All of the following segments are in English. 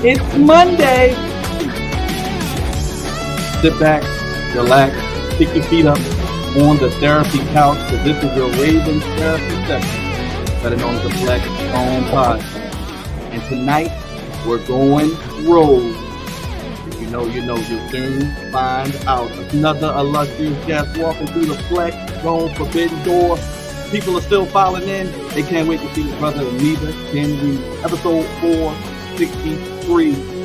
It's Monday. Sit back, relax, kick your feet up on the therapy couch, because this is your Ravens therapy session, better known as the Flex Zone Podcast. And tonight, we're going Roug. If you know, you'll soon find out. Another illustrious guest walking through the Flex Zone forbidden door. People are still filing in. They can't wait to see his brother, and neither can we. Episode 463.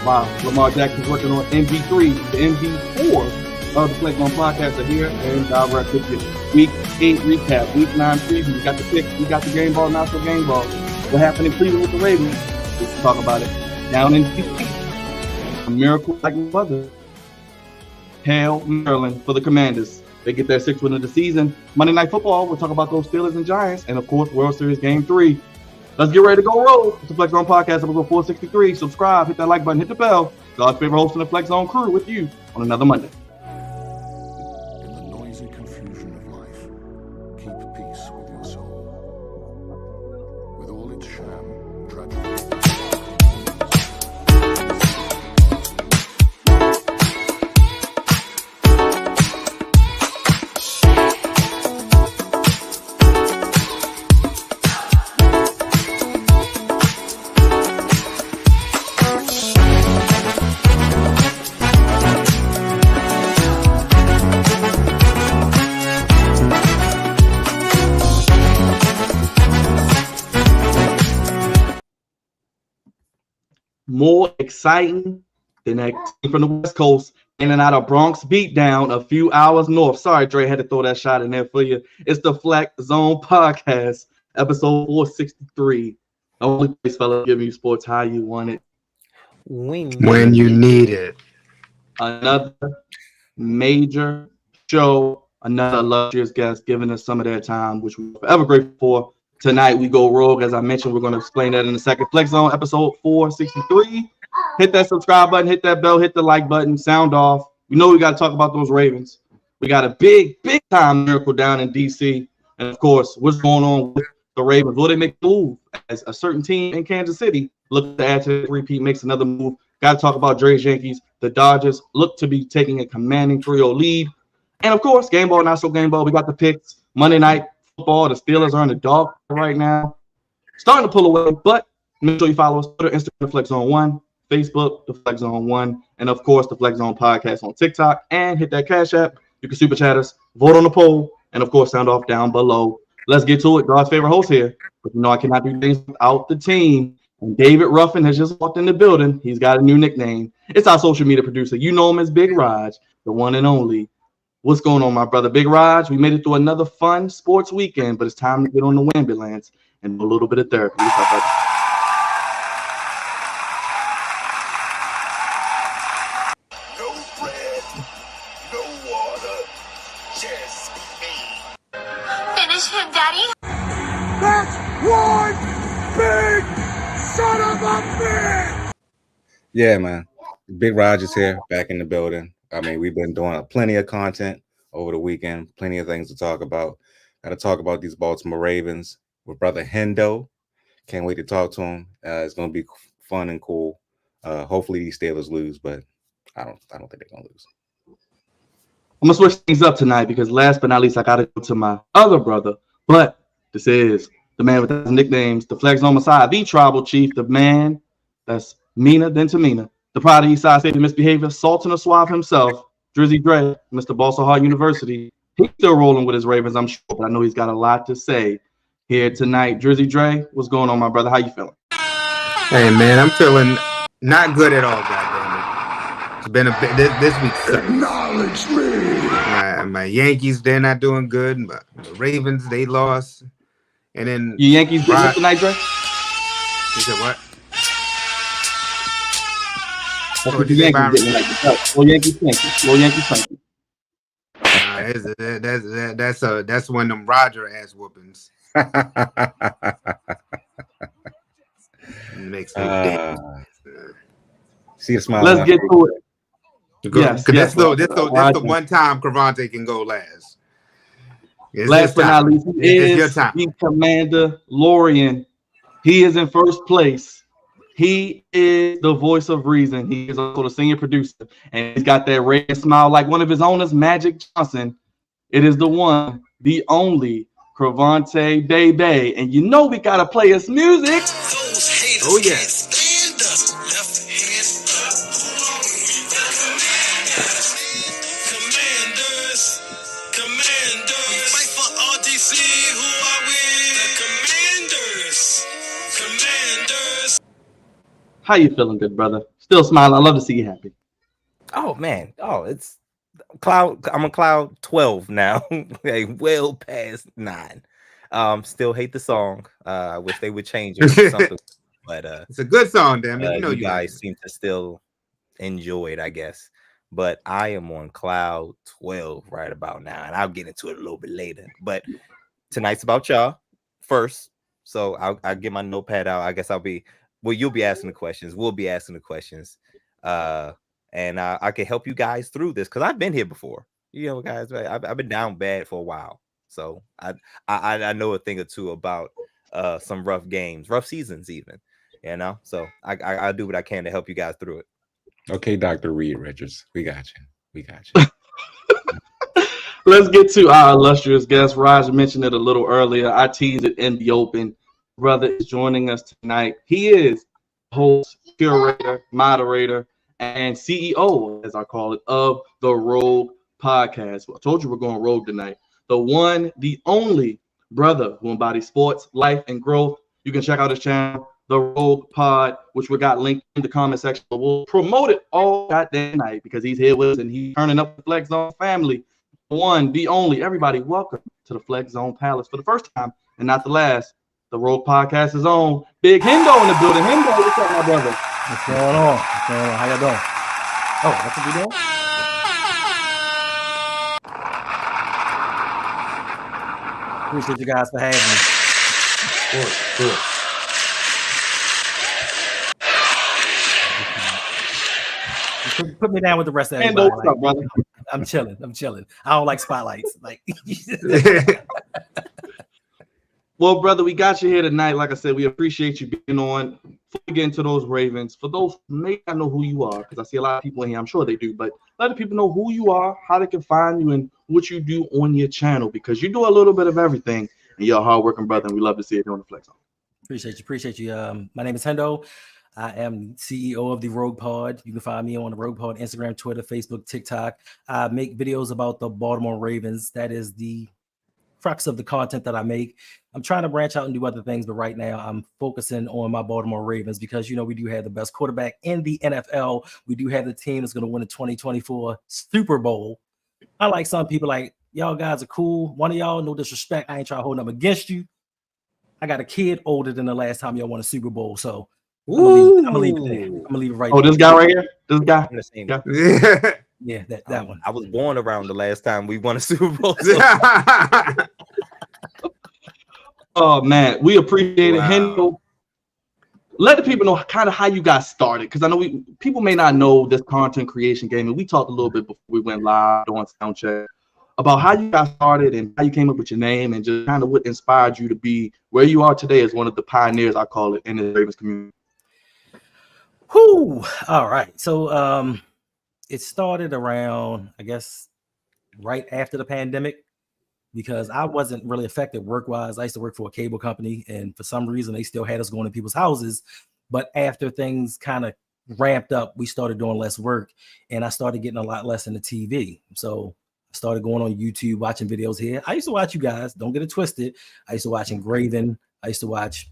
Wow, Lamar Jackson's working on MV3. The MV4 of the Flex Zone Podcast are here and direct with you. Week 8 recap, Week 9 preview. We got the picks, we got the game ball, not so game ball. What happened in Cleveland with the Ravens? Let's talk about it. Down in DC, a miracle like no other. Hail Maryland for the Commanders. They get their 6th win of the season. Monday Night Football, we'll talk about those Steelers and Giants. And, of course, World Series Game 3. Let's get ready to go Roug. It's the Flex Zone Podcast, episode 463. Subscribe, hit that like button, hit the bell. God's favorite host in the Flex Zone crew with you on another Monday. In the noisy confusion of life, keep peace with your soul. With all its sham, tragedy. More exciting than that team from the West Coast in and out of Bronx beatdown a few hours north. Sorry, Dre, had to throw that shot in there for you. It's the Flex Zone Podcast, episode 463. The only place, fella, giving you sports how you want it. When you need it. Another major show, another illustrious guest giving us some of their time, which we're forever grateful for. Tonight, we go Roug. As I mentioned, we're going to explain that in a second. Flex Zone, episode 463. Hit that subscribe button, hit that bell, hit the like button, sound off. We know we got to talk about those Ravens. We got a big time miracle down in D.C. And, of course, what's going on with the Ravens? Will they make a move as a certain team in Kansas City look to add to the repeat, makes another move? Got to talk about Dre's Yankees. The Dodgers look to be taking a commanding 3-0 lead. And, of course, game ball, not so game ball. We got the picks. Monday Night Football. The Steelers are in the dog right now. Starting to pull away, but make sure you follow us on Twitter, Instagram, Flex Zone 1, Facebook, the Flex Zone 1, and, of course, the Flex Zone Podcast on TikTok. And hit that Cash App. You can super chat us, vote on the poll, and, of course, sound off down below. Let's get to it. God's favorite host here. But I cannot do things without the team. And David Ruffin has just walked in the building. He's got a new nickname. It's our social media producer. You know him as Big Raj, the one and only. What's going on, my brother? Big Raj, we made it through another fun sports weekend, but it's time to get on the ambulance and do a little bit of therapy. No bread, no water, just me. Finish him, Daddy. That's one big son of a bitch! Yeah, man. Big Rogers here, back in the building. I mean, we've been doing plenty of content over the weekend. Plenty of things to talk about. Got to talk about these Baltimore Ravens with brother Hendo. Can't wait to talk to him. It's going to be fun and cool. Hopefully these Steelers lose, but I don't think they're going to lose. I'm going to switch things up tonight because last but not least, I got to go to my other brother. But this is the man with his nicknames, the Flex Zone Messiah, the Tribal Chief, the man that's meaner than Tamina, the pride of Eastside State Misbehavior, Sultan of Suave himself, Drizzy Dre, Mr. Balsa Hart University. He's still rolling with his Ravens, I'm sure, but I know he's got a lot to say here tonight. Drizzy Dre, what's going on, my brother? How you feeling? Hey, man, I'm feeling not good at all, goddammit. It's been a bit, this week sucks. Acknowledge me. My Yankees, they're not doing good. But the Ravens, they lost. And then You Yankees getting up tonight, Dre? You said what? That's the Yankees getting like Little Yankees thank you. That's one of them Roger ass whoopings. Makes me dick. See the smile. Let's get to it. Yes, that's the one time Cravante can go last. Last but not least, it's your time. The Commander Lorian. He is in first place. He is the voice of reason. He is also the senior producer, and he's got that red smile like one of his owners, Magic Johnson. It is the one, the only Cravante Baby, and you know we gotta play his music. Oh yeah. How you feeling, good brother? Still smiling. I love to see you happy. Oh man. Oh, it's cloud. I'm on cloud 12 now. Like well past 9. Still hate the song. I wish they would change it or something. But it's a good song, damn it. You guys seem to still enjoy it, I guess. But I am on cloud 12 right about now, and I'll get into it a little bit later. But tonight's about y'all first, so I'll get my notepad out. I guess you'll be asking the questions. We'll be asking the questions, and I can help you guys through this because I've been here before. You know, guys, I've been down bad for a while, so I know a thing or two about some rough games, rough seasons, even. You know, so I do what I can to help you guys through it. Okay, Dr. Reed Richards, we got you. Let's get to our illustrious guest. Raj mentioned it a little earlier. I teased it in the open. Brother is joining us tonight. He is host, curator, moderator, and CEO, as I call it, of the Roug podcast. Well, I told you we're going Roug tonight. The one, the only brother who embodies sports, life, and growth. You can check out his channel, the Roug Pod, which we got linked in the comment section. But we'll promote it all goddamn night because he's here with us and he's turning up the Flex Zone family. The one, the only. Everybody, welcome to the Flex Zone Palace for the first time and not the last. The Roug Podcast is on. Big Hendo in the building. Hendo, what's up, my brother? What's going on? How y'all doing? Oh, that's what we doing? Appreciate you guys for having me. Of course. Put me down with the rest of everybody. What's up, brother? I'm chilling. I don't like spotlights. Like, well, brother, we got you here tonight. Like I said, we appreciate you being on. Before we get into those Ravens, for those who may not know who you are, because I see a lot of people in here, I'm sure they do, but let the people know who you are, how they can find you, and what you do on your channel, because you do a little bit of everything, and you're a hardworking brother, and we love to see it on the Flex Zone. Appreciate you. My name is Hendo. I am CEO of the Roug Pod. You can find me on the Roug Pod, Instagram, Twitter, Facebook, TikTok. I make videos about the Baltimore Ravens. That is the crux of the content that I make. I'm trying to branch out and do other things, but right now I'm focusing on my Baltimore Ravens because, you know, we do have the best quarterback in the NFL. We do have the team that's going to win the 2024 Super Bowl. I like some people like, y'all guys are cool. One of y'all, no disrespect. I ain't trying to hold them against you. I got a kid older than the last time y'all won a Super Bowl, so I'm gonna leave it there. I'm gonna leave it right there. This guy right here? This guy? Yeah, that one. I was born around the last time we won a Super Bowl. So. Oh, man. We appreciate it. Hendo, let the people know kind of how you got started, because I know people may not know this content creation game, and we talked a little bit before we went live on sound check. about how you got started and how you came up with your name and just kind of what inspired you to be where you are today as one of the pioneers, I call it, in the Ravens community. Whoo! All right. So it started around, I guess, right after the pandemic, because I wasn't really affected work-wise. I used to work for a cable company, and for some reason they still had us going to people's houses. But after things kind of ramped up, we started doing less work, and I started getting a lot less into TV. So I started going on YouTube, watching videos here. I used to watch you guys, don't get it twisted. I used to watch Engraven. I used to watch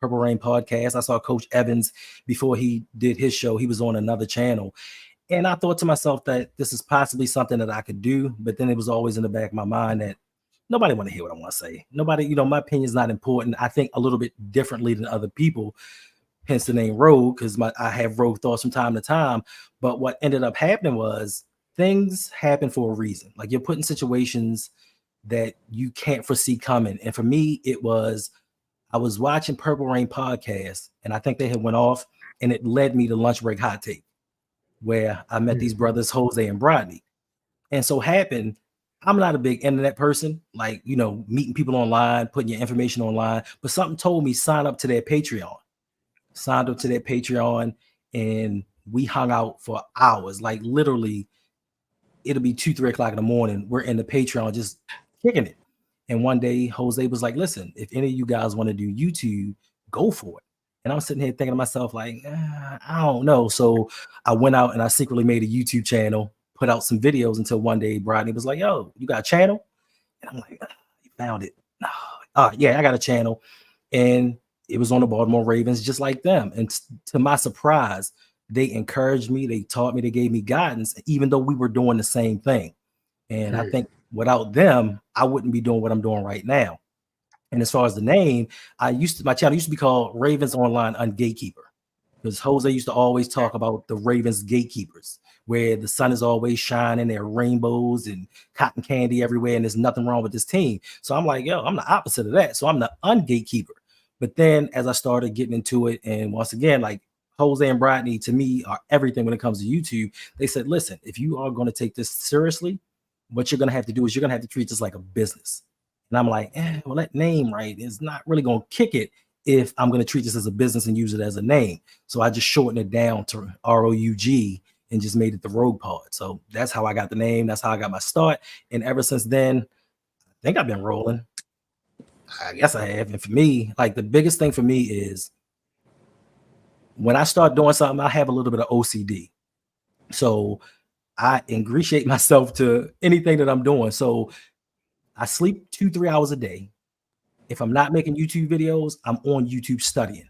Purple Rain podcast. I saw Coach Evans before he did his show. He was on another channel. And I thought to myself that this is possibly something that I could do, but then it was always in the back of my mind that nobody want to hear what I want to say. Nobody, my opinion is not important. I think a little bit differently than other people, hence the name Roug, because I have rogue thoughts from time to time. But what ended up happening was things happen for a reason. Like you're put in situations that you can't foresee coming. And for me, it was, I was watching Purple Rain podcast, and I think they had went off, and it led me to Lunch Break Hot Take, where I met these brothers, Jose and Brodney. And so happened, I'm not a big internet person, like, meeting people online, putting your information online, but something told me sign up to their Patreon. Signed up to their Patreon, and we hung out for hours. Like literally, it'll be 2-3 o'clock in the morning. We're in the Patreon just kicking it. And one day Jose was like, listen, if any of you guys want to do YouTube, go for it. And I'm sitting here thinking to myself, like, I don't know. So I went out and I secretly made a YouTube channel, put out some videos until one day Brodney was like, yo, you got a channel? And I'm like, you found it. Yeah, I got a channel. And it was on the Baltimore Ravens, just like them. And to my surprise, they encouraged me. They taught me. They gave me guidance, even though we were doing the same thing. And I think without them, I wouldn't be doing what I'm doing right now. And as far as the name, my channel used to be called Ravens Online Ungatekeeper, because Jose used to always talk about the Ravens gatekeepers, where the sun is always shining, there are rainbows and cotton candy everywhere, and there's nothing wrong with this team. So I'm like, yo, I'm the opposite of that. So I'm the ungatekeeper. But then as I started getting into it, and once again, like Jose and Brodney to me are everything when it comes to YouTube. They said, listen, if you are going to take this seriously, what you're going to have to do is you're going to have to treat this like a business. And I'm like, well, that name, right, is not really going to kick it if I'm going to treat this as a business and use it as a name. So I just shortened it down to ROUG and just made it the Rogue Pod. So that's how I got the name. That's how I got my start. And ever since then, I think I've been rolling. I guess I have. And for me, like the biggest thing for me is when I start doing something, I have a little bit of OCD. So I ingratiate myself to anything that I'm doing. So I sleep 2-3 hours a day. If I'm not making YouTube videos, I'm on YouTube studying,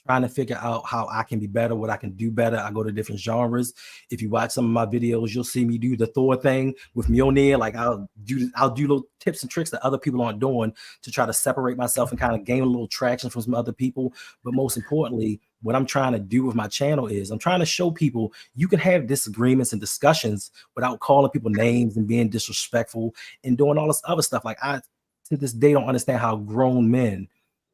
trying to figure out how I can be better, what I can do better. I go to different genres. If you watch some of my videos, you'll see me do the Thor thing with Mjolnir. Like I'll do little tips and tricks that other people aren't doing to try to separate myself and kind of gain a little traction from some other people. But most importantly, what I'm trying to do with my channel is I'm trying to show people you can have disagreements and discussions without calling people names and being disrespectful and doing all this other stuff. Like I, to this day, don't understand how grown men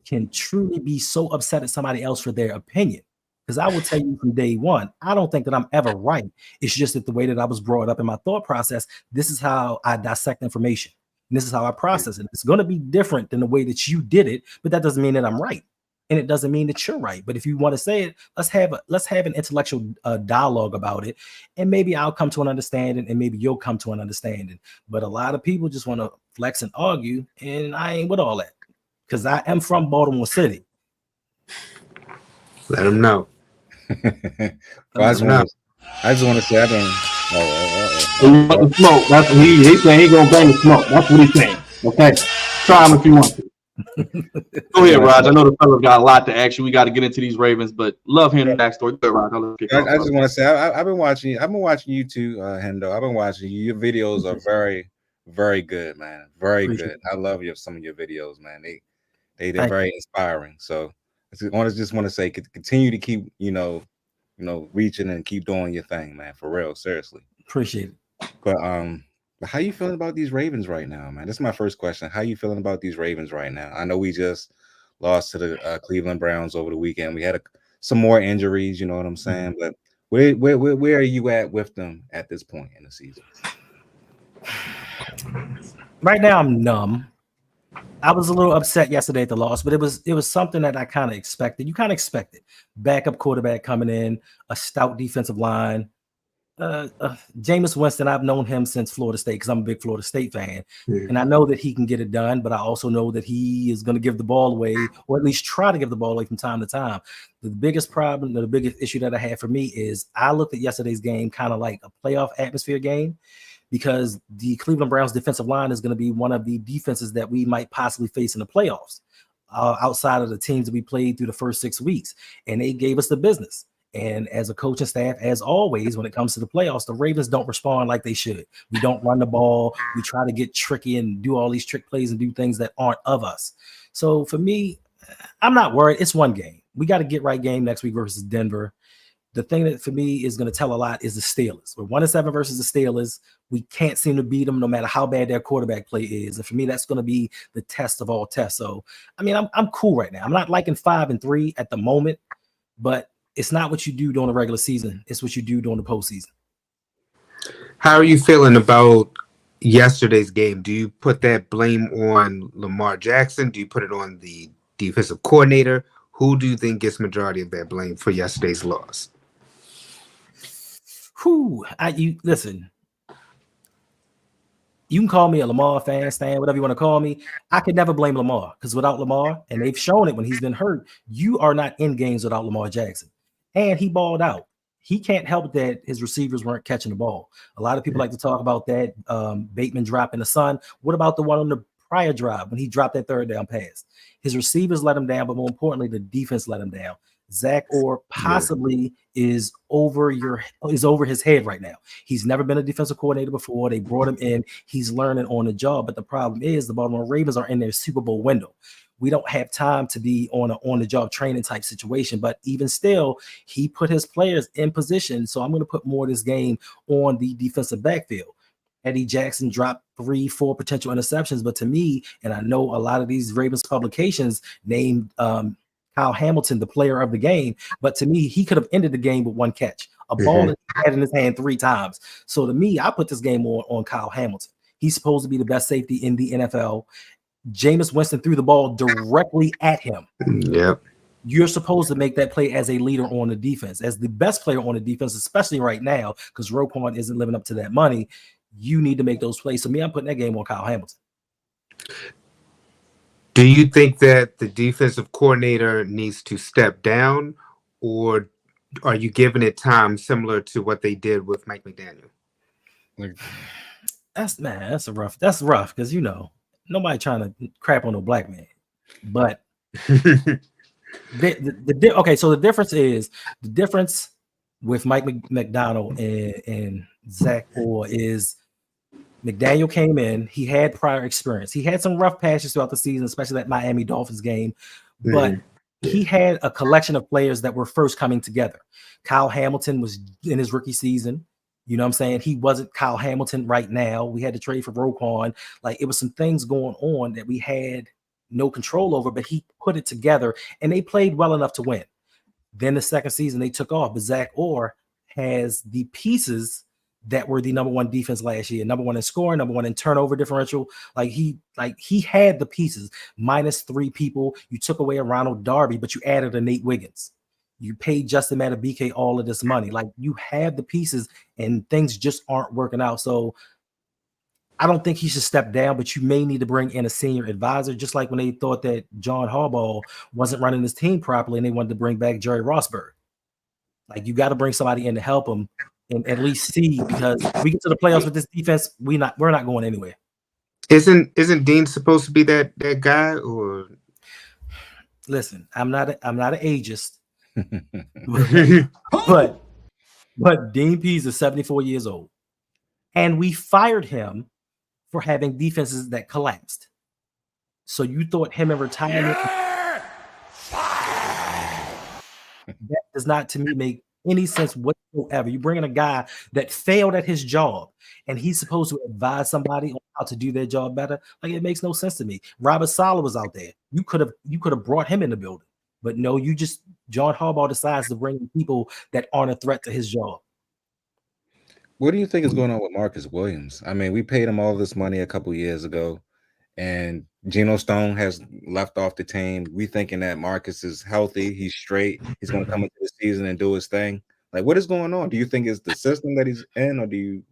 can truly be so upset at somebody else for their opinion. Because I will tell you from day one, I don't think that I'm ever right. It's just that the way that I was brought up in my thought process, this is how I dissect information. And this is how I process it. It's going to be different than the way that you did it, but that doesn't mean that I'm right. And it doesn't mean that you're right. But if you want to say it, let's have an intellectual dialogue about it. And maybe I'll come to an understanding and maybe you'll come to an understanding. But a lot of people just want to flex and argue. And I ain't with all that, because I am from Baltimore City. Let them know. Well, I just want to say I've been. You want the smoke? That's what he's saying. He's gonna bring the smoke. That's what he's saying. Okay, try him if you want to. Go ahead, Raj. I know the fellas got a lot to ask you. We got to get into these Ravens, but love hearing the backstory. Good, Raj. I just want to say I've been watching you too, Hendo. I've been watching you. Your videos are very, very good, man. Very good. I love some of your videos, man. They're very inspiring. So I just want to say, continue to keep reaching and keep doing your thing, man. For real, seriously. Appreciate it. But how you feeling about these Ravens right now, man? That's my first question. How you feeling about these Ravens right now? I know we just lost to the Cleveland Browns over the weekend. We had some more injuries, you know what I'm saying? But where are you at with them at this point in the season? Right now, I'm numb. I was a little upset yesterday at the loss, but it was something that I kind of expected. You kind of expected backup quarterback coming in, a stout defensive line. Jameis Winston, I've known him since Florida State because I'm a big Florida State fan, and I know that he can get it done. But I also know that he is going to give the ball away, or at least try to give the ball away from time to time. The biggest problem, the biggest issue that I had for me is I looked at yesterday's game kind of like a playoff atmosphere game, because the Cleveland Browns defensive line is going to be one of the defenses that we might possibly face in the playoffs, outside of the teams that we played through the first 6 weeks. And they gave us the business. And as a coaching staff, as always, when it comes to the playoffs, the Ravens don't respond like they should. We don't run the ball. We try to get tricky and do all these trick plays and do things that aren't of us. So for me, I'm not worried. It's one game. We got to get right game next week versus Denver. The thing that for me is going to tell a lot is the Steelers. We're 1-7 versus the Steelers. We can't seem to beat them no matter how bad their quarterback play is. And for me, that's going to be the test of all tests. So, I mean, I'm cool right now. I'm not liking 5-3 at the moment, but it's not what you do during the regular season. It's what you do during the postseason. How are you feeling about yesterday's game? Do you put that blame on Lamar Jackson? Do you put it on the defensive coordinator? Who do you think gets majority of that blame for yesterday's loss? Listen, you can call me a Lamar fan, Stan, whatever you want to call me. I could never blame Lamar, because without Lamar, and they've shown it when he's been hurt, you are not in games without Lamar Jackson. And he balled out. He can't help that his receivers weren't catching the ball. A lot of people like to talk about that Bateman drop in the sun. What about the one on the prior drive when he dropped that third down pass? His receivers let him down, but more importantly, the defense let him down. Zach Orr possibly is over his head right now. He's never been a defensive coordinator before. They brought him in. He's learning on the job. But the problem is the Baltimore Ravens are in their Super Bowl window. We don't have time to be on the job training type situation. But even still, he put his players in position. So I'm going to put more of this game on the defensive backfield. Eddie Jackson dropped 3-4 potential interceptions. But to me, and I know a lot of these Ravens publications named Kyle Hamilton the player of the game, but to me, he could have ended the game with one catch, a ball that he had in his hand 3 times. So to me, I put this game on Kyle Hamilton. He's supposed to be the best safety in the NFL. Jameis Winston threw the ball directly at him. Yep. You're supposed to make that play as a leader on the defense, as the best player on the defense, especially right now, because Roquan isn't living up to that money. You need to make those plays. So me, I'm putting that game on Kyle Hamilton. Do you think that the defensive coordinator needs to step down, or are you giving it time similar to what they did with Mike McDaniel? That's rough because nobody trying to crap on no black man. But okay, so the difference with Mike McDonald and Zach Orr is McDaniel came in. He had prior experience. He had some rough patches throughout the season, especially that Miami Dolphins game. But he had a collection of players that were first coming together. Kyle Hamilton was in his rookie season. You know what I'm saying? He wasn't Kyle Hamilton right now. We had to trade for Roquan. Like, it was some things going on that we had no control over, but he put it together, and they played well enough to win. Then the second season, they took off. But Zach Orr has the pieces that were the number one defense last year, number one in scoring, number one in turnover differential. He had the pieces, minus 3 people. You took away a Ronald Darby, but you added a Nate Wiggins. You paid Justin Madubuike all of this money. Like, you have the pieces, and things just aren't working out. So I don't think he should step down, but you may need to bring in a senior advisor, just like when they thought that John Harbaugh wasn't running his team properly and they wanted to bring back Jerry Rossberg. Like, you got to bring somebody in to help him and at least see, because if we get to the playoffs with this defense, we're not going anywhere. Isn't Dean supposed to be that guy? Or listen, I'm not an ageist, but Dean Pease is 74 years old, and we fired him for having defenses that collapsed. So you thought him in retirement? That does not, to me, make any sense whatsoever. You bring in a guy that failed at his job, and he's supposed to advise somebody on how to do their job better. Like, it makes no sense to me. Robert Saleh was out there. You could have brought him in the building, but no, John Harbaugh decides to bring in people that aren't a threat to his job. What do you think is going on with Marcus Williams? I mean, we paid him all this money a couple years ago, and Geno Stone has left off the team. We thinking that Marcus is healthy, he's straight, he's going to come into the season and do his thing. Like, what is going on? Do you think it's the system that he's in, or do you?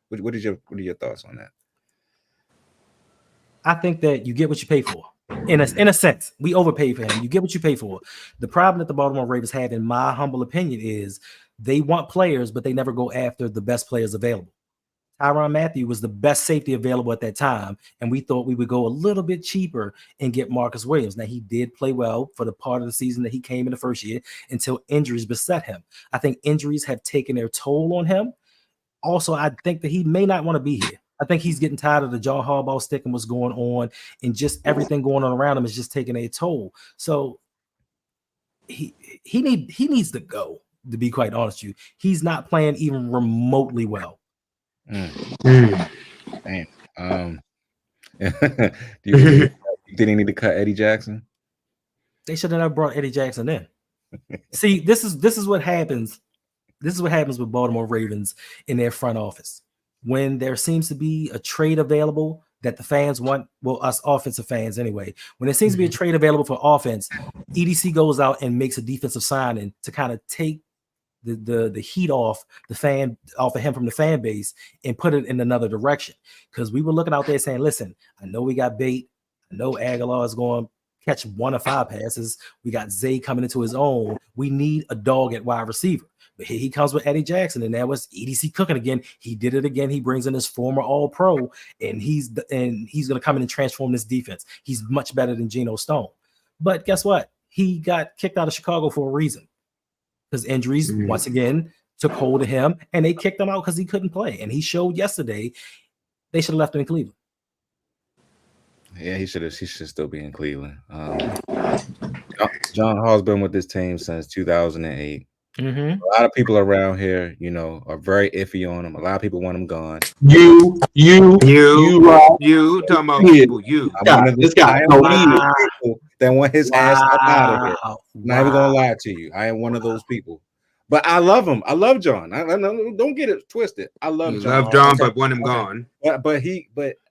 What are your thoughts on that? I think that you get what you pay for. In a sense, we overpay for him. You get what you pay for. The problem that the Baltimore Ravens have, in my humble opinion, is they want players, but they never go after the best players available. Tyrann Mathieu was the best safety available at that time, and we thought we would go a little bit cheaper and get Marcus Williams. Now, he did play well for the part of the season that he came in the first year until injuries beset him. I think injuries have taken their toll on him. Also, I think that he may not want to be here. I think he's getting tired of the John Harbaugh stick and what's going on, and just everything going on around him is just taking a toll. So he needs to go, to be quite honest with you. He's not playing even remotely well. Damn. Do you think he need to cut Eddie Jackson? They should have never brought Eddie Jackson in. See, this is what happens. This is what happens with Baltimore Ravens in their front office. When there seems to be a trade available that the fans want, well, us offensive fans anyway, when there seems to be a trade available for offense, EDC goes out and makes a defensive signing to kind of take the heat off of him from the fan base and put it in another direction. Because we were looking out there saying, listen, I know we got bait. I know Aguilar is going to catch 1 or 5 passes. We got Zay coming into his own. We need a dog at wide receiver. But here he comes with Eddie Jackson, and that was EDC cooking again. He did it again. He brings in his former All-Pro, and he's going to come in and transform this defense. He's much better than Geno Stone. But guess what? He got kicked out of Chicago for a reason, because injuries once again took hold of him, and they kicked him out because he couldn't play. And he showed yesterday they should have left him in Cleveland. Yeah, he should still be in Cleveland. John Hall's been with this team since 2008. A lot of people around here, are very iffy on him. A lot of people want him gone. You talking about people. This guy. People that want his ass up out of here. Not even gonna lie to you. I am one of those people. But I love him. I love John. I don't get it twisted. I love John. Love John, but want him gone. But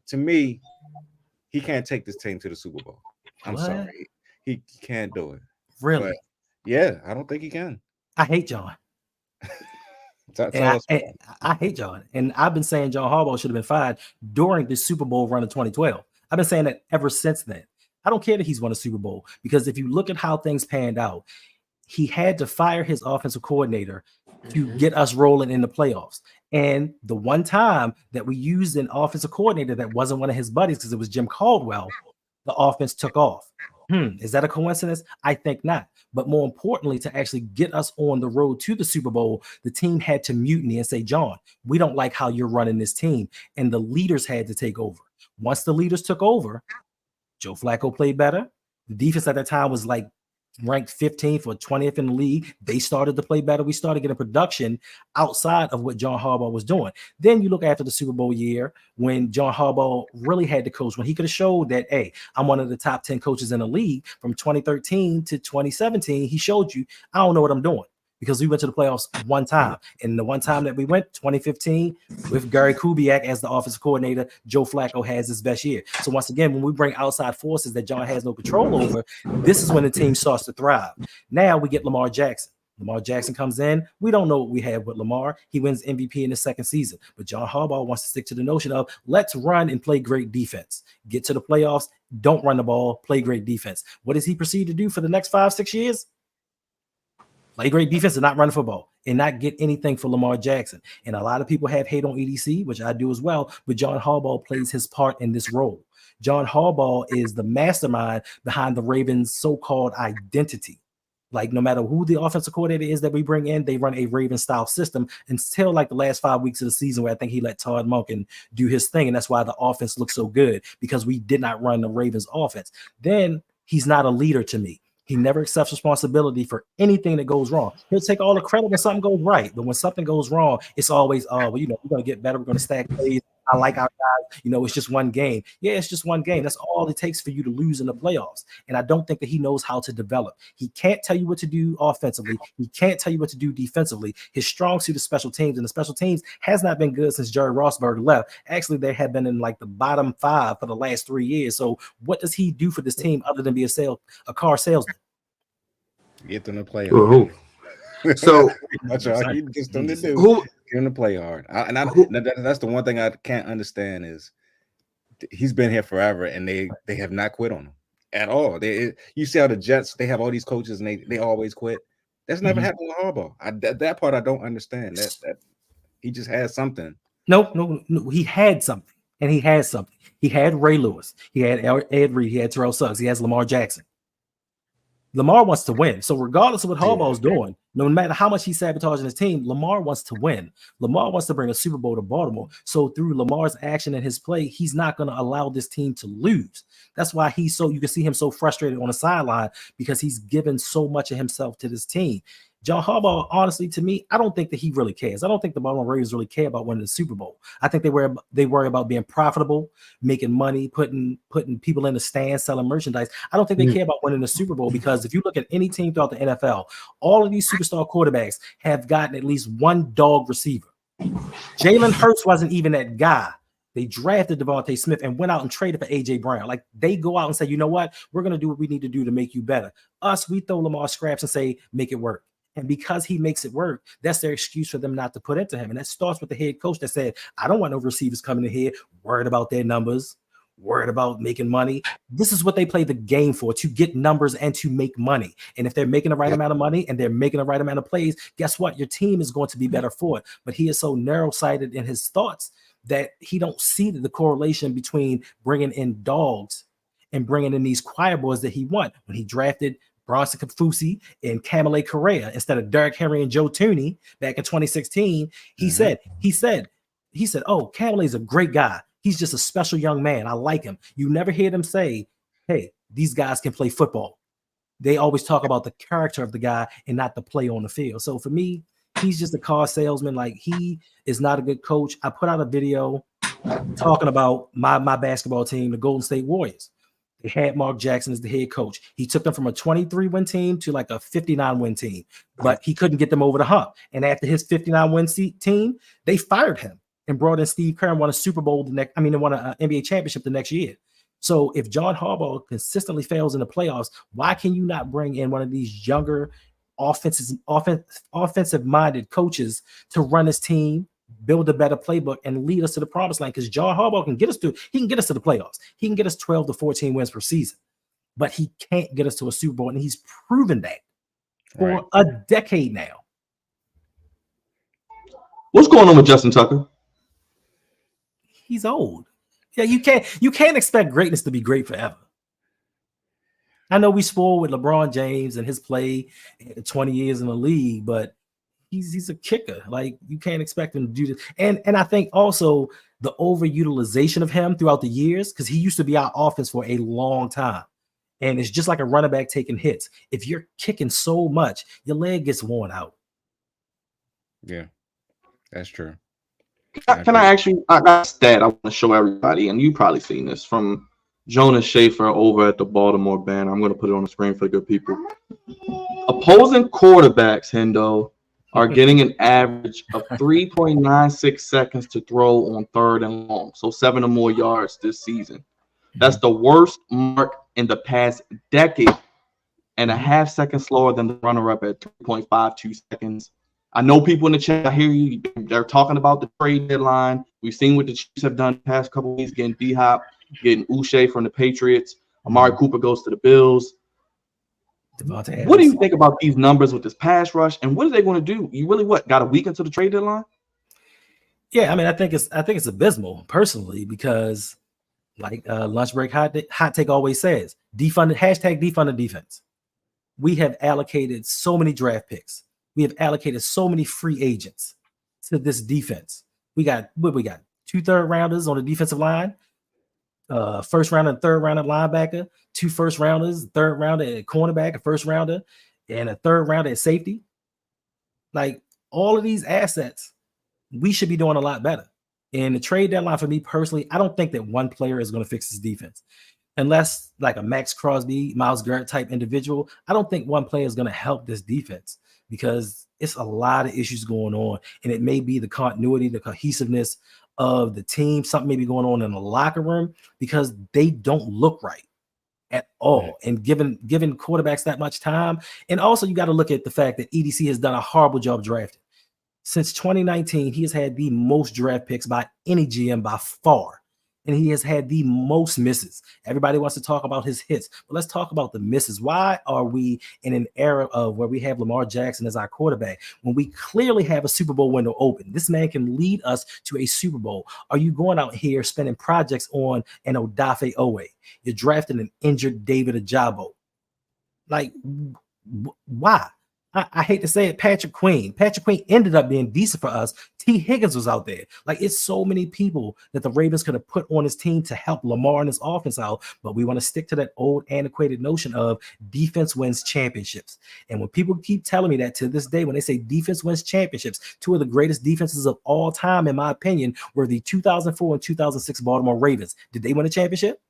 to me, he can't take this team to the Super Bowl. I'm sorry. He can't do it. Really? But yeah, I don't think he can. I hate John. I hate John. And I've been saying John Harbaugh should have been fired during the Super Bowl run of 2012. I've been saying that ever since then. I don't care that he's won a Super Bowl, because if you look at how things panned out, he had to fire his offensive coordinator to get us rolling in the playoffs. And the one time that we used an offensive coordinator that wasn't one of his buddies, because it was Jim Caldwell, the offense took off. Is that a coincidence? I think not. But more importantly, to actually get us on the road to the Super Bowl, the team had to mutiny and say, John, we don't like how you're running this team. And the leaders had to take over. Once the leaders took over, Joe Flacco played better. The defense at that time was like ranked 15th or 20th in the league. They started to play better. We started getting production outside of what John Harbaugh was doing. Then you look after the Super Bowl year, when John Harbaugh really had to coach, when he could have showed that, hey, I'm one of the top 10 coaches in the league. From 2013 to 2017, he showed you, I don't know what I'm doing, because we went to the playoffs one time. And the one time that we went, 2015, with Gary Kubiak as the offensive coordinator, Joe Flacco has his best year. So once again, when we bring outside forces that John has no control over, this is when the team starts to thrive. Now we get Lamar Jackson. Lamar Jackson comes in. We don't know what we have with Lamar. He wins MVP in the second season. But John Harbaugh wants to stick to the notion of, let's run and play great defense. Get to the playoffs, don't run the ball, play great defense. What does he proceed to do for the next 5-6 years? Play great defense and not run football and not get anything for Lamar Jackson. And a lot of people have hate on EDC, which I do as well, but John Harbaugh plays his part in this role. John Harbaugh is the mastermind behind the Ravens' so-called identity. Like, no matter who the offensive coordinator is that we bring in, they run a Raven-style system until like the last 5 weeks of the season, where I think he let Todd Monken do his thing. And that's why the offense looks so good, because we did not run the Ravens offense. Then he's not a leader to me. He never accepts responsibility for anything that goes wrong. He'll take all the credit when something goes right, but when something goes wrong, it's always, we're going to get better. We're going to stack plays. I like our guys. It's just one game. Yeah, it's just one game. That's all it takes for you to lose in the playoffs. And I don't think that he knows how to develop. He can't tell you what to do offensively. He can't tell you what to do defensively. His strong suit is special teams, and the special teams has not been good since Jerry Rossberg left. Actually, they have been in like the bottom 5 for the last 3 years. So what does he do for this team other than be a car salesman? Get them to play Who? hard. So That's all he gets them to do. who? Get them to play hard. That's the one thing I can't understand is he's been here forever and they have not quit on him at all. You see how the Jets, they have all these coaches and they always quit. That's never happened with Harbaugh. That part I don't understand. That he just has something. No. He had something, and he has something. He had Ray Lewis. He had Ed Reed. He had Terrell Suggs. He has Lamar Jackson. Lamar wants to win. So regardless of what Harbaugh's doing, no matter how much he's sabotaging his team, Lamar wants to win. Lamar wants to bring a Super Bowl to Baltimore. So through Lamar's action and his play, he's not going to allow this team to lose. That's why you can see him so frustrated on the sideline, because he's given so much of himself to this team. John Harbaugh, honestly, to me, I don't think that he really cares. I don't think the Baltimore Ravens really care about winning the Super Bowl. I think they worry about being profitable, making money, putting people in the stands, selling merchandise. I don't think they care about winning the Super Bowl, because if you look at any team throughout the NFL, all of these superstar quarterbacks have gotten at least one dog receiver. Jalen Hurts wasn't even that guy. They drafted Devontae Smith and went out and traded for A.J. Brown. Like, they go out and say, you know what? We're going to do what we need to do to make you better. Us, we throw Lamar scraps and say, make it work. And because he makes it work, that's their excuse for them not to put into him. And that starts with the head coach that said, I don't want no receivers coming in here worried about their numbers, worried about making money. This is what they play the game for, to get numbers and to make money. And if they're making the right amount of money and they're making the right amount of plays, guess what? Your team is going to be better for it. But he is so narrow-sighted in his thoughts that he don't see the correlation between bringing in dogs and bringing in these choir boys that he want. When he drafted Bronson Kafusi and Kamale Correa instead of Derrick Henry and Joe Tooney back in 2016, he said, oh, Kamale's a great guy. He's just a special young man. I like him. You never hear them say, hey, these guys can play football. They always talk about the character of the guy and not the play on the field. So for me, he's just a car salesman. Like, he is not a good coach. I put out a video talking about my basketball team, the Golden State Warriors. They had Mark Jackson as the head coach. He took them from a 23-win team to like a 59-win team, but he couldn't get them over the hump. And after his 59-win team, they fired him and brought in Steve Kerr and won a Super Bowl won an NBA championship the next year. So if John Harbaugh consistently fails in the playoffs, why can you not bring in one of these younger offensive-minded coaches to run his team, build a better playbook, and lead us to the promised land? Because John Harbaugh can get us to the playoffs. He can get us 12 to 14 wins per season, but he can't get us to a Super Bowl, and he's proven that for a decade now. What's going on with Justin Tucker? He's old. Yeah, you can't expect greatness to be great forever. I know we spoiled with LeBron James and his play 20 years in the league, but he's a kicker. Like, you can't expect him to do this. And I think also the overutilization of him throughout the years, because he used to be our offense for a long time. And it's just like a running back taking hits. If you're kicking so much, your leg gets worn out. Yeah, that's true. Can I actually, I got a stat I want to show everybody, and you've probably seen this from Jonas Schaefer over at the Baltimore Band. I'm going to put it on the screen for the good people. Opposing quarterbacks, Hendo, are getting an average of 3.96 seconds to throw on 3rd and long, so 7 or more yards this season. That's the worst mark in the past decade, and a half second slower than the runner-up at 3.52 seconds. I know people in the chat, I hear you, they're talking about the trade deadline. We've seen what the Chiefs have done the past couple of weeks, getting D-Hop, getting Uche from the Patriots. Amari Cooper goes to the Bills. What do you think about these numbers with this pass rush, and what are they going to do? You really got a week until the trade deadline? Yeah, I mean, I think it's abysmal personally, because like Lunch Break Hot Take always says, defund the defense. We have allocated so many draft picks. We have allocated so many free agents to this defense. We got 2 third-rounders on the defensive line, first round and third round at linebacker, 2 first rounders, third rounder at cornerback, a first rounder, and a third rounder at safety. Like, all of these assets, we should be doing a lot better. In the trade deadline, for me personally, I don't think that one player is going to fix his defense. Unless like a Max Crosby, Miles Garrett type individual, I don't think one player is going to help this defense because it's a lot of issues going on. And it may be the continuity, the cohesiveness of the team, something may be going on in the locker room because they don't look right at all. And given quarterbacks that much time, and also you got to look at the fact that EDC has done a horrible job drafting. Since 2019, he has had the most draft picks by any GM by far. And he has had the most misses. Everybody wants to talk about his hits, but let's talk about the misses. Why are we in an era of where we have Lamar Jackson as our quarterback when we clearly have a Super Bowl window open? This man can lead us to a Super Bowl. Are you going out here spending projects on an Odafe Owe? You're drafting an injured David Ajabo. Like, why? I hate to say it, Patrick Queen. Patrick Queen ended up being decent for us. T. Higgins was out there. Like, it's so many people that the Ravens could have put on his team to help Lamar and his offense out, but we want to stick to that old antiquated notion of defense wins championships. And when people keep telling me that to this day, when they say defense wins championships, two of the greatest defenses of all time, in my opinion, were the 2004 and 2006 Baltimore Ravens. Did they win a championship?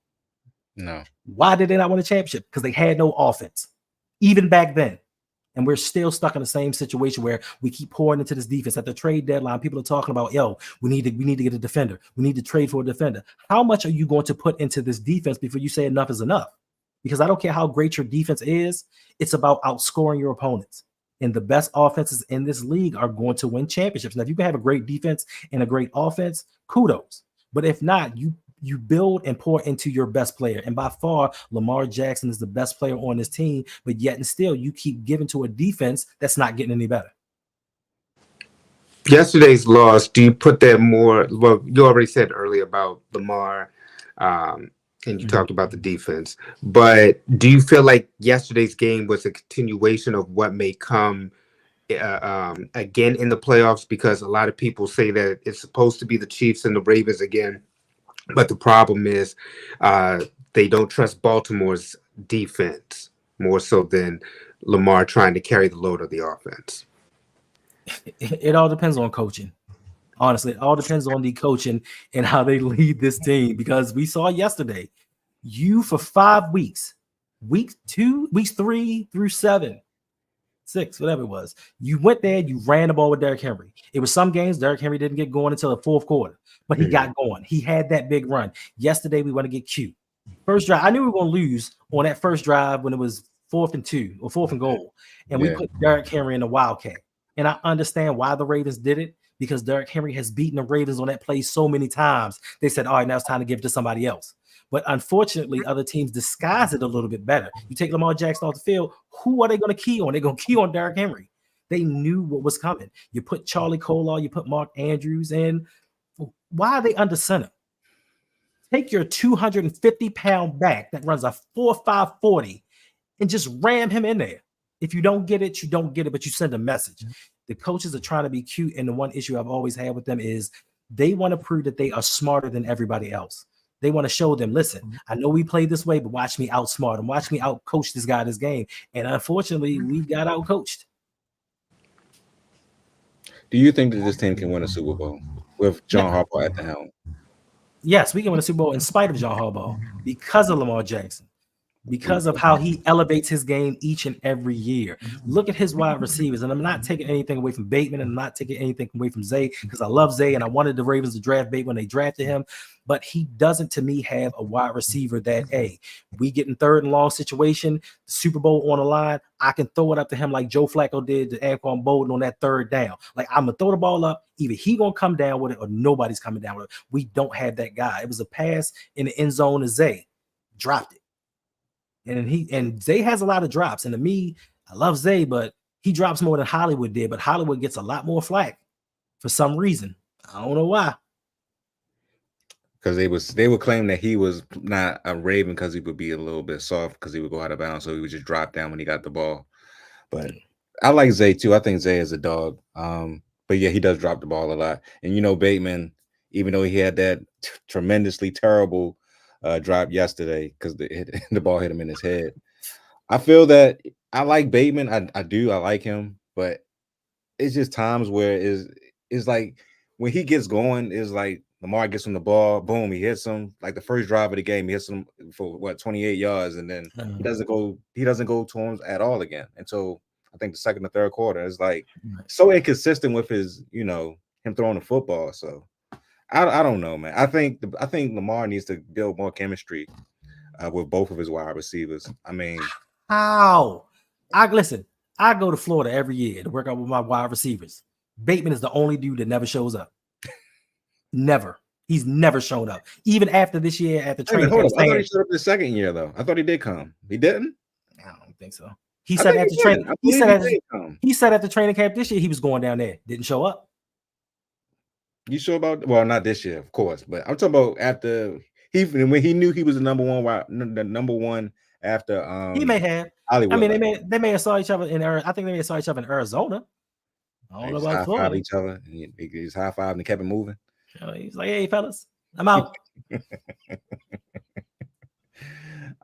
No. Why did they not win a championship? Because they had no offense, even back then. And we're still stuck in the same situation where we keep pouring into this defense. At the trade deadline, people are talking about, yo, we need to get a defender. We need to trade for a defender. How much are you going to put into this defense before you say enough is enough? Because I don't care how great your defense is. It's about outscoring your opponents. And the best offenses in this league are going to win championships. Now, if you can have a great defense and a great offense, kudos. But if not, you build and pour into your best player. And by far, Lamar Jackson is the best player on this team, but yet and still you keep giving to a defense that's not getting any better. Yesterday's loss, do you put that more? Well, you already said earlier about Lamar, and you talked about the defense, but do you feel like yesterday's game was a continuation of what may come again in the playoffs? Because a lot of people say that it's supposed to be the Chiefs and the Ravens again. But the problem is they don't trust Baltimore's defense more so than Lamar trying to carry the load of the offense. It all depends on coaching. Honestly, it all depends on the coaching and how they lead this team. Because we saw yesterday, you for 5 weeks, weeks 3 through 7, 6, whatever it was, you went there, you ran the ball with Derrick Henry. It was some games Derrick Henry didn't get going until the fourth quarter, but he got going. He had that big run. Yesterday, we want to get cute. First drive, I knew we were going to lose on that first drive when it was 4th and 2 or 4th and goal, and we put Derrick Henry in the Wildcat. And I understand why the Ravens did it, because Derrick Henry has beaten the Ravens on that play so many times. They said, all right, now it's time to give it to somebody else. But unfortunately, other teams disguise it a little bit better. You take Lamar Jackson off the field, who are they going to key on? They're going to key on Derrick Henry. They knew what was coming. You put Charlie Kolar, you put Mark Andrews in. Why are they under center? Take your 250-pound back that runs a 4.5 40 and just ram him in there. If you don't get it, you don't get it, but you send a message. The coaches are trying to be cute, and the one issue I've always had with them is they want to prove that they are smarter than everybody else. They want to show them, listen, I know we play this way, but watch me outsmart him. Watch me outcoach this guy this game. And unfortunately, we got outcoached. Do you think that this team can win a Super Bowl with John Harbaugh at the helm? Yes, we can win a Super Bowl in spite of John Harbaugh because of Lamar Jackson, because of how he elevates his game each and every year. Look at his wide receivers, and I'm not taking anything away from Bateman, and I'm not taking anything away from Zay, because I love Zay, and I wanted the Ravens to draft Bateman when they drafted him, but he doesn't, to me, have a wide receiver that, hey, we get in 3rd and long situation, the Super Bowl on the line, I can throw it up to him like Joe Flacco did to Anquan Bolden on that 3rd down. Like, I'm going to throw the ball up, either he going to come down with it or nobody's coming down with it. We don't have that guy. It was a pass in the end zone to Zay, dropped it. And Zay has a lot of drops. And to me, I love Zay, but he drops more than Hollywood did. But Hollywood gets a lot more flack for some reason. I don't know why. Because they would claim that he was not a Raven because he would be a little bit soft because he would go out of bounds, so he would just drop down when he got the ball. But I like Zay too. I think Zay is a dog. But yeah, he does drop the ball a lot. And you know, Bateman, even though he had that tremendously terrible drop yesterday because the ball hit him in his head. I feel that I like Bateman. I do. I like him, but it's just times where it's like when he gets going, it's like Lamar gets him the ball, boom, he hits him. Like the first drive of the game, he hits him for 28 yards, and then he doesn't go to him at all again until I think the second or third quarter. It's like so inconsistent with his, him throwing the football. So I don't know, man. I think Lamar needs to build more chemistry with both of his wide receivers. I mean, how? I go to Florida every year to work out with my wide receivers. Bateman is the only dude that never shows up. Never. He's never shown up. Even after this year at the training camp. I thought he showed up the second year though. I thought he did come. He didn't? I don't think so. He said at the training. He said at the training camp this year he was going down there. Didn't show up. You sure about? Well, not this year, of course, but I'm talking about after when he knew he was the number one after. He may have. Hollywood. I mean, they may have saw each other in. I think they may have saw each other in Arizona. I don't know about Florida. Each other. He just high five and kept it moving. He's like, "Hey, fellas, I'm out."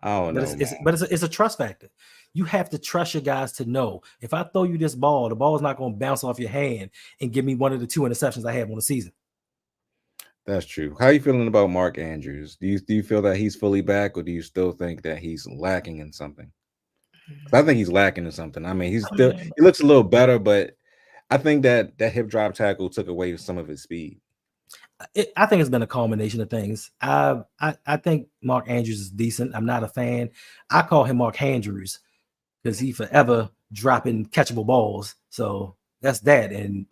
I don't know, it's a trust factor. You have to trust your guys to know if I throw you this ball, the ball is not going to bounce off your hand and give me one of the 2 interceptions I have on the season. That's true. How are you feeling about Mark Andrews? Do you feel that he's fully back, or do you still think that he's lacking in something? I think he's lacking in something. I mean, he looks a little better, but I think that hip drop tackle took away some of his speed. I think it's been a culmination of things. I think Mark Andrews is decent. I'm not a fan. I call him Mark Andrews because he forever dropping catchable balls. So that's that. And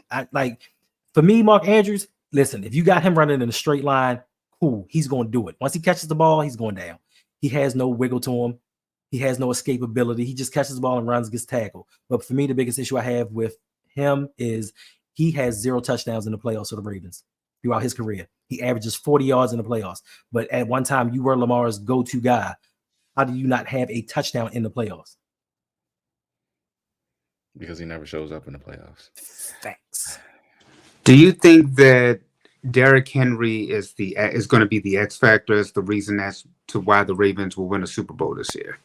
for me, Mark Andrews, listen, if you got him running in a straight line, cool. He's going to do it. Once he catches the ball, he's going down. He has no wiggle to him. He has no escapability. He just catches the ball and runs, gets tackled. But for me, the biggest issue I have with him is he has 0 touchdowns in the playoffs for the Ravens throughout his career. He averages 40 yards in the playoffs. But at one time, you were Lamar's go-to guy. How do you not have a touchdown in the playoffs? Because he never shows up in the playoffs. Thanks. Do you think that Derrick Henry is going to be the X factor, is the reason as to why the Ravens will win a Super Bowl this year?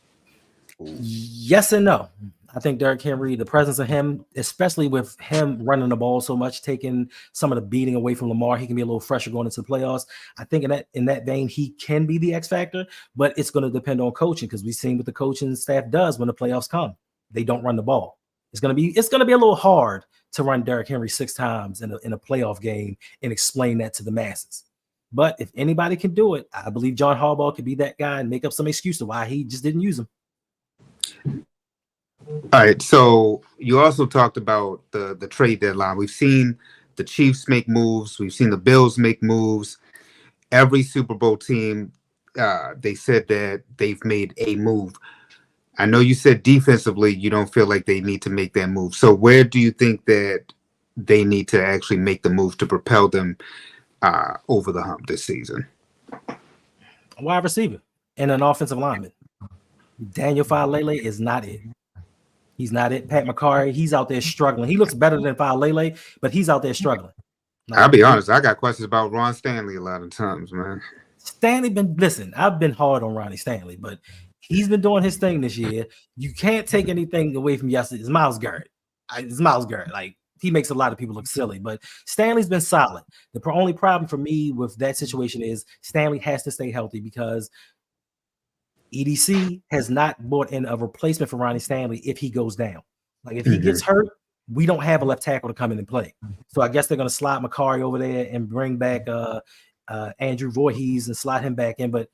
Yes and no. I think Derrick Henry, the presence of him, especially with him running the ball so much, taking some of the beating away from Lamar, he can be a little fresher going into the playoffs. I think in that vein, he can be the X factor, but it's going to depend on coaching because we've seen what the coaching staff does when the playoffs come. They don't run the ball. It's going to be a little hard to run Derrick Henry 6 times in a playoff game and explain that to the masses. But if anybody can do it, I believe John Harbaugh could be that guy and make up some excuse to why he just didn't use him. All right, so you also talked about the trade deadline. We've seen the Chiefs make moves. We've seen the Bills make moves. Every Super Bowl team, they said that they've made a move. I know you said defensively you don't feel like they need to make that move. So where do you think that they need to actually make the move to propel them over the hump this season? A wide receiver and an offensive lineman. Daniel Falele is not it. He's not it. Pat McCarry, he's out there struggling. He looks better than Falele, but he's out there struggling. I'll be honest, I got questions about Ron Stanley a lot of times, man. I've been hard on Ronnie Stanley, but he's been doing his thing this year. You can't take anything away from yesterday. It's Myles Garrett. Like, he makes a lot of people look silly, but Stanley's been solid. The only problem for me with that situation is Stanley has to stay healthy because EDC has not brought in a replacement for Ronnie Stanley if he goes down. Like, if he gets hurt, we don't have a left tackle to come in and play. So I guess they're going to slide McCarry over there and bring back Andrew Voorhees and slide him back in. But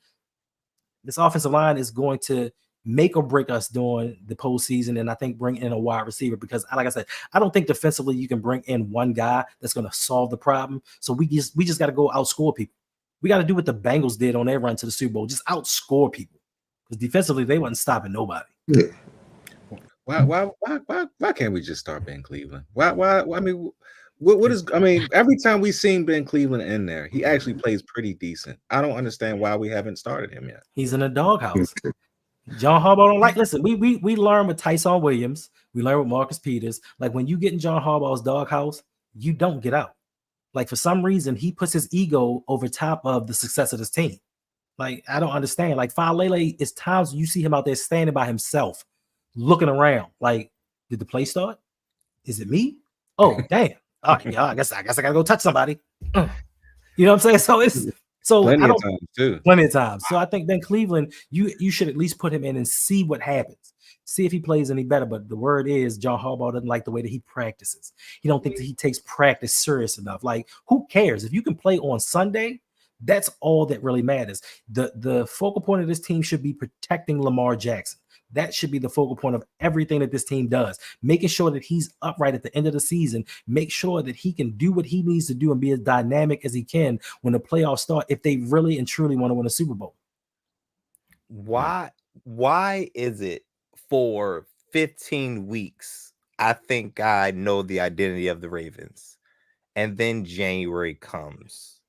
this offensive line is going to make or break us during the postseason, and I think bring in a wide receiver because, like I said, I don't think defensively you can bring in one guy that's going to solve the problem. So we just got to go outscore people. We got to do what the Bengals did on their run to the Super Bowl, just outscore people. Because defensively, they wasn't stopping nobody. Yeah. Why can't we just start Ben Cleveland? Why? I mean, what is? I mean, every time we've seen Ben Cleveland in there, he actually plays pretty decent. I don't understand why we haven't started him yet. He's in a doghouse. John Harbaugh don't like. Listen, we learned with Tyson Williams. We learned with Marcus Peters. Like, when you get in John Harbaugh's doghouse, you don't get out. Like, for some reason, he puts his ego over top of the success of his team. Like, I don't understand. Like, Falele, it's times you see him out there standing by himself, looking around. Like, did the play start? Is it me? Oh, damn. All right, yeah, I guess I gotta go touch somebody. You know what I'm saying? So it's so Plenty I of don't times too. plenty of times. So I think Ben Cleveland, you should at least put him in and see what happens. See if he plays any better. But the word is John Harbaugh doesn't like the way that he practices. He don't think that he takes practice serious enough. Like, who cares? If you can play on Sunday, that's all that really matters. The focal point of this team should be protecting Lamar Jackson. That should be the focal point of everything that this team does, making sure that he's upright at the end of the season, make sure that he can do what he needs to do and be as dynamic as he can when the playoffs start if they really and truly want to win a Super Bowl. Why is it for 15 weeks I think I know the identity of the Ravens, and then January comes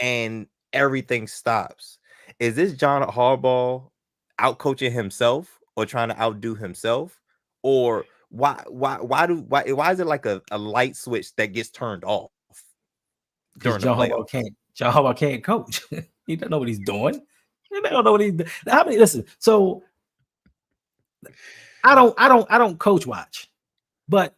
and everything stops? Is this John Harbaugh out coaching himself or trying to outdo himself? Or why is it like a light switch that gets turned off during the playoffs? John Harbaugh can't coach. He doesn't know what he's doing. He don't know what he's doing. Listen, so I don't coach watch, but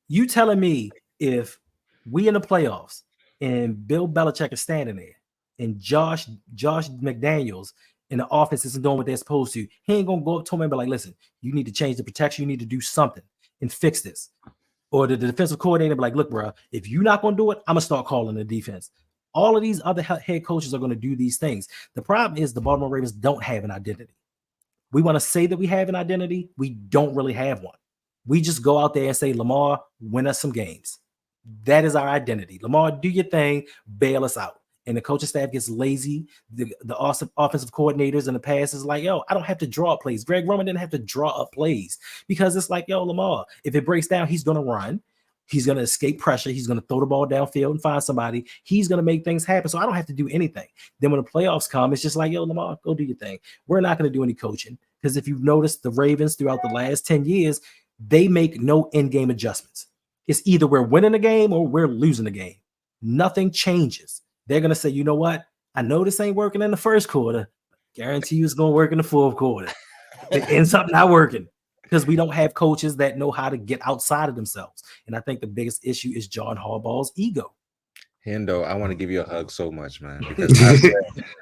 you telling me if we in the playoffs and Bill Belichick is standing there and Josh McDaniels and the offense isn't doing what they're supposed to, he ain't gonna go up to him and be like, listen, you need to change the protection, you need to do something and fix this. Or the defensive coordinator be like, look, bro, if you're not gonna do it, I'm gonna start calling the defense. All of these other head coaches are gonna do these things. The problem is the Baltimore Ravens don't have an identity. We want to say that we have an identity. We don't really have one. We just go out there and say, Lamar, win us some games. That is our identity. Lamar, do your thing, bail us out. And the coaching staff gets lazy. The awesome offensive coordinators in the past is like, yo, I don't have to draw up plays. Greg Roman didn't have to draw up plays because it's like, yo, Lamar, if it breaks down, he's going to run. He's going to escape pressure. He's going to throw the ball downfield and find somebody. He's going to make things happen. So I don't have to do anything. Then when the playoffs come, it's just like, yo, Lamar, go do your thing. We're not going to do any coaching because if you've noticed the Ravens throughout the last 10 years, they make no in-game adjustments. It's either we're winning a game or we're losing a game. Nothing changes. They're going to say, you know what? I know this ain't working in the first quarter. Guarantee you it's going to work in the fourth quarter. It ends up not working because we don't have coaches that know how to get outside of themselves. And I think the biggest issue is John Harbaugh's ego. Hendo, I want to give you a hug so much, man, because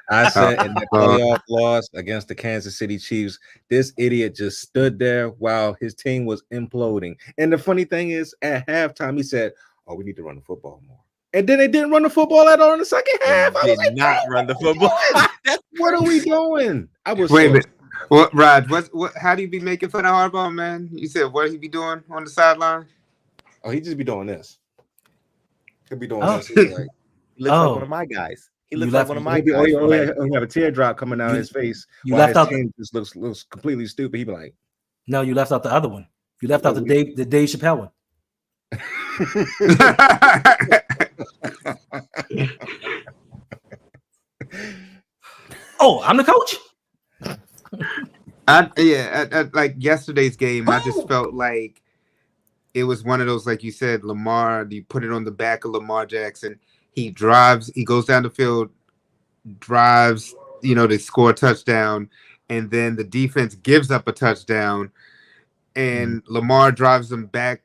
I said in the playoff loss against the Kansas City Chiefs, this idiot just stood there while his team was imploding. And the funny thing is, at halftime, he said, oh, we need to run the football more. And then they didn't run the football at all in the second half. They did not run the football. What are we doing? I was wait a minute. What, Rod? What? How do you be making fun of Harbaugh, man? You said what he be doing on the sideline? Oh, he just be doing this. Could be doing this. He looks like one of my guys. He looks like one of my guys. He have a teardrop coming down his face. You left out. Just looks completely stupid. He be like, no, you left out the other one. You left out the Dave Chappelle one. Oh, I'm the coach. Like yesterday's game, I just felt like it was one of those, like you said, Lamar, you put it on the back of Lamar Jackson. He drives, he goes down the field, drives, they score a touchdown, and then the defense gives up a touchdown, and Lamar drives them back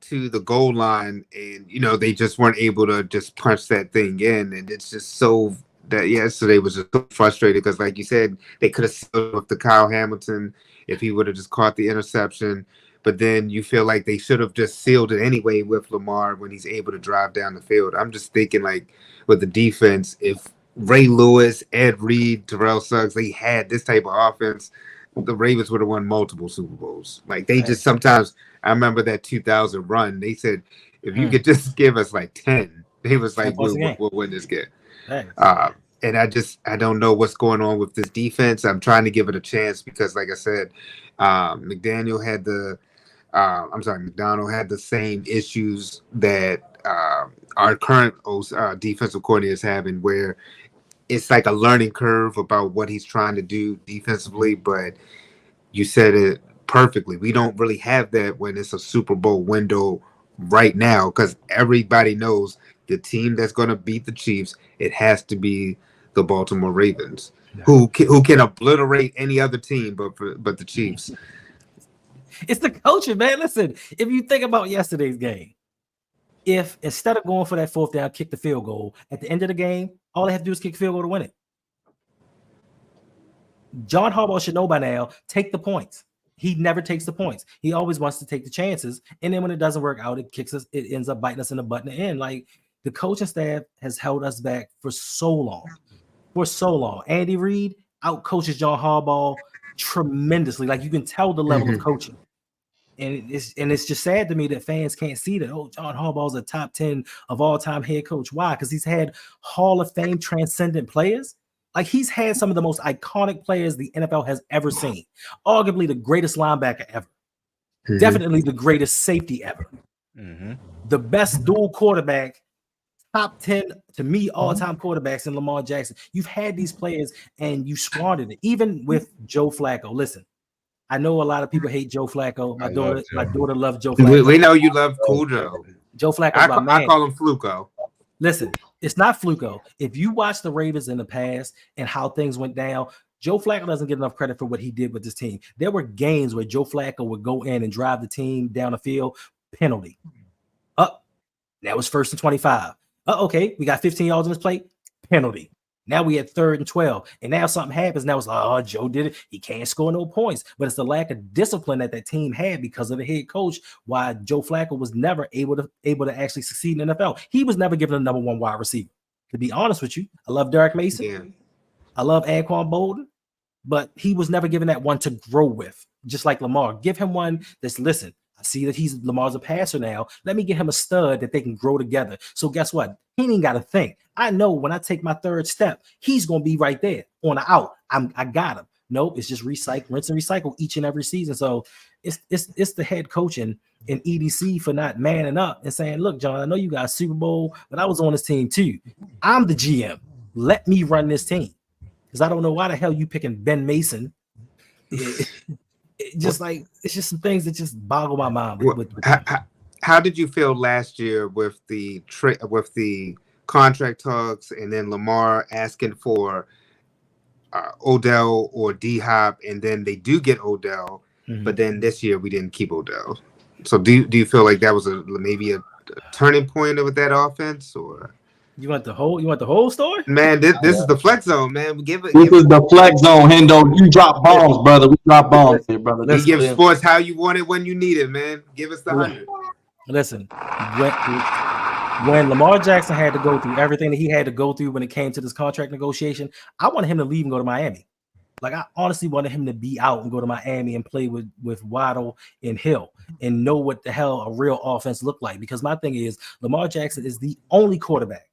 to the goal line, and they just weren't able to just punch that thing in. And it's just so that yesterday was just so frustrated because, like you said, they could have sealed with the Kyle Hamilton if he would have just caught the interception. But then you feel like they should have just sealed it anyway with Lamar when he's able to drive down the field. I'm just thinking, like, with the defense, if Ray Lewis, Ed Reed, Terrell Suggs, they had this type of offense, the Ravens would have won multiple Super Bowls. Like, they just sometimes, I remember that 2000 run, they said, if you could just give us like 10, they was like, we'll win this game. And I don't know what's going on with this defense. I'm trying to give it a chance because, like I said, McDaniel had McDonald had the same issues that our current defensive coordinator is having, where it's like a learning curve about what he's trying to do defensively. But you said it perfectly. We don't really have that when it's a Super Bowl window right now, because everybody knows the team that's going to beat the Chiefs, it has to be the Baltimore Ravens, who can obliterate any other team but the Chiefs. It's the coaching, man. Listen, if you think about yesterday's game, if instead of going for that fourth down, kick the field goal at the end of the game, all they have to do is kick the field goal to win it. John Harbaugh should know by now, take the points. He never takes the points. He always wants to take the chances. And then when it doesn't work out, it kicks us, it ends up biting us in the butt in the end. Like, the coaching staff has held us back for so long. For so long. Andy Reid outcoaches John Harbaugh tremendously. Like, you can tell the level of coaching. And it's just sad to me that fans can't see that. Oh, John Harbaugh's a top 10 of all-time head coach. Why? Because he's had Hall of Fame transcendent players. Like, he's had some of the most iconic players the NFL has ever seen. Arguably the greatest linebacker ever. Definitely the greatest safety ever. The best dual quarterback, top 10 to me all-time quarterbacks in Lamar Jackson. You've had these players and you squandered it. Even with Joe Flacco. Listen, I know a lot of people hate Joe Flacco. My daughter loves Joe Flacco. We know you love Cool Joe. Joe Flacco's my man. I call him Fluco. Listen, it's not Fluco. If you watch the Ravens in the past and how things went down, Joe Flacco doesn't get enough credit for what he did with this team. There were games where Joe Flacco would go in and drive the team down the field, penalty. That was 1st and 25. Okay, we got 15 yards on this plate, penalty. Now we had 3rd and 12, and now something happens. Now it's like, oh, Joe did it. He can't score no points. But it's the lack of discipline that team had because of the head coach. Why Joe Flacco was never able to actually succeed in the NFL. He was never given a number 1 wide receiver. To be honest with you, I love Derek Mason. Yeah. I love Anquan Bolden, but he was never given that one to grow with. Just like Lamar, give him one that's listen. I see that Lamar's a passer now. Let me get him a stud that they can grow together. So guess what? He ain't got to think. I know when I take my 3rd step, he's going to be right there on the out. I got him. Nope, it's just rinse and recycle each and every season. So it's the head coaching and EDC for not manning up and saying, look, John, I know you got a Super Bowl, but I was on this team too. I'm the GM. Let me run this team. Because I don't know why the hell you picking Ben Mason. It's just some things that just boggle my mind. How did you feel last year with the contract talks and then Lamar asking for Odell or D-Hop, and then they do get Odell, but then this year we didn't keep Odell. So do you feel like that was maybe a turning point with that offense, or? You want the whole story? Man, this is the flex zone, man. This is the flex zone, Hendo. You drop bombs, brother. We drop bombs here, brother. We give sports how you want it when you need it, man. Give us the 100. Listen, when Lamar Jackson had to go through everything that he had to go through when it came to this contract negotiation, I wanted him to leave and go to Miami. Like, I honestly wanted him to be out and go to Miami and play with Waddle and Hill and know what the hell a real offense looked like. Because my thing is, Lamar Jackson is the only quarterback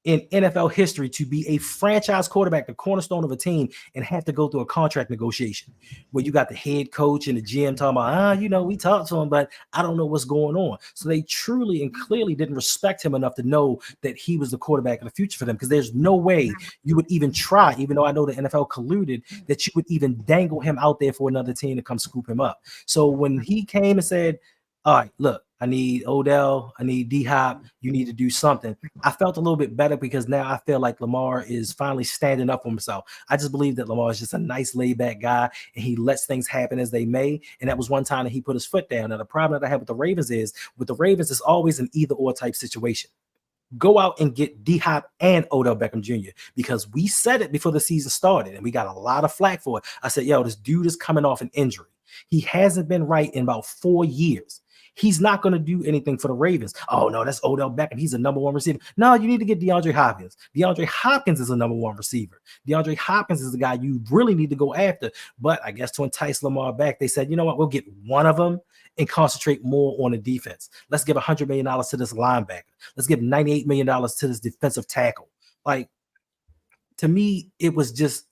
in NFL history to be a franchise quarterback, the cornerstone of a team, and have to go through a contract negotiation where you got the head coach and the GM talking about, we talked to him, but I don't know what's going on. So they truly and clearly didn't respect him enough to know that he was the quarterback of the future for them, because there's no way you would even try, even though I know the NFL colluded, that you would even dangle him out there for another team to come scoop him up. So when he came and said, all right, look, I need Odell, I need D-Hop, you need to do something, I felt a little bit better, because now I feel like Lamar is finally standing up for himself. I just believe that Lamar is just a nice laid-back guy, and he lets things happen as they may, and that was one time that he put his foot down. Now, the problem that I have with the Ravens is, it's always an either-or type situation. Go out and get D-Hop and Odell Beckham Jr., because we said it before the season started, and we got a lot of flack for it. I said, this dude is coming off an injury. He hasn't been right in about 4 years. He's not going to do anything for the Ravens. Oh, no, that's Odell Beckham. He's a number 1 receiver. No, you need to get DeAndre Hopkins. DeAndre Hopkins is a number 1 receiver. DeAndre Hopkins is the guy you really need to go after. But I guess to entice Lamar back, they said, you know what, we'll get one of them and concentrate more on the defense. Let's give $100 million to this linebacker. Let's give $98 million to this defensive tackle. Like, to me, it was just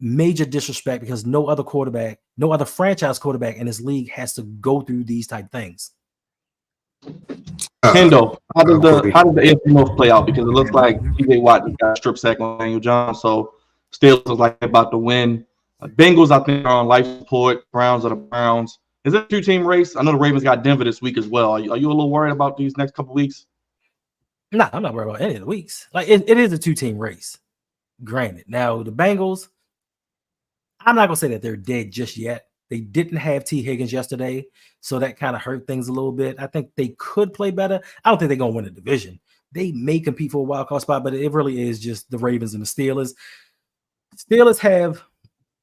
major disrespect, because no other franchise quarterback in this league has to go through these type things. Hendo, how did the AFC North play out? Because it looks like TJ Watt just got a strip sack on Daniel Jones, so Steelers look like they're about to win. Bengals, I think, are on life support. Browns are the Browns. Is it a 2-team race? I know the Ravens got Denver this week as well. Are you a little worried about these next couple weeks? No, I'm not worried about any of the weeks. Like, it is a 2-team race. Granted. Now, the Bengals, I'm not going to say that they're dead just yet. They didn't have T. Higgins yesterday, so that kind of hurt things a little bit. I think they could play better. I don't think they're going to win a division. They may compete for a wild card spot, but it really is just the Ravens and the Steelers. Steelers have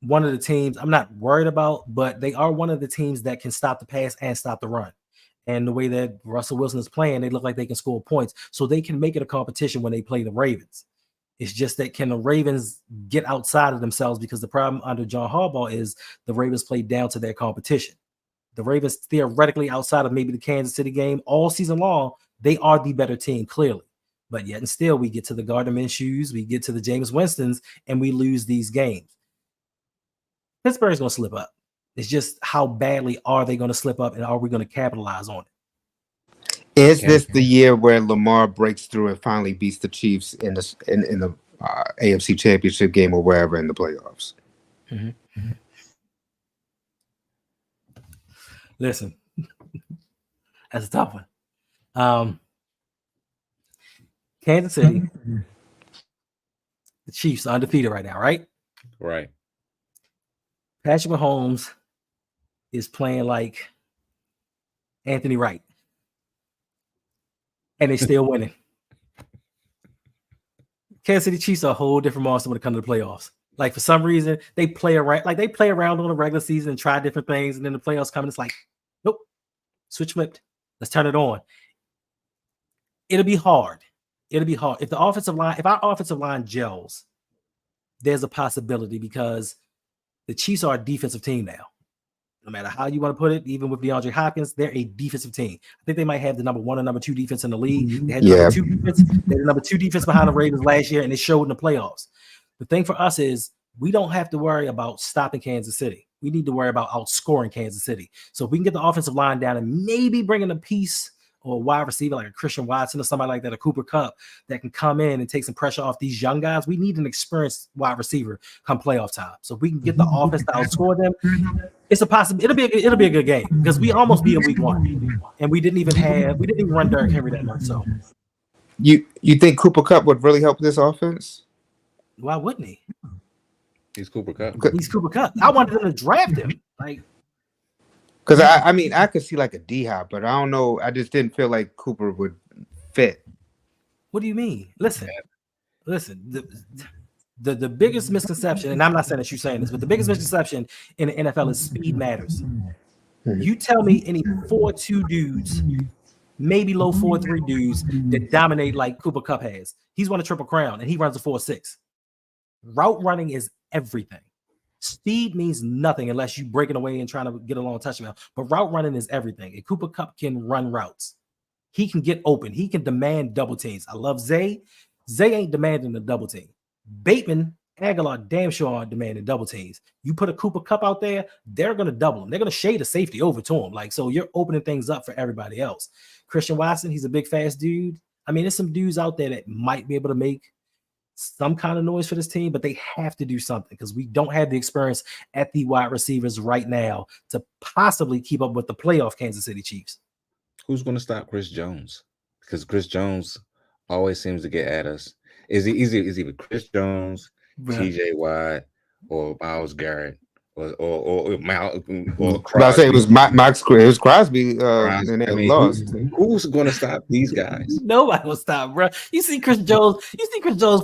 one of the teams I'm not worried about, but they are one of the teams that can stop the pass and stop the run. And the way that Russell Wilson is playing, they look like they can score points, so they can make it a competition when they play the Ravens. It's just that can the Ravens get outside of themselves, because the problem under John Harbaugh is the Ravens play down to their competition. The Ravens, theoretically, outside of maybe the Kansas City game all season long, they are the better team, clearly. But yet and still, we get to the Gardner Minshew's, we get to the Jameis Winstons, and we lose these games. Pittsburgh's going to slip up. It's just how badly are they going to slip up, and are we going to capitalize on it? Is this the year where Lamar breaks through and finally beats the Chiefs in the AFC Championship game or wherever in the playoffs? Mm-hmm. Listen, that's a tough one. Kansas City, the Chiefs are undefeated right now, right? Right. Patrick Mahomes is playing like Anthony Wright, and they're still winning. Kansas City Chiefs are a whole different monster when it comes to the playoffs. Like, for some reason, they play around. Like, they play around on the regular season and try different things, and then the playoffs come, and it's like, nope, switch flipped. Let's turn it on. It'll be hard. It'll be hard if our offensive line gels. There's a possibility, because the Chiefs are a defensive team now. No matter how you want to put it, even with DeAndre Hopkins, they're a defensive team. I think they might have the number 1 or number 2 defense in the league. They had the number 2 defense behind the Ravens last year, and it showed in the playoffs. The thing for us is we don't have to worry about stopping Kansas City. We need to worry about outscoring Kansas City. So if we can get the offensive line down and maybe bring in a piece or a wide receiver like a Christian Watson or somebody like that, a Cooper Kupp, that can come in and take some pressure off these young guys. We need an experienced wide receiver come playoff time. So if we can get the offense to outscore them, it's a possibility. It'll be a good game, because we almost beat them week 1, and we didn't even run Derrick Henry that much. So you think Cooper Kupp would really help this offense? Why wouldn't he? He's Cooper Kupp. He's Cooper Kupp. I wanted them to draft him. Like, because I mean, I could see like a D-Hop, but I don't know. I just didn't feel like Cooper would fit. What do you mean? Listen. The biggest misconception, and I'm not saying that you're saying this, but the biggest misconception in the NFL is speed matters. You tell me any 4.2 dudes, maybe low 4.3 dudes that dominate like Cooper Kupp has. He's won a Triple Crown, and he runs a 4.6. Route running is everything. Speed means nothing unless you're breaking away and trying to get a long touchdown. But route running is everything. And Cooper Kupp can run routes. He can get open. He can demand double teams. I love Zay. Zay ain't demanding a double team. Bateman, Aguilar, damn sure aren't demanding double teams. You put a Cooper Kupp out there, they're going to double him. They're going to shade a safety over to him. Like, so you're opening things up for everybody else. Christian Watson, he's a big, fast dude. I mean, there's some dudes out there that might be able to make some kind of noise for this team, but they have to do something, because we don't have the experience at the wide receivers right now to possibly keep up with the playoff Kansas City Chiefs. Who's going to stop Chris Jones? Because Chris Jones always seems to get at us. Is either Chris Jones, TJ Watt, or Myles Garrett, or Crosby? I say it was it was Crosby, and they lost. Who's going to stop these guys? Nobody will stop, bro. You see Chris Jones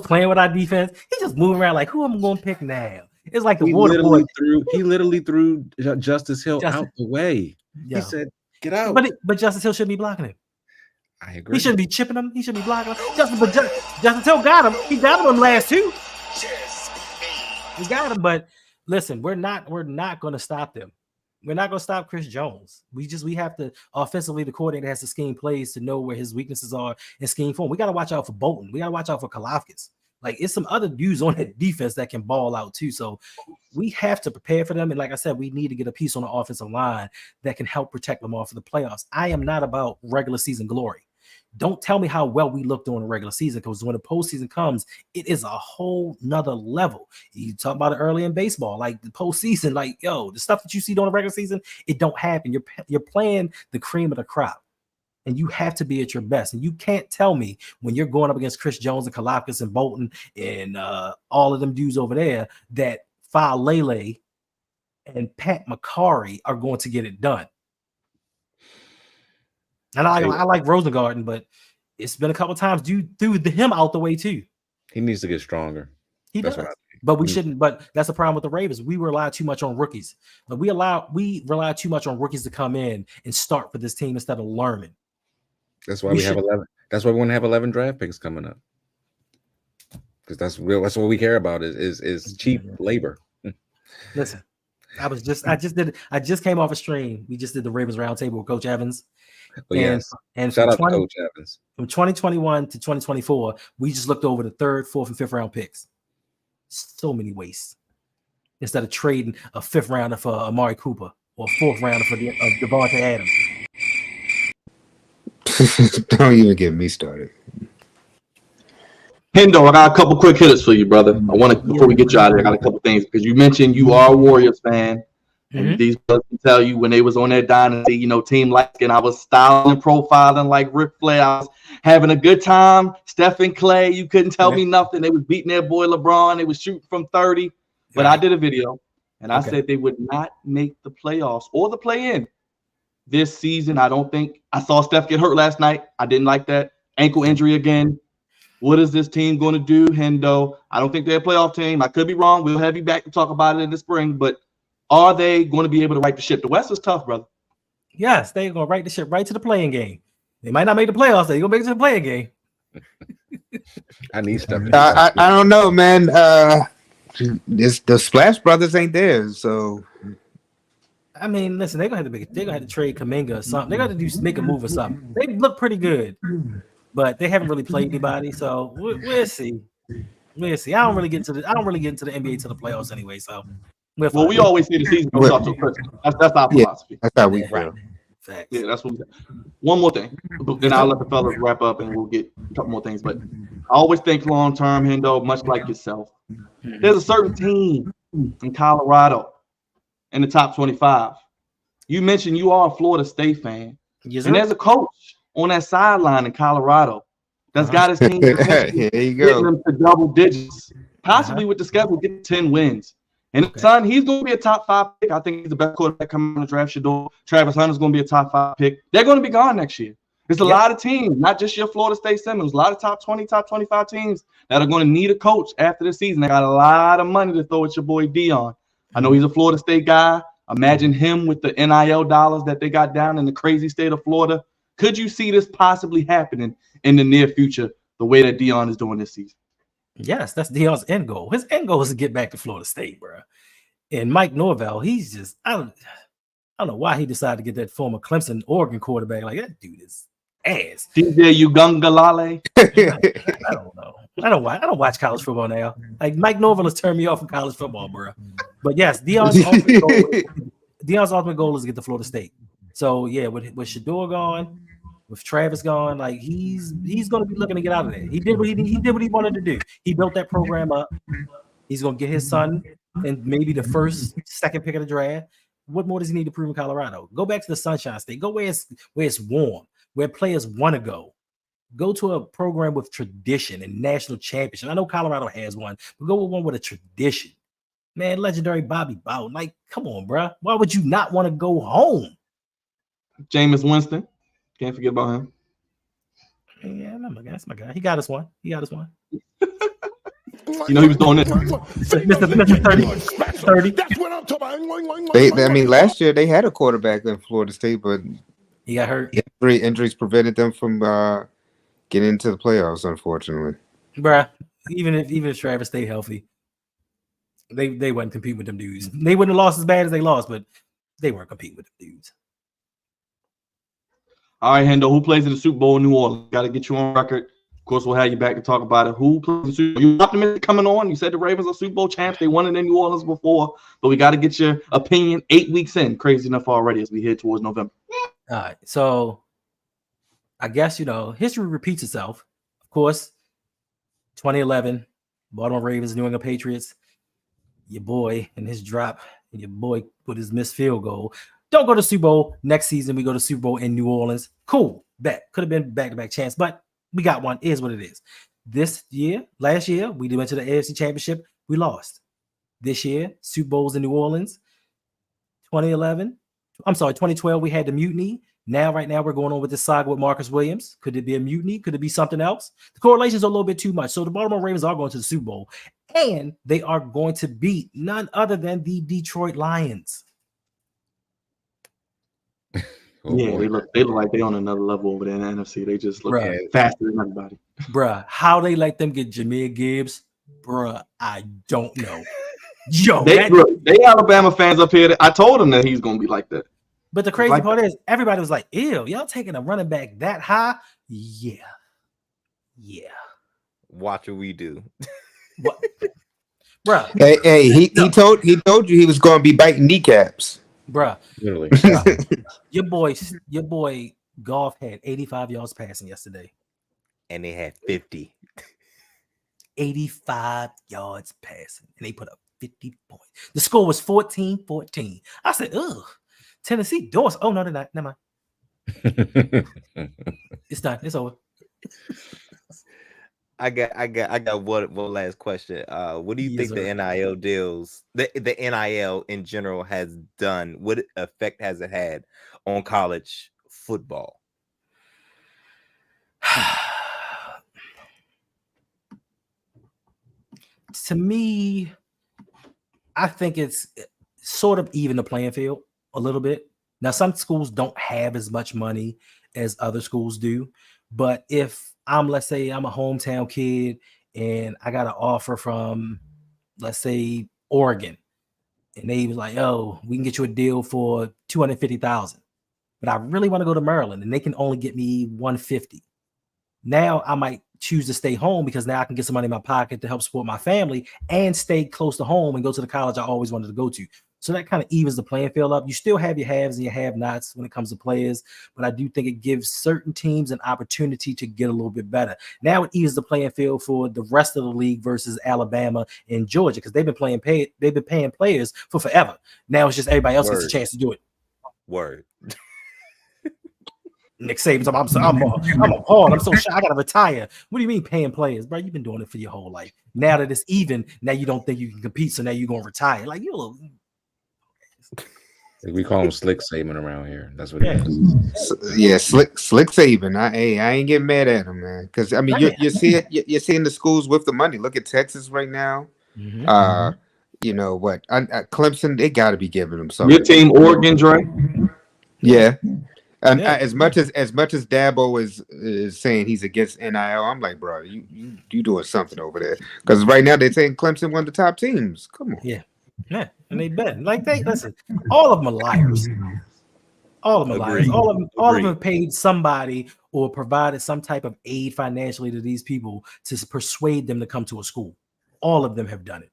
playing with our defense. He's just moving around like, who am I going to pick now? It's like the water boy. He literally threw Justice Hill out the way. Yeah. He said, "Get out!" But Justice Hill shouldn't be blocking him. I agree. He shouldn't be chipping him. He shouldn't be blocking him. Justice Hill got him. He got him last 2. He got him, but listen, we're not going to stop them. We're not going to stop Chris Jones. We have to offensively, the coordinator has to scheme plays to know where his weaknesses are and scheme for him. We got to watch out for Bolton. We got to watch out for Kalafkis. Like, it's some other dudes on that defense that can ball out too. So we have to prepare for them. And like I said, we need to get a piece on the offensive line that can help protect Lamar for the playoffs. I am not about regular season glory. Don't tell me how well we look during the regular season, because when the postseason comes, it is a whole nother level. You talk about it early in baseball, like the postseason, like, yo, the stuff that you see during the regular season, it don't happen. You're playing the cream of the crop, and you have to be at your best. And you can't tell me when you're going up against Chris Jones and Kalafkis and Bolton and all of them dudes over there that Lele and Pat McCarry are going to get it done. And I like Rosengarten, but it's been a couple times you threw him out the way too. He needs to get stronger. That's does. But we shouldn't. But that's the problem with the Ravens. We rely too much on rookies. But we rely too much on rookies to come in and start for this team instead of learning. That's why we have 11. That's why we want to have 11 draft picks coming up. Because that's what we care about is cheap labor. Listen, I just came off a stream. We just did the Ravens roundtable with Coach Evans. Oh, yes. And shout out to Coach Evans. From 2021 to 2024, we just looked over the 3rd, 4th, and 5th round picks. So many wastes. Instead of trading a 5th rounder for Amari Cooper or a 4th rounder for Devontae Adams. Don't even get me started. Hendo, I got a couple quick hitters for you, brother. Before we get you out of here, I got a couple things because you mentioned you are a Warriors fan. And these brothers can tell you when they was on that dynasty, team like, and I was styling and profiling like Ric Flair. I was having a good time. Stephen Clay, you couldn't tell me nothing. They was beating their boy LeBron. They was shooting from 30. But I did a video, and I said they would not make the playoffs or the play-in this season. I don't think – I saw Steph get hurt last night. I didn't like that. Ankle injury again. What is this team going to do, Hendo? I don't think they're a playoff team. I could be wrong. We'll have you back to talk about it in the spring, but – are they going to be able to right the ship? The West is tough, brother. Yes, they're going to right the ship right to the playing game. They might not make the playoffs. They're going to make it to the playing game. I need stuff. I don't know, man. The Splash Brothers ain't there, so. I mean, listen, they're going to have to trade Kuminga or something. They're going to make a move or something. They look pretty good, but they haven't really played anybody. So we'll see. We'll see. I don't really get into the NBA to the playoffs anyway. So. Well, we always see the season goes off to Christmas. That's our philosophy. That's how we feel. Facts. Yeah, that's what we say. One more thing. Then I'll let the fellas wrap up and we'll get a couple more things. But I always think long term, Hendo, much like yourself. There's a certain team in Colorado in the top 25. You mentioned you are a Florida State fan. Yes, and there's a coach on that sideline in Colorado that's got his team Here you go. getting them to double digits, possibly with the schedule, get 10 wins. And son, he's going to be a top 5 pick. I think he's the best quarterback coming in the draft. Travis Hunter's going to be a top 5 pick. They're going to be gone next year. There's a lot of teams, not just your Florida State Seminoles, a lot of top 20, top 25 teams that are going to need a coach after the season. They got a lot of money to throw at your boy Dion. I know he's a Florida State guy. Imagine him with the NIL dollars that they got down in the crazy state of Florida. Could you see this possibly happening in the near future the way that Dion is doing this season? Yes, that's Dion's end goal. His end goal is to get back to Florida State, bro. And Mike Norvell, he's just I don't know why he decided to get that former Clemson Oregon quarterback. Like that dude is ass. DJ Ugungalale. I don't know. I don't watch college football now. Like Mike Norvell has turned me off from college football, bro. But yes, Dion's ultimate goal is to get to Florida State. So yeah, with Shador gone, with Travis gone, like he's going to be looking to get out of there. He did what he wanted to do. He built that program up. He's going to get his son and maybe the first, second pick of the draft. What more does he need to prove in Colorado? Go back to the Sunshine State. Go where it's warm, where players want to go. Go to a program with tradition and national championship. I know Colorado has one, but go with one with a tradition. Man, legendary Bobby Bowden. Like, come on, bro. Why would you not want to go home? Jameis Winston. Can't forget about him. Yeah, that's my guy. He got us one. You know he was doing this. Mr. 30. That's what I'm talking about. I mean, last year they had a quarterback in Florida State, but he got hurt. Injuries prevented them from getting into the playoffs, unfortunately. Bruh, even if Travis stayed healthy, they wouldn't compete with them dudes. They wouldn't have lost as bad as they lost, but they weren't competing with them dudes. All right, Hendo, who plays in the Super Bowl in New Orleans? Got to get you on record. Of course, we'll have you back to talk about it. Who plays in the Super Bowl? You optimistic coming on? You said the Ravens are Super Bowl champs. They won it in New Orleans before, but we got to get your opinion 8 weeks in. Crazy enough already as we head towards November. All right, so I guess, history repeats itself. Of course, 2011, Baltimore Ravens, New England Patriots, your boy and his drop, and your boy with his missed field goal. Don't go to Super Bowl. Next season, we go to Super Bowl in New Orleans. Cool. Bet. Could have been back-to-back chance, but we got one. It is what it is. Last year, we went to the AFC Championship. We lost. This year, Super Bowls in New Orleans. 2011. I'm sorry, 2012. We had the mutiny. Right now, we're going on with this saga with Marcus Williams. Could it be a mutiny? Could it be something else? The correlations are a little bit too much. So the Baltimore Ravens are going to the Super Bowl, and they are going to beat none other than the Detroit Lions. Oh, yeah, boy. they look like they on another level over there in the NFC. They just look faster than everybody. Bruh, how they let them get Jahmyr Gibbs? Bruh, I don't know. Yo, They Alabama fans up here. I told them that he's gonna be like that. But the crazy part is everybody was like, ew, y'all taking a running back that high? Yeah. Watch what we do. What? Bruh. Hey, he told you he was going to be biting kneecaps. Bruh. Literally. Your boy Goff had 85 yards passing yesterday. And they had 50. 85 yards passing. And they put up 50 points. The score was 14-14. I said, ugh. Tennessee doors. Oh no, they're not. Never mind. It's done. It's over. I got one last question. What do you think the NIL deals, the NIL in general has done? What effect has it had on college football? To me, I think it's sort of even the playing field a little bit. Now, some schools don't have as much money as other schools do, but if let's say I'm a hometown kid and I got an offer from, let's say, Oregon, and they was like, "Oh, we can get you a deal for $250,000," but I really want to go to Maryland, and they can only get me $150,000. Now I might choose to stay home because now I can get some money in my pocket to help support my family and stay close to home and go to the college I always wanted to go to. So that kind of evens the playing field up. You still have your haves and your have-nots when it comes to players, but I do think it gives certain teams an opportunity to get a little bit better. Now it evens the playing field for the rest of the league versus Alabama and Georgia because they've been paying players for forever. Now it's just everybody else gets a chance to do it. Word. Nick Saban's, I'm appalled. I'm so shy. I gotta retire. What do you mean paying players, bro? You've been doing it for your whole life. Now that it's even, now you don't think you can compete, so now you're gonna retire. Like you. We call him Slick Saban around here. That's what it is. Yeah, Slick Saban. I ain't getting mad at him, man. Because I mean, you're seeing the schools with the money. Look at Texas right now. Mm-hmm. You know what? Clemson, they got to be giving them something. Your team, Oregon, Dre. Yeah. And as much as Dabo is saying he's against NIL, I'm like, bro, you doing something over there? Because right now they're saying Clemson one of the top teams. Come on. Yeah, and they bet. Like listen, all of them are liars. All of them are liars. All of them have paid somebody or provided some type of aid financially to these people to persuade them to come to a school. All of them have done it.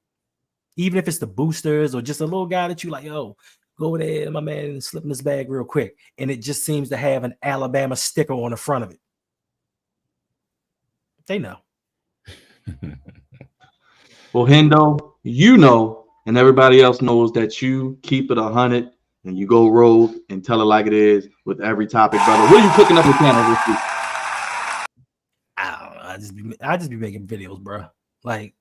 Even if it's the boosters or just a little guy that you like, yo, go over there, my man, and slip in his bag real quick. And it just seems to have an Alabama sticker on the front of it. They know. Well, Hendo, you know, and everybody else knows that you keep it 100 and you go rogue and tell it like it is with every topic, brother. What are you cooking up your channel this week? I don't know. I just be making videos, bro. Like,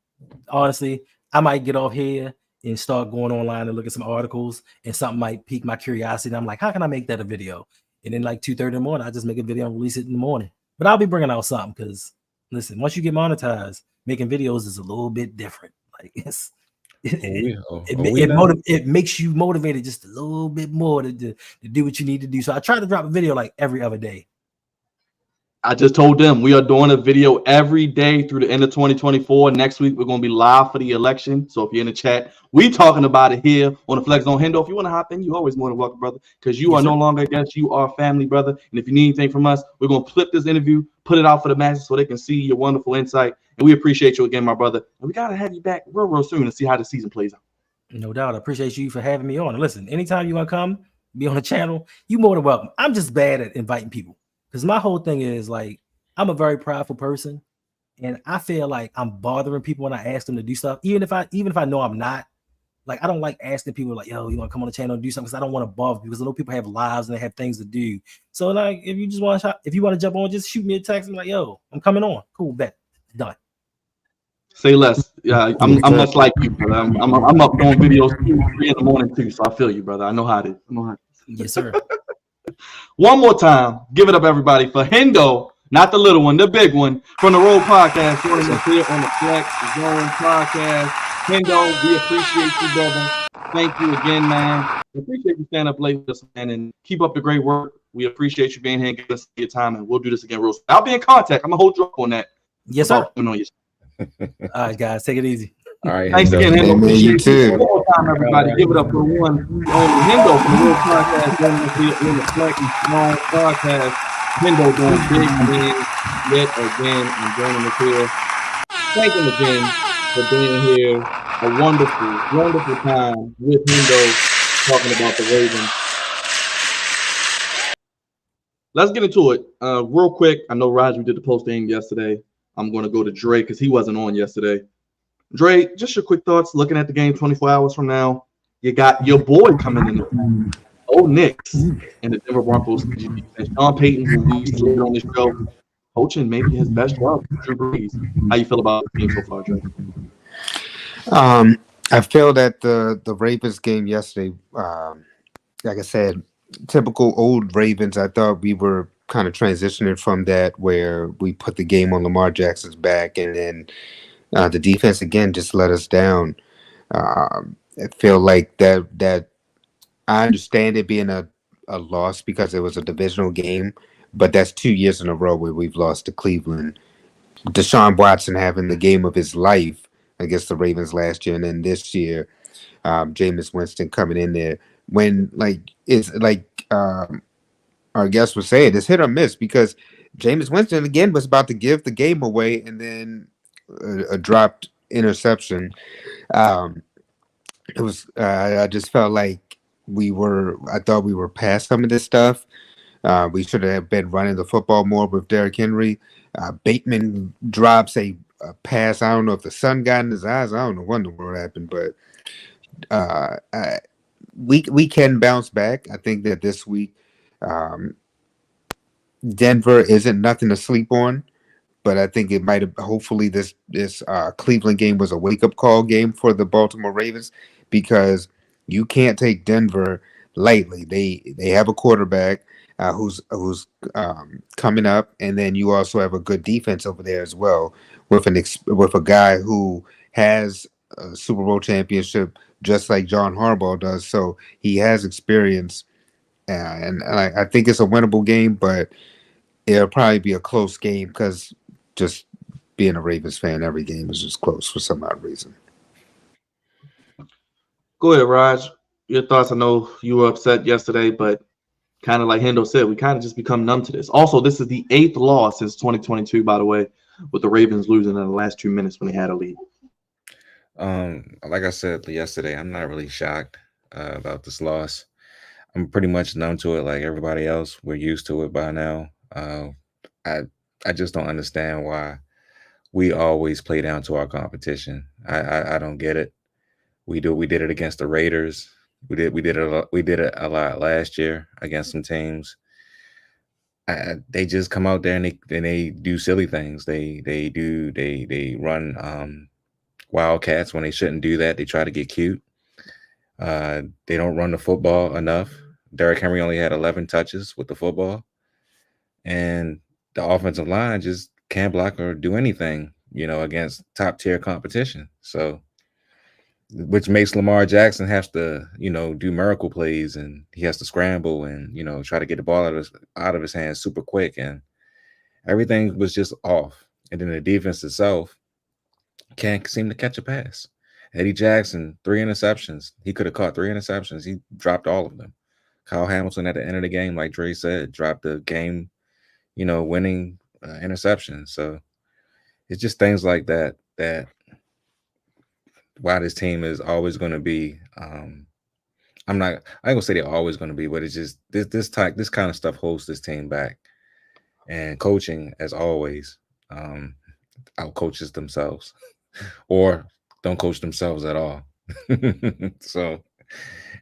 honestly, I might get off here and start going online and look at some articles, and something might pique my curiosity. And I'm like, how can I make that a video? And then like 2:30 in the morning, I just make a video and release it in the morning. But I'll be bringing out something because, listen, once you get monetized, making videos is a little bit different. Like it makes you motivated just a little bit more to do what you need to do. So I try to drop a video like every other day. I just told them we are doing a video every day through the end of 2024. Next week, we're going to be live for the election. So if you're in the chat, we talking about it here on the Flex Zone. Hendo, if you want to hop in, you're always more than welcome, brother, because you are no longer against. You are family, brother. And if you need anything from us, we're going to flip this interview, put it out for the masses so they can see your wonderful insight. And we appreciate you again, my brother. And we got to have you back real soon to see how the season plays out. No doubt. I appreciate you for having me on. And listen, anytime you want to come, be on the channel, you're more than welcome. I'm just bad at inviting people because my whole thing is like, I'm a very prideful person, and I feel like I'm bothering people when I ask them to do stuff, even if I know I'm not. Like, I don't like asking people like, yo, you want to come on the channel and do something, because I don't want to bother people, because I know people have lives and they have things to do. So like, if you want to jump on, just shoot me a text and be like, yo, I'm coming on. Cool, bet, done. Say less. Yeah, I'm much like you, brother. I'm up doing videos 2, 3 in the morning too. So I feel you, brother. I know how it is. Yes, sir. One more time, give it up, everybody, for Hendo, not the little one, the big one, from the Road Podcast, joining us here on the Flex Zone Podcast. Hendo, we appreciate you, brother. Thank you again, man. We appreciate you standing up late with us, man, and keep up the great work. We appreciate you being here and giving us your time, and we'll do this again real soon. I'll be in contact. I'm gonna hold you up on that. Yes, sir. On your All right, guys, take it easy. All right, Thanks Hendo. again, Hendo. Man, you Appreciate you. too. One more time, everybody. Give it up for one only Hendo from the Real Podcast. Joining us here in the Flex Zone Podcast. Hendo doing big things yet again and joining us here. Thank him again for being here. A wonderful, wonderful time with Hendo talking about the Ravens. Let's get into it. Real quick, I know Roger did the post game yesterday. I'm going to go to Dre because he wasn't on yesterday. Dre, just your quick thoughts looking at the game 24 hours from now. You got your boy coming in, old Knicks, and the Denver Broncos. Sean Payton, who we used to lead on this show, coaching maybe his best job, Drew Brees. How you feel about the game so far, Dre? I feel that the Ravens game yesterday, like I said, typical old Ravens. I thought we were kind of transitioning from that where we put the game on Lamar Jackson's back, and then the defense again just let us down. I feel like that I understand it being a loss because it was a divisional game, but that's 2 years in a row where we've lost to Cleveland. Deshaun Watson having the game of his life against the Ravens last year, and then this year, Jameis Winston coming in there when it's like our guest was saying, it's hit or miss because Jameis Winston again was about to give the game away, and then a dropped interception. It was I just felt like I thought we were past some of this stuff. We should have been running the football more with Derrick Henry. Bateman drops a pass. I don't know if the sun got in his eyes. I don't know what in the world happened, but we can bounce back. I think that this week Denver isn't nothing to sleep on. But I think it might have. Hopefully, this Cleveland game was a wake up call game for the Baltimore Ravens because you can't take Denver lightly. They have a quarterback who's coming up, and then you also have a good defense over there as well with a guy who has a Super Bowl championship just like John Harbaugh does. So he has experience, and I think it's a winnable game, but it'll probably be a close game because. Just being a Ravens fan, every game is just close for some odd reason. Go ahead, Raj. Your thoughts. I know you were upset yesterday, but kind of like Hendo said, we kind of just become numb to this. Also, this is the 8th loss since 2022, by the way, with the Ravens losing in the last 2 minutes when they had a lead. Like I said yesterday, I'm not really shocked about this loss. I'm pretty much numb to it like everybody else. We're used to it by now. I just don't understand why we always play down to our competition. I don't get it. We did it against the Raiders. We did it a lot last year against some teams. They just come out there and they do silly things. They run wildcats when they shouldn't do that. They try to get cute. They don't run the football enough. Derrick Henry only had 11 touches with the football, and the offensive line just can't block or do anything, against top tier competition. So, which makes Lamar Jackson have to, do miracle plays, and he has to scramble and, try to get the ball out of his hands super quick. And everything was just off. And then the defense itself can't seem to catch a pass. Eddie Jackson, 3 interceptions. He could have caught 3 interceptions. He dropped all of them. Kyle Hamilton at the end of the game, like Dre said, dropped the game winning interception. So it's just things like that why this team is always going to be I ain't gonna say they're always going to be, but it's just this kind of stuff holds this team back. And coaching, as always, out coaches themselves or don't coach themselves at all. So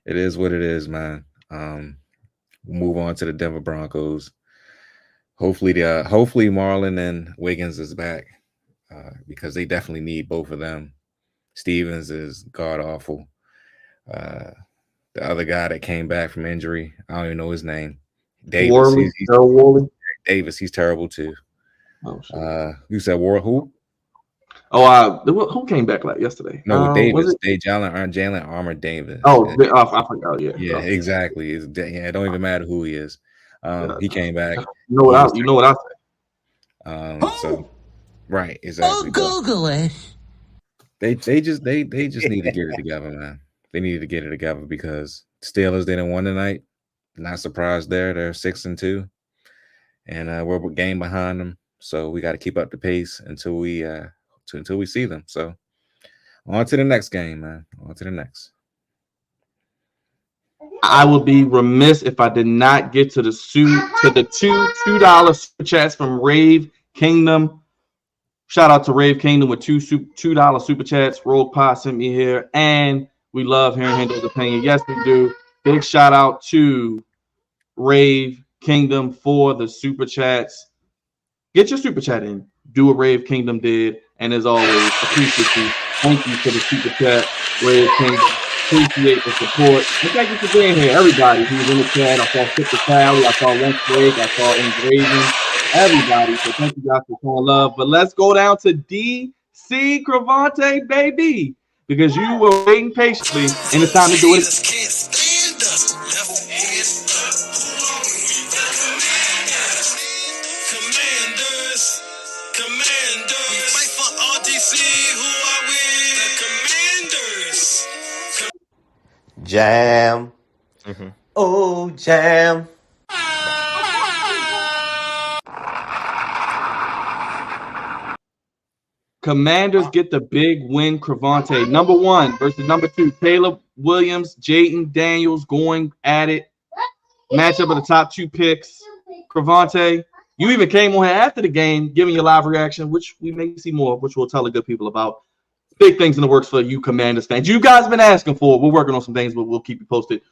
it is what it is, man. We'll move on to the Denver Broncos. Hopefully Marlon and Wiggins is back. because they definitely need both of them. Stevens is god awful. The other guy that came back from injury, I don't even know his name. Davis. Davis. He's terrible too. Oh, shit. You said who? Who came back like yesterday? No, Davis. Was it? Jalen Armour Davis. I forgot. Yeah. Yeah, exactly. It don't even matter who he is. He came back. You know what I say. So right, exactly. Google it. They just need to get it together, man. They need to get it together because Steelers didn't win tonight. Not surprised there. They're 6-2, and we're a game behind them. So we got to keep up the pace until we see them. So on to the next game, man. On to the next. I would be remiss if I did not get to the $2 super chats from Rave Kingdom. Shout out to Rave Kingdom with $2 super chats. Rogue Pod sent me here, and we love hearing Hendo's opinion. Yes, we do. Big shout out to Rave Kingdom for the super chats. Get your super chat in. Do what Rave Kingdom did, and as always, appreciate you. Thank you for the super chat, Rave Kingdom. Appreciate the support. And thank you for being here, everybody who's in the chat. I saw Super Tally, I saw One Flake, I saw Engraving, everybody. So thank you guys for showing love. But let's go down to DC Cravante, baby, because you were waiting patiently, and it's time to do it. Jam. Mm-hmm. Oh, jam. Commanders get the big win. Cravante, number 1 versus number 2. Caleb Williams, Jaden Daniels going at it. Matchup of the top 2 picks. Cravante, you even came on here after the game, giving your live reaction, which we may see more of, which we'll tell the good people about. Big things in the works for you Commanders fans. You guys have been asking for it. We're working on some things, but we'll keep you posted.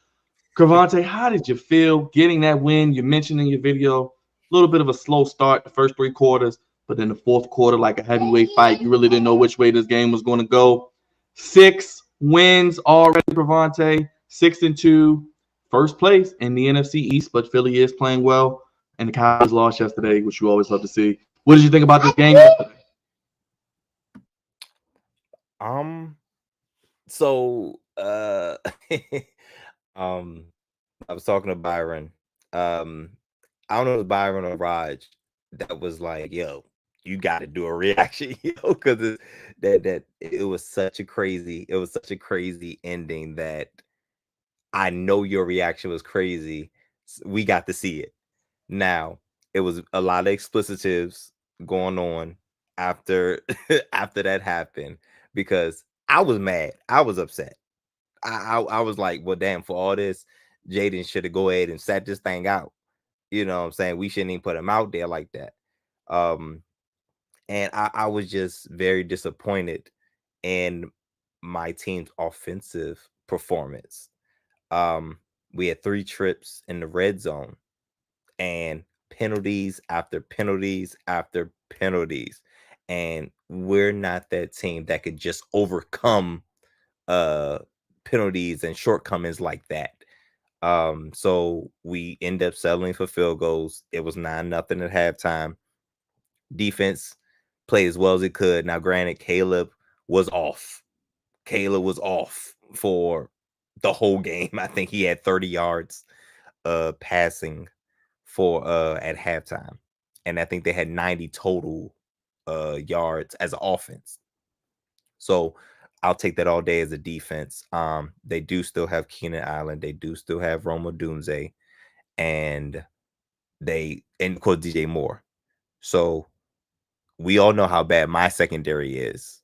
Cravante, how did you feel getting that win? You mentioned in your video a little bit of a slow start the first 3 quarters, but in the fourth quarter, like a heavyweight fight, you really didn't know which way this game was going to go. 6 wins already, Cravante. 6-2, first place in the NFC East, but Philly is playing well, and the Cowboys lost yesterday, which you always love to see. What did you think about this game yesterday? So I was talking to Byron. I don't know if it was Byron or Raj that was like, yo, you got to do a reaction, because it was such a crazy ending that I know your reaction was crazy. We got to see it. Now, it was a lot of explicitives going on after that happened, because I was mad. I was upset. I was like, well, damn, for all this, Jaden should have go ahead and sat this thing out. You know what I'm saying? We shouldn't even put him out there like that. And I was just very disappointed in my team's offensive performance. We had 3 trips in the red zone and penalties after penalties after penalties. And we're not that team that could just overcome penalties and shortcomings like that. So we end up settling for field goals. It was 9-0 at halftime. Defense played as well as it could. Now, granted, Caleb was off. Caleb was off for the whole game. I think he had 30 yards passing for at halftime. And I think they had 90 total yards as an offense. So I'll take that all day as a defense. They do still have Keenan Allen. They do still have Roma Dunze. And of course DJ Moore. So we all know how bad my secondary is.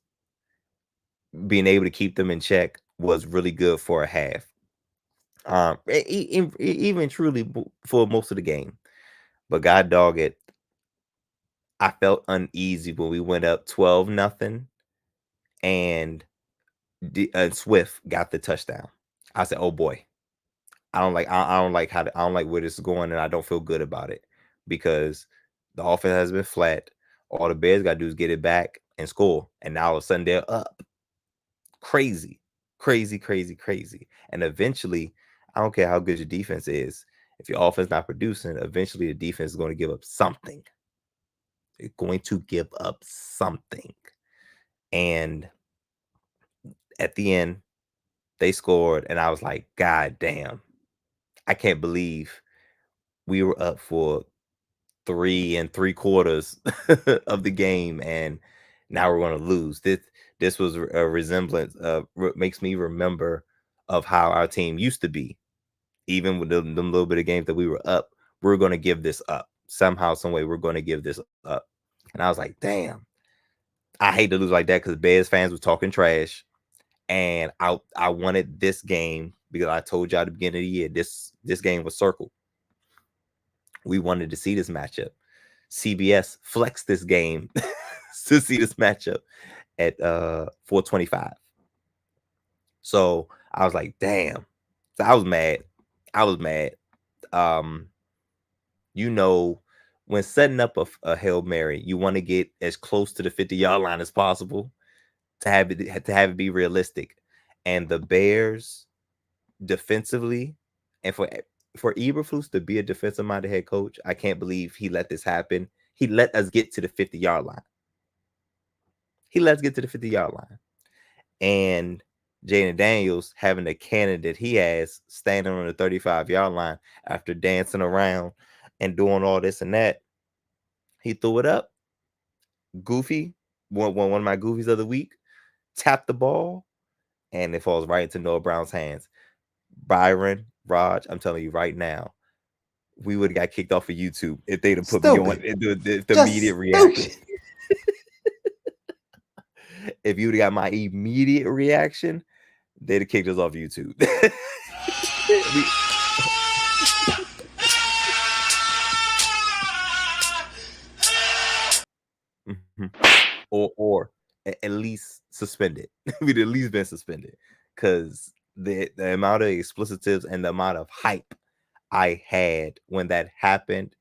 Being able to keep them in check was really good for a half. Even truly for most of the game. But God dog it, I felt uneasy when we went up 12-0 and Swift got the touchdown. I said, "Oh boy, I don't like where this is going, and I don't feel good about it because the offense has been flat. All the Bears got to do is get it back. and score. And now all of a sudden they're up. Crazy. And eventually, I don't care how good your defense is. If your offense not producing, eventually the defense is going to give up something. They're going to give up something. And at the end, they scored, and I was like, God damn. I can't believe we were up for 3 3/4 of the game, and now we're going to lose. This was a resemblance of, makes me remember of how our team used to be. Even with the little bit of games that we were up, we're going to give this up. Somehow, some way, we're going to give this up. And I was like, damn, I hate to lose like that, because Bears fans were talking trash. And I wanted this game because I told you at the beginning of the year, this game was circled. We wanted to see this matchup. CBS flexed this game to see this matchup at 425. So I was like, damn. So I was mad. You know, when setting up a Hail Mary, you want to get as close to the 50-yard line as possible to have it be realistic. And the Bears defensively, and for Eberflus to be a defensive-minded head coach, I can't believe he let this happen. He let us get to the 50-yard line. And Jaden Daniels, having the cannon that he has, standing on the 35-yard line after dancing around and doing all this and that, he threw it up. Goofy, one of my goofies of the week, tapped the ball, and it falls right into Noah Brown's hands. Byron, Roug, I'm telling you right now, we would have got kicked off of YouTube if they'd have put me on the immediate reaction. If you would have got my immediate reaction, they'd have kicked us off YouTube. Or at least suspended. We'd at least been suspended, because the amount of explicitives and the amount of hype I had when that happened,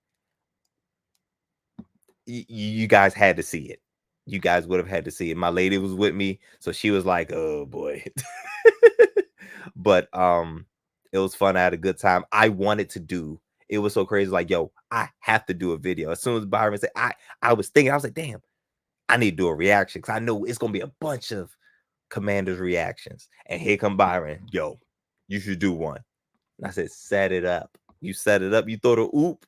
you guys had to see it. You guys would have had to see it. My lady was with me, so she was like, oh boy. But it was fun. I had a good time. I wanted to do, it was so crazy, like, yo, I have to do a video. As soon as Byron said, I was thinking, I was like, damn, I need to do a reaction, because I know it's gonna be a bunch of Commanders reactions. And here come Byron, yo, you should do one. And I said, set it up. You set it up, you throw the oop,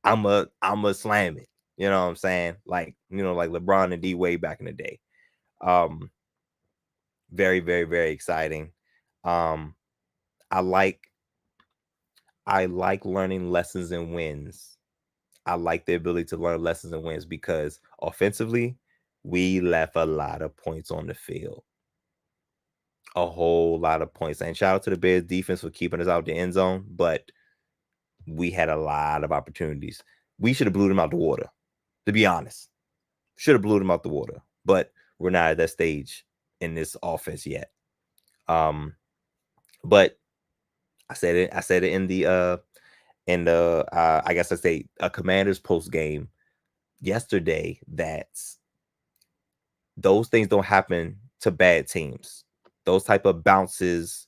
I'ma slam it. You know what I'm saying? Like, you know, like LeBron and D Wade back in the day. Very, very, very exciting. I like learning lessons and wins. I like the ability to learn lessons and wins, because offensively, we left a lot of points on the field. A whole lot of points. And shout out to the Bears defense for keeping us out the end zone, but we had a lot of opportunities. We should have blew them out the water, to be honest. Should have blew them out the water, but we're not at that stage in this offense yet. But I said it in the I guess I say a Commanders post game yesterday, that those things don't happen to bad teams. Those type of bounces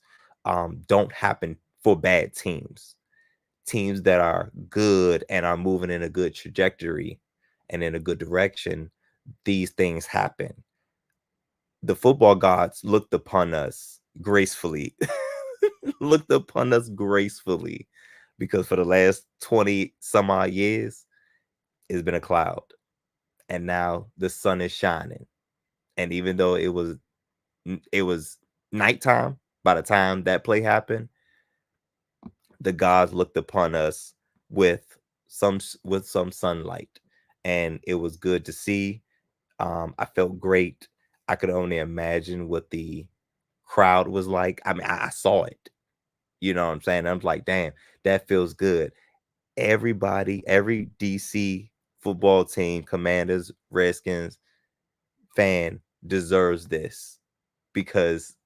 don't happen for bad teams. Teams that are good and are moving in a good trajectory and in a good direction, these things happen. The football gods looked upon us gracefully. Because for the last 20 some odd years, it's been a cloud. And now the sun is shining. And even though it was nighttime by the time that play happened, the gods looked upon us with some sunlight, and it was good to see. I felt great. I could only imagine what the crowd was like. I mean, I saw it. You know what I'm saying? I'm like, damn, that feels good. Everybody, every DC football team, Commanders, Redskins fan deserves this, because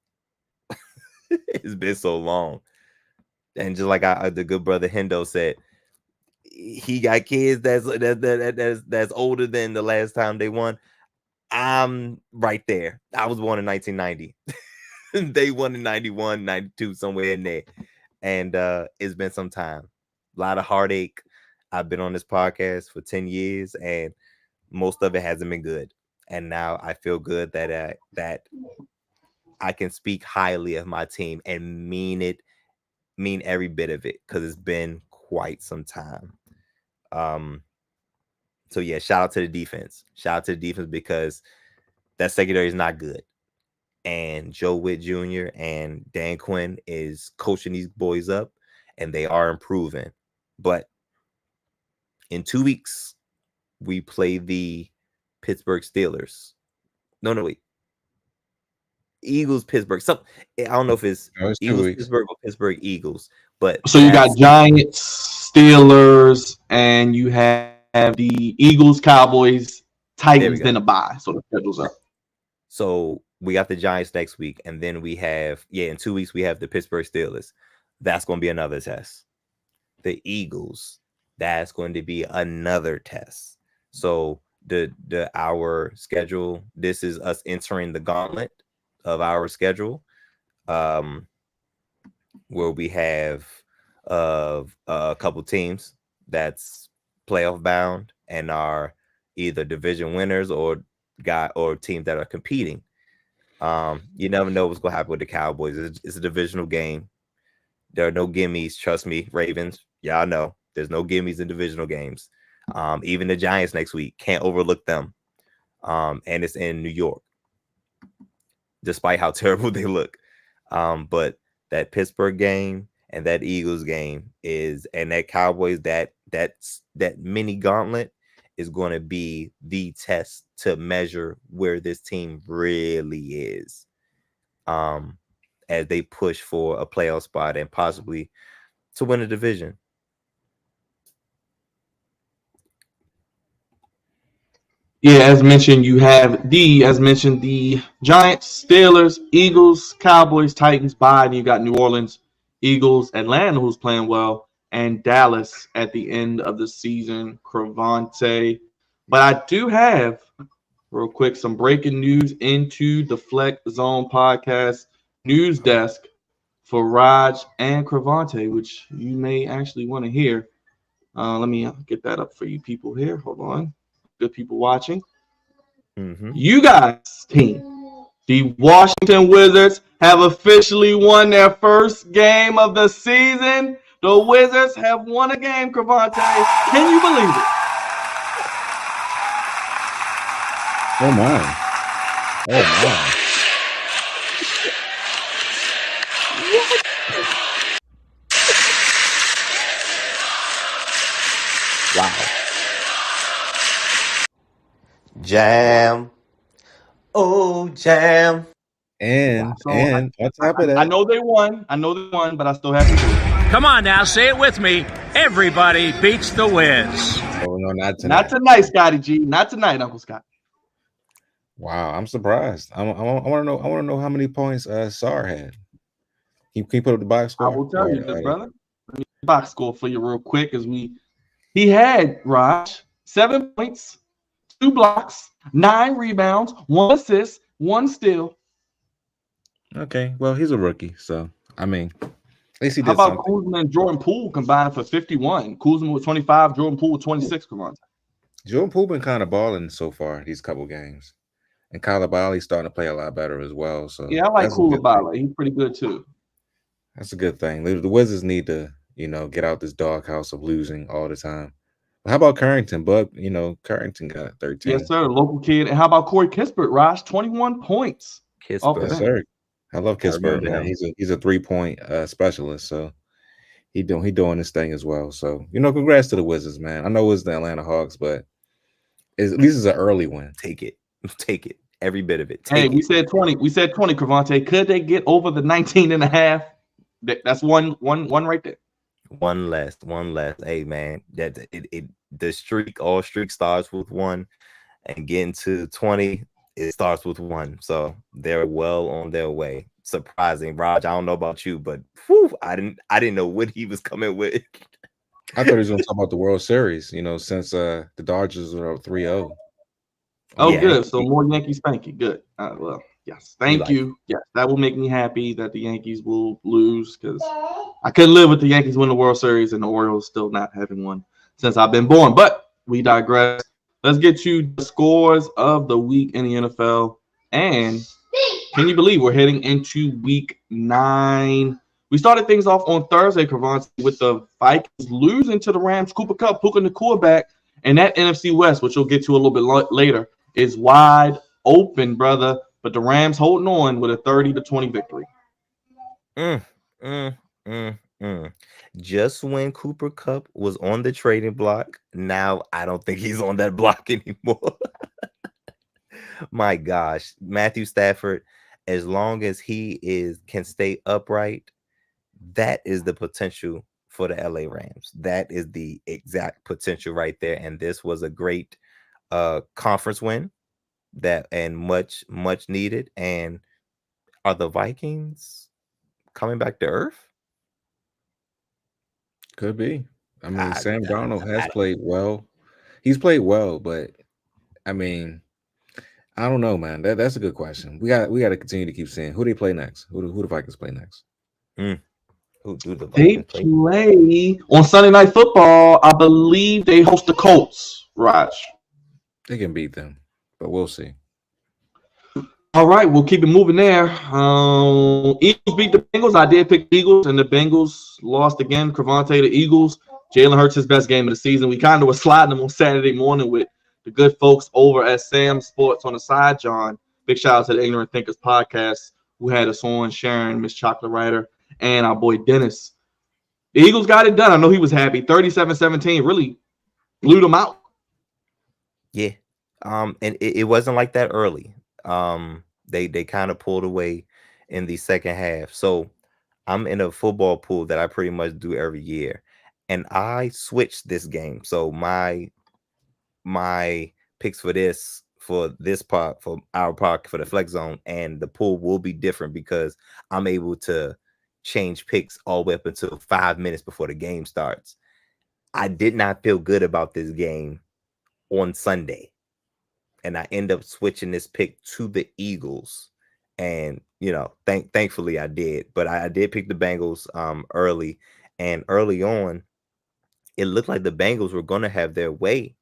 it's been so long. And just like the good brother Hendo said, he got kids that's older than the last time they won. I'm right there. I was born in 1990. They won in 91, 92, somewhere in there. And it's been some time. A lot of heartache. I've been on this podcast for 10 years, and most of it hasn't been good. And now I feel good that that I can speak highly of my team and mean every bit of it, because it's been quite some time. So yeah, shout out to the defense. Shout out to the defense, because that secondary is not good. And Joe Witt Jr. and Dan Quinn is coaching these boys up, and they are improving. But in 2 weeks, we play the Pittsburgh Steelers. No, wait. Eagles, Pittsburgh. I don't know if it's Eagles, Pittsburgh, or Pittsburgh Eagles. But so you got Giants, Steelers, and you have the Eagles, Cowboys, Titans, then a bye. So the schedule's up. So we got the Giants next week, and then we have, in 2 weeks, we have the Pittsburgh Steelers. That's going to be another test. The Eagles, that's going to be another test. So our schedule, this is us entering the gauntlet of our schedule, where we have a couple teams that's playoff bound and are either division winners or teams that are competing. You never know what's going to happen with the Cowboys. It's a divisional game. There are no gimmies. Trust me, Ravens. Y'all know there's no gimmies in divisional games. Even the Giants next week, can't overlook them. And it's in New York, despite how terrible they look. But that Pittsburgh game and that Eagles game and that Cowboys, that mini gauntlet is going to be the test to measure where this team really is, as they push for a playoff spot and possibly to win a division. Yeah, as mentioned, you have the Giants, Steelers, Eagles, Cowboys, Titans, bye, and you got New Orleans, Eagles, Atlanta, who's playing well, and Dallas at the end of the season, Cravante. But I do have, real quick, some breaking news into the Flex Zone podcast news desk for Raj and Cravante, which you may actually want to hear. Let me get that up for you people here. Hold on. Good people watching. You guys, team, the Washington Wizards have officially won their first game of the season. The Wizards have won a game, Cravante. Can you believe it? Oh my. Wow. Jam. Oh, jam. And on top of that, I know they won, but I still have to do it. Come on now, say it with me. Everybody beats the Wiz. Oh no, not tonight. Not tonight, Scotty G. Not tonight, Uncle Scott. Wow, I'm surprised. I want to know how many points Sar had. Can you put up the box score? I will tell you, good brother. Let me box score for you real quick. He had, Raj, 7 points, 2 blocks, 9 rebounds, 1 assist, 1 steal. Okay, well, he's a rookie, so I mean, at least he did How about something. Kuzma and Jordan Poole combined for 51? Kuzma with 25, Jordan Poole with 26. Come on. Jordan Poole been kind of balling so far these couple games, and Koulibaly's starting to play a lot better as well. So yeah, I like Koulibaly. He's pretty good too. That's a good thing. The Wizards need to, get out this doghouse of losing all the time. But how about Currington? But Currington got 13. Yes, sir. Local kid. And how about Corey Kispert, Raj? 21 points. Kispert. Yes, sir. I love Kispert, man. He's a 3-point specialist, so he doing his thing as well. So congrats to the Wizards, man. I know it's the Atlanta Hawks, but at least it's an early win. Take it, every bit of it. We said 20. We said 20. Cravante. Could they get over the 19.5? That's one right there. One less. Hey man, the streak. All streak starts with 1, and getting to 20. It starts with 1, so they're well on their way. Surprising, Raj. I don't know about you, but I didn't know what he was coming with. I thought he was going to talk about the World Series. Since the Dodgers are up 3-0. Oh, Yeah, good. So more Yankee spanking. Good. Well, yes. we Thank like you. Yes, that will make me happy that the Yankees will lose because I couldn't live with the Yankees winning the World Series and the Orioles still not having one since I've been born. But we digress. Let's get to the scores of the week in the NFL. And can you believe we're heading into week 9? We started things off on Thursday, Cravante, with the Vikings losing to the Rams. Cooper Kupp, Puka Nacua back, and that NFC West, which we'll get to a little bit later, is wide open, brother. But the Rams holding on with a 30-20 victory. Mm, mm, mm, mm. Just when Cooper Kupp was on the trading block, now I don't think he's on that block anymore. My gosh, Matthew Stafford, as long as he can stay upright, that is the potential for the LA Rams. That is the exact potential right there. And this was a great conference win and much needed. And are the Vikings coming back to earth? Could be. I mean, I, Sam Darnold has I, played well. He's played well, but I mean, I don't know, man. That's a good question. We got to continue to keep seeing who they play next. Who the Vikings play next? Who do the They Vikings play? play on Sunday Night Football. I believe they host the Colts, Raj. They can beat them, but we'll see. All right, we'll keep it moving there. Eagles beat the Bengals. I did pick the Eagles, and the Bengals lost again. Cravante, the Eagles. Jalen Hurts, his best game of the season. We kind of were sliding them on Saturday morning with the good folks over at Sam Sports on the side, John. Big shout out to the Ignorant Thinkers podcast who had us on, Sharon, Miss Chocolate Writer, and our boy Dennis. The Eagles got it done. I know he was happy. 37-17 really blew them out. Yeah. And it wasn't like that early. They kind of pulled away in the second half. So I'm in a football pool that I pretty much do every year, and I switched this game. So my picks for this part, for our part, for the flex zone and the pool will be different because I'm able to change picks all the way up until 5 minutes before the game starts. I did not feel good about this game on Sunday, and I end up switching this pick to the Eagles. And thankfully I did, but I did pick the Bengals early, and early on it looked like the Bengals were going to have their way,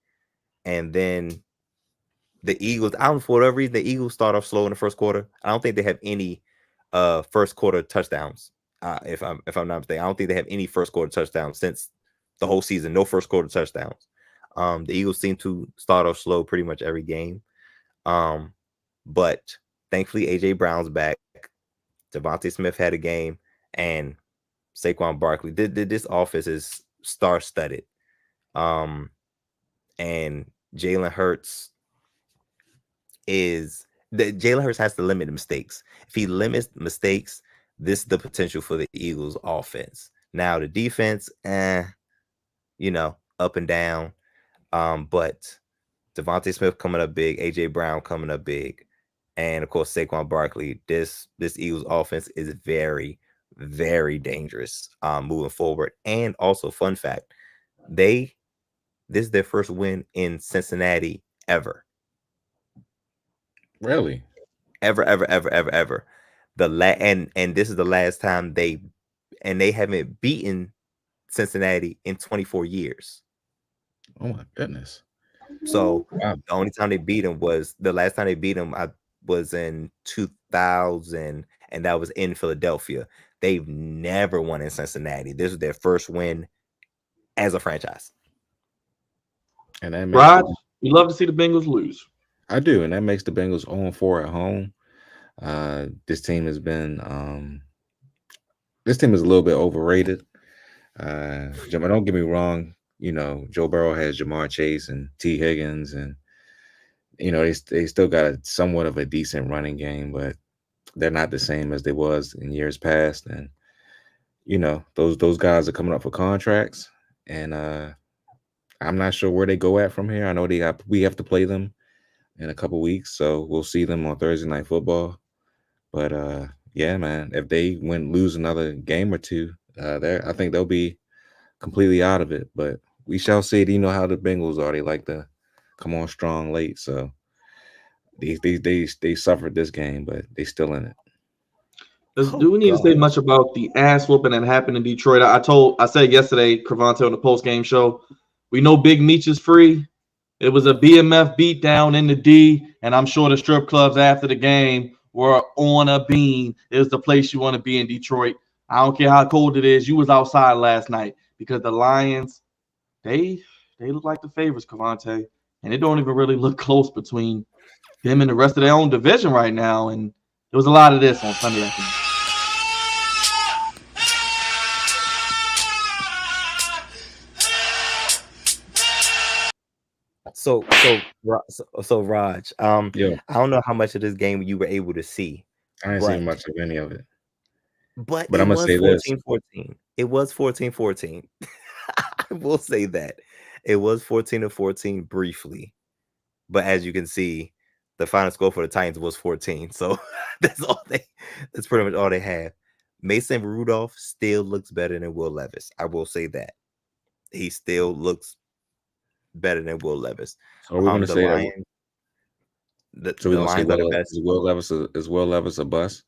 and then the Eagles, I don't know, for whatever reason, the Eagles start off slow in the first quarter. I don't think they have any first quarter touchdowns. If I'm not mistaken, I don't think they have any first quarter touchdowns since the whole season. No first quarter touchdowns. The Eagles seem to start off slow pretty much every game. But thankfully AJ Brown's back. Devontae Smith had a game, and Saquon Barkley. This offense is star-studded. And Jalen Hurts has to limit mistakes. If he limits mistakes, this is the potential for the Eagles offense. Now the defense, up and down. But Devontae Smith coming up big, AJ Brown coming up big, and of course Saquon Barkley. This Eagles offense is very, very dangerous moving forward. And also, fun fact, this is their first win in Cincinnati ever. Really? Ever. And this is the last time they haven't beaten Cincinnati in 24 years. Oh my goodness. So wow. The only time they beat them was was in 2000, and that was in Philadelphia. They've never won in Cincinnati. This is their first win as a franchise. And that Rod, you love to see the Bengals lose. I do, and that makes the Bengals 0-4 at home. This team has been this team is a little bit overrated. Don't get me wrong. Joe Burrow has Jamar Chase and T. Higgins, and they still got somewhat of a decent running game, but they're not the same as they was in years past. And those guys are coming up for contracts, and I'm not sure where they go at from here. I know we have to play them in a couple weeks, so we'll see them on Thursday Night Football. But yeah, man, if they lose another game or two, I think they'll be completely out of it. But we shall see. You know how the Bengals are; they like to come on strong late. So they suffered this game, but they still in it. Do we need to say much about the ass whooping that happened in Detroit? I said yesterday, Cravante on the post game show, we know Big Meech is free. It was a BMF beatdown in the D, and I'm sure the strip clubs after the game were on a beam. It was the place you want to be in Detroit. I don't care how cold it is. You was outside last night because the Lions, they look like the favorites, Cravante, and it don't even really look close between them and the rest of their own division right now. And there was a lot of this on Sunday afternoon. So Raj, Yeah, I don't know how much of this game you were able to see, I ain't but seen much of any of it. but But it I'm gonna was say this. 14-14. It was 14-14. I will say that. It was 14-14 briefly. But as you can see, the final score for the Titans was 14. So that's pretty much all they have. Mason Rudolph still looks better than Will Levis. I will say that. He still looks better than Will Levis. So are we gonna The say that? Lions, So the we're gonna say Lions are the best. is Will Levis a bust?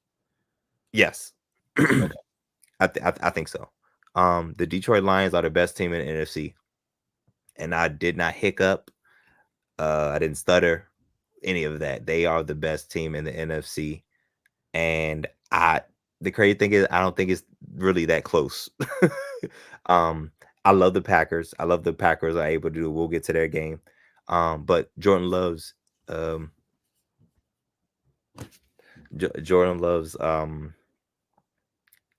Yes. Okay. I think so. The Detroit Lions are the best team in the NFC. And I did not hiccup. I didn't stutter, any of that. They are the best team in the NFC. And the crazy thing is I don't think it's really that close. I love the Packers. I love the Packers are able to do. We'll get to their game. But Jordan Love's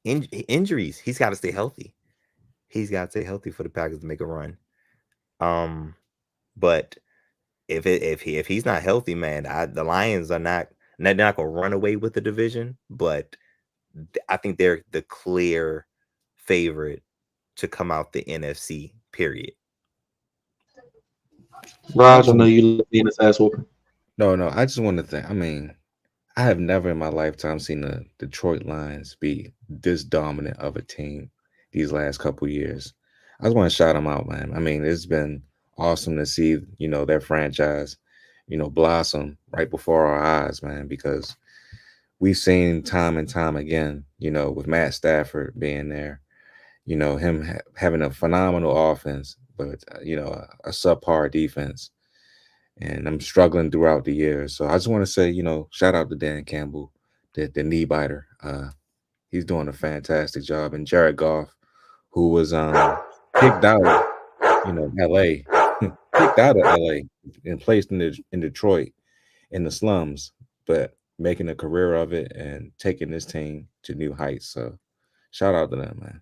injuries. He's got to stay healthy. He's got to stay healthy for the Packers to make a run. But if he's not healthy, man, the Lions are not gonna run away with the division, but I think they're the clear favorite to come out the NFC. Period. Raj, I know you love being this ass whooping. No, I just want to think. I mean, I have never in my lifetime seen the Detroit Lions be this dominant of a team these last couple years. I just want to shout them out, man. I mean, it's been awesome to see, their franchise, blossom right before our eyes, man, because we've seen time and time again, with Matt Stafford being there, him having a phenomenal offense, but, a subpar defense. And I'm struggling throughout the year. So I just want to say, shout out to Dan Campbell, the knee biter. He's doing a fantastic job. And Jared Goff, who was kicked out of, LA, kicked out of LA and placed in Detroit in the slums, but making a career of it and taking this team to new heights. So shout out to them, man.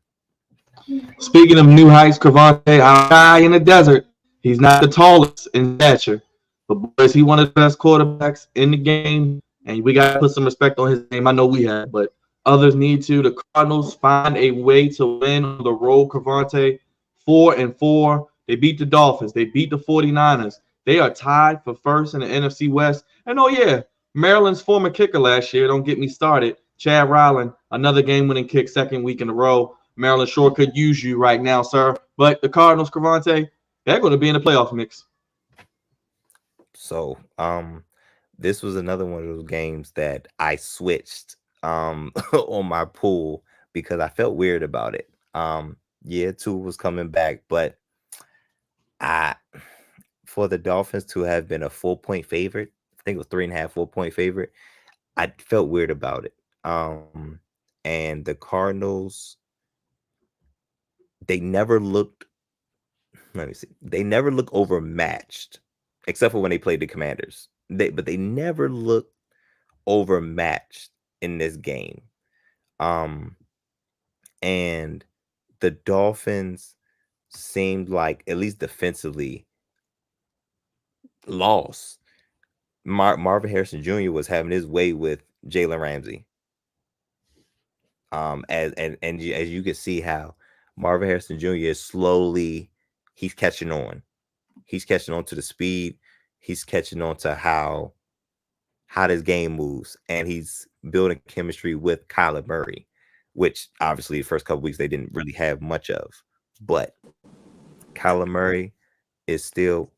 Speaking of new heights, Cravante, our guy in the desert, he's not the tallest in stature, but boys, he one of the best quarterbacks in the game, and we got to put some respect on his name. I know we have, but others need to. The Cardinals find a way to win on the road, Cravante, 4-4. They beat the Dolphins. They beat the 49ers. They are tied for first in the NFC West. And oh, yeah, Maryland's former kicker last year, don't get me started, Chad Ryland, another game-winning kick, second week in a row. Maryland sure could use you right now, sir. But the Cardinals, Cravante, they're going to be in the playoff mix. So, this was another one of those games that I switched on my pool because I felt weird about it. Yeah, Tua was coming back, but for the Dolphins to have been a 4-point favorite, I think it was 3.5, 4-point favorite, I felt weird about it. And the Cardinals, they never looked overmatched, except for when they played the Commanders. But they never looked overmatched in this game. And the Dolphins seemed like, at least defensively, lost. Marvin Harrison Jr. was having his way with Jalen Ramsey. As you can see how Marvin Harrison Jr. is he's catching on. He's catching on to the speed. He's catching on to how this game moves, and he's building chemistry with Kyler Murray, which obviously the first couple weeks they didn't really have much of. But Kyler Murray is still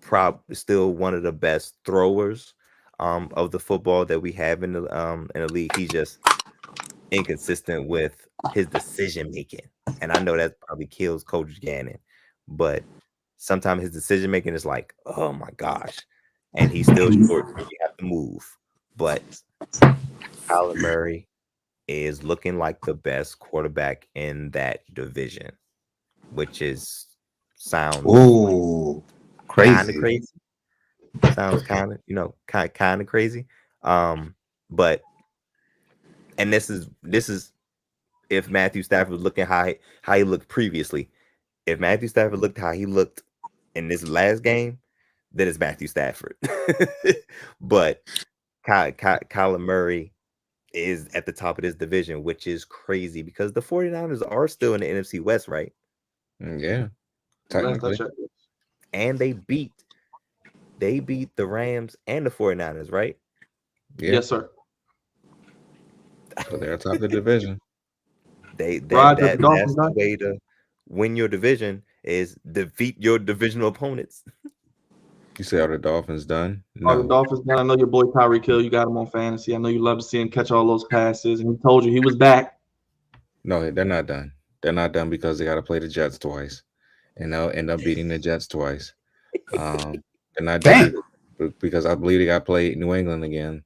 one of the best throwers of the football that we have in the league. He's just inconsistent with his decision making, and I know that probably kills Coach Gannon, but sometimes his decision making is like, oh my gosh, and he's still short. So you have to move, but Kyler Murray is looking like the best quarterback in that division, which is sounds Ooh, kind of crazy. crazy. Sounds kind of kind of crazy. But and this is if Matthew Stafford was looking how he looked previously. If Matthew Stafford looked how he looked in this last game, then it's Matthew Stafford. But Kyler Murray is at the top of this division, which is crazy because the 49ers are still in the NFC West, right? Yeah, Last I technically. checked. And they beat the Rams and the 49ers, right? Yeah. Yes, sir. So they're atop the division. Raj, That's the Dolphins the done? way to win your division is defeat your divisional opponents. You say, are the Dolphins done? Are the No. Dolphins done? I know your boy Tyreek Hill. You got him on fantasy. I know you love to see him catch all those passes, and he told you he was back. No, they're not done. They're not done because they got to play the Jets twice, and they'll end up beating the Jets twice. They're not done because I believe they got to play New England again,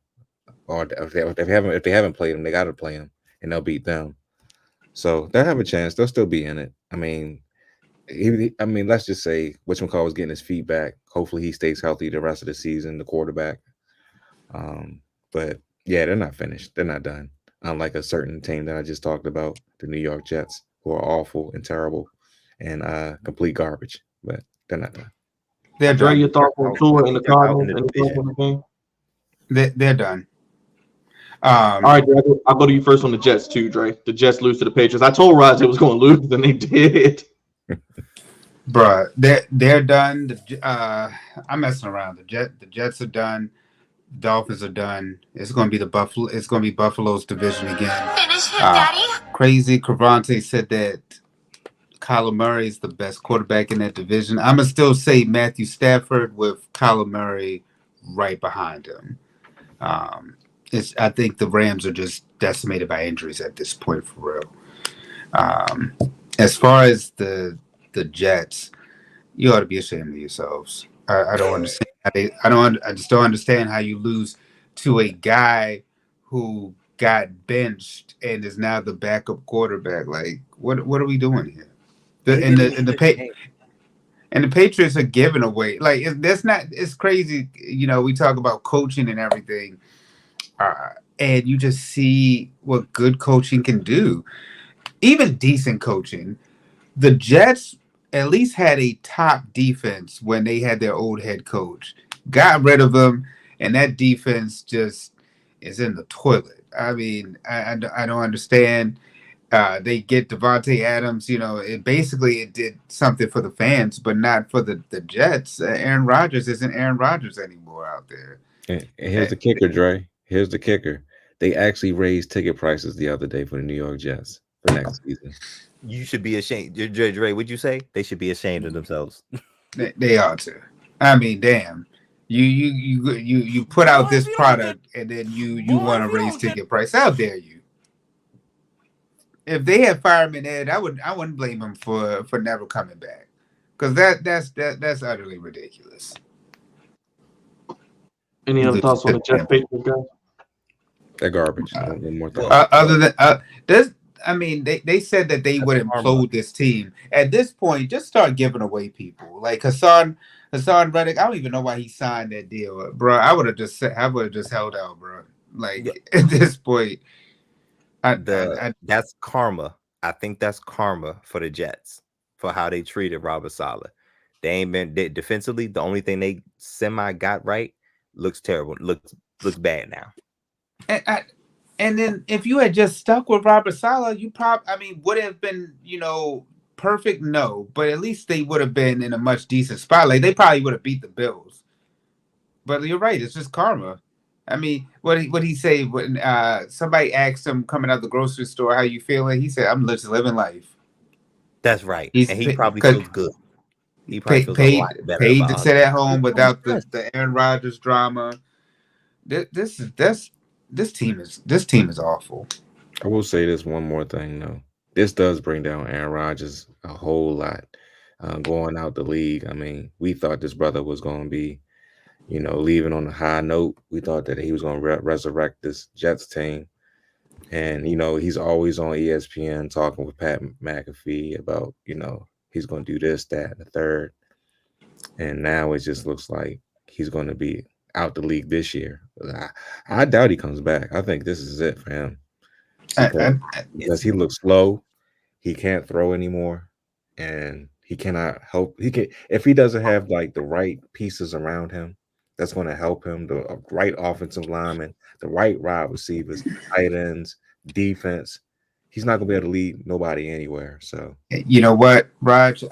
or if they haven't played them, they got to play them, and they'll beat them. So they'll have a chance. They'll still be in it. I mean, let's just say whatchamacallit was getting his feet back. Hopefully, he stays healthy the rest of the season. The quarterback. But yeah, they're not finished. They're not done. Unlike a certain team that I just talked about, the New York Jets, who are awful and terrible and complete garbage. But they're not done. They're Dre, done. your thoughts on Tua and the Cardinals and the division. Cardinals game? They're done. All right, Dre, I'll go to you first on the Jets too, Dre. The Jets lose to the Patriots. I told Raj they was going to lose, and they did. Bruh, they're done. I'm messing around. The Jets are done. Dolphins are done. It's going to be Buffalo's division again. Finish him, Daddy. Crazy. Cravante said that Kyler Murray is the best quarterback in that division. I'm gonna still say Matthew Stafford with Kyler Murray right behind him. I think the Rams are just decimated by injuries at this point for real. As far as the Jets, you ought to be ashamed of yourselves. I don't understand. I just don't understand how you lose to a guy who got benched and is now the backup quarterback. Like, what are we doing here? The Patriots are giving away. Like, it's crazy. You know, we talk about coaching and everything, and you just see what good coaching can do. Even decent coaching. The Jets at least had a top defense when they had their old head coach. Got rid of him, and that defense just is in the toilet. I mean, I don't understand. They get Devontae Adams. You know, it did something for the fans, but not for the Jets. Aaron Rodgers isn't Aaron Rodgers anymore out there. And here's the kicker, Dre. Here's the kicker. They actually raised ticket prices the other day for the New York Jets for next season. You should be ashamed. Dre, would you say they should be ashamed of themselves? They ought to. I mean, damn. You put out this product and then you want to raise ticket price. How dare you? If they had fired him Ed, I wouldn't blame him for never coming back, because that's utterly ridiculous. Any other thoughts on the Jets Patriots, guys? They're garbage. One more thing. Other than they said that they would implode this team. At this point, just start giving away people like Hassan Reddick. I don't even know why he signed that deal, bro. I would have just held out, bro. Like at this point. That's karma. I think that's karma for the Jets for how they treated Robert Saleh. They ain't been defensively. The only thing they semi got right looks terrible. Looks bad now. And then if you had just stuck with Robert Saleh, you would have been, perfect. No, but at least they would have been in a much decent spot. Like they probably would have beat the Bills. But you're right. It's just karma. I mean, what he say when somebody asked him coming out the grocery store, how you feeling? He said, "I'm just living life." That's right, and he probably feels good. He probably feels a lot better paid about to sit at home without the Aaron Rodgers drama. This team is awful. I will say this one more thing though. This does bring down Aaron Rodgers a whole lot. Going out the league. I mean, we thought this brother was going to be, leaving on a high note. We thought that he was going to resurrect this Jets team. And, he's always on ESPN talking with Pat McAfee about, he's going to do this, that, and the third. And now it just looks like he's going to be out the league this year. I doubt he comes back. I think this is it for him. Because he looks slow. He can't throw anymore. And he cannot help. If he doesn't have like the right pieces around him, that's going to help him. The right offensive lineman, the right wide receivers, tight ends, defense. He's not going to be able to lead nobody anywhere. So you know what, Raj?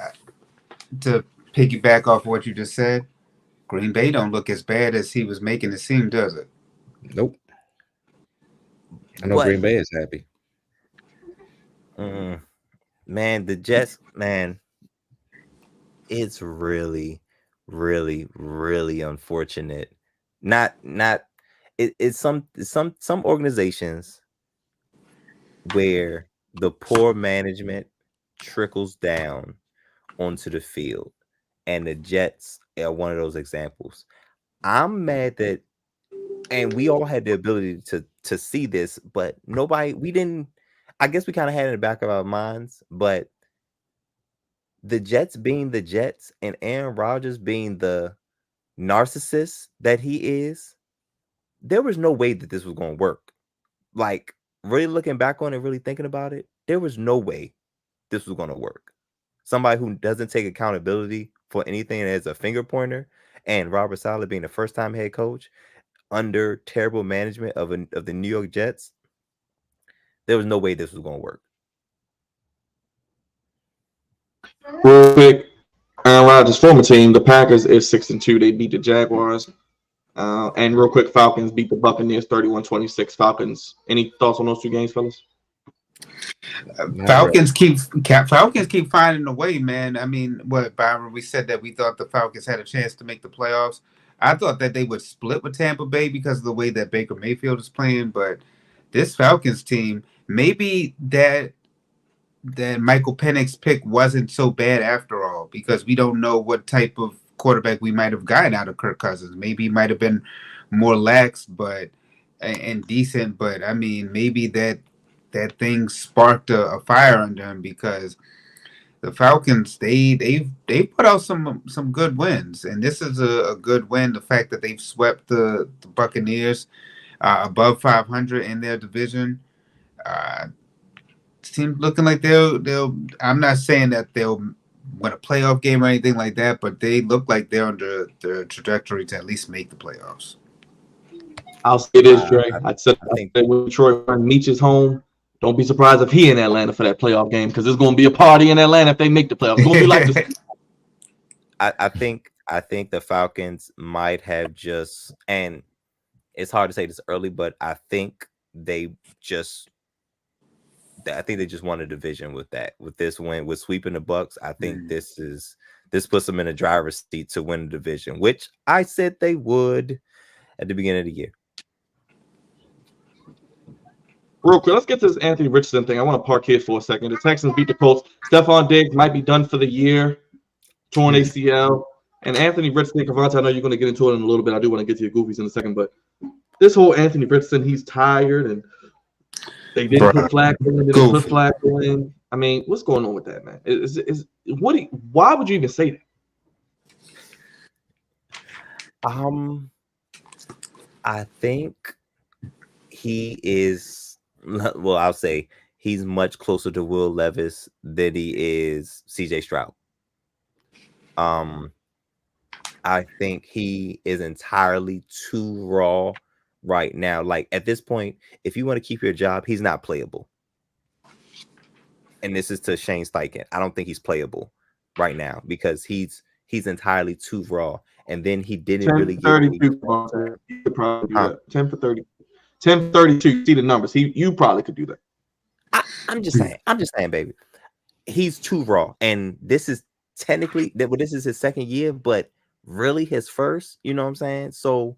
To piggyback off what you just said, Green Bay don't look as bad as he was making it seem, does it? Nope. I know Green Bay is happy. Man, the Jets, man, it's really, really, really unfortunate. It's some organizations where the poor management trickles down onto the field, and the Jets are one of those examples. I'm mad that, and we all had the ability to see this, but we didn't. I guess we kind of had it in the back of our minds, but the Jets being the Jets and Aaron Rodgers being the narcissist that he is, there was no way that this was going to work. Like, really looking back on it, really thinking about it, there was no way this was going to work. Somebody who doesn't take accountability for anything as a finger pointer, and Robert Saleh being the first-time head coach under terrible management of the New York Jets, there was no way this was going to work. Real quick, Aaron Rodgers' former team, the Packers, is 6-2. They beat the Jaguars. And real quick, Falcons beat the Buccaneers 31-26. Falcons. Any thoughts on those two games, fellas? Falcons keep finding a way, man. I mean, what, Byron? We said that we thought the Falcons had a chance to make the playoffs. I thought that they would split with Tampa Bay because of the way that Baker Mayfield is playing, but this Falcons team, maybe that Michael Penix pick wasn't so bad after all, because we don't know what type of quarterback we might have gotten out of Kirk Cousins. Maybe he might have been more lax, and decent, but I mean, maybe that thing sparked a fire under him, because the Falcons, they put out some good wins, and this is a good win. The fact that they've swept the Buccaneers above 500 in their division, seems looking like they'll. I'm not saying that they'll win a playoff game or anything like that, but they look like they're on the trajectory to at least make the playoffs. I'll say this, Dre. I said when Detroit reaches home, don't be surprised if he in Atlanta for that playoff game, because there's going to be a party in Atlanta if they make the playoffs. It's going to be like this. I think the Falcons might have just, and it's hard to say this early, but I think they just won a division with this win, with sweeping the Bucs. I think this puts them in a driver's seat to win the division, which I said they would at the beginning of the year. Real quick, let's get to this Anthony Richardson thing. I want to park here for a second. The Texans beat the Colts. Stephon Diggs might be done for the year, torn ACL. And Anthony Richardson, Kavante, I know you're going to get into it in a little bit. I do want to get to your goofies in a second, but this whole Anthony Richardson, he's tired, and they didn't put Flacco in. I mean, what's going on with that, man? Why would you even say that? I think he is. Well, I'll say he's much closer to Will Levis than he is CJ Stroud. I think he is entirely too raw right now. Like, at this point, if you want to keep your job, he's not playable. And this is to Shane Steichen. I don't think he's playable right now because he's entirely too raw. And then he didn't 10 really get 32. You could probably do that. 10 for 30. 10 for 32. You see the numbers. You probably could do that. I'm just saying, baby. He's too raw. And this is technically this is his second year, but really his first, you know what I'm saying? So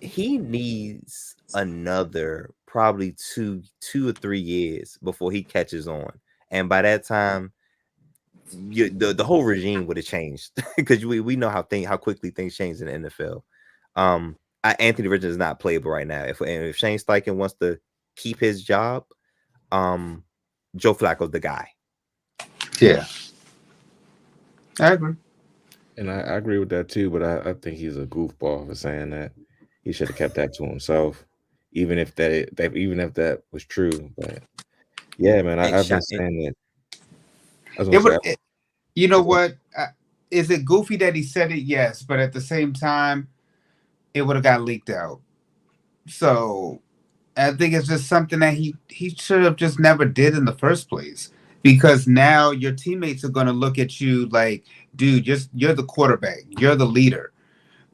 he needs another probably two or 3 years before he catches on, and by that time, the whole regime would have changed because we know how quickly things change in the NFL. Anthony Richardson is not playable right now. If Shane Steichen wants to keep his job, Joe Flacco's the guy. Yeah, I agree. And I agree with that too, but I think he's a goofball for saying that. He should have kept that to himself, even if that was true. But yeah, man, I've been saying that. You know what? Is it goofy that he said it? Yes, but at the same time, it would have got leaked out. So I think it's just something that he should have just never did in the first place. Because now your teammates are going to look at you like, dude, you're the quarterback, you're the leader.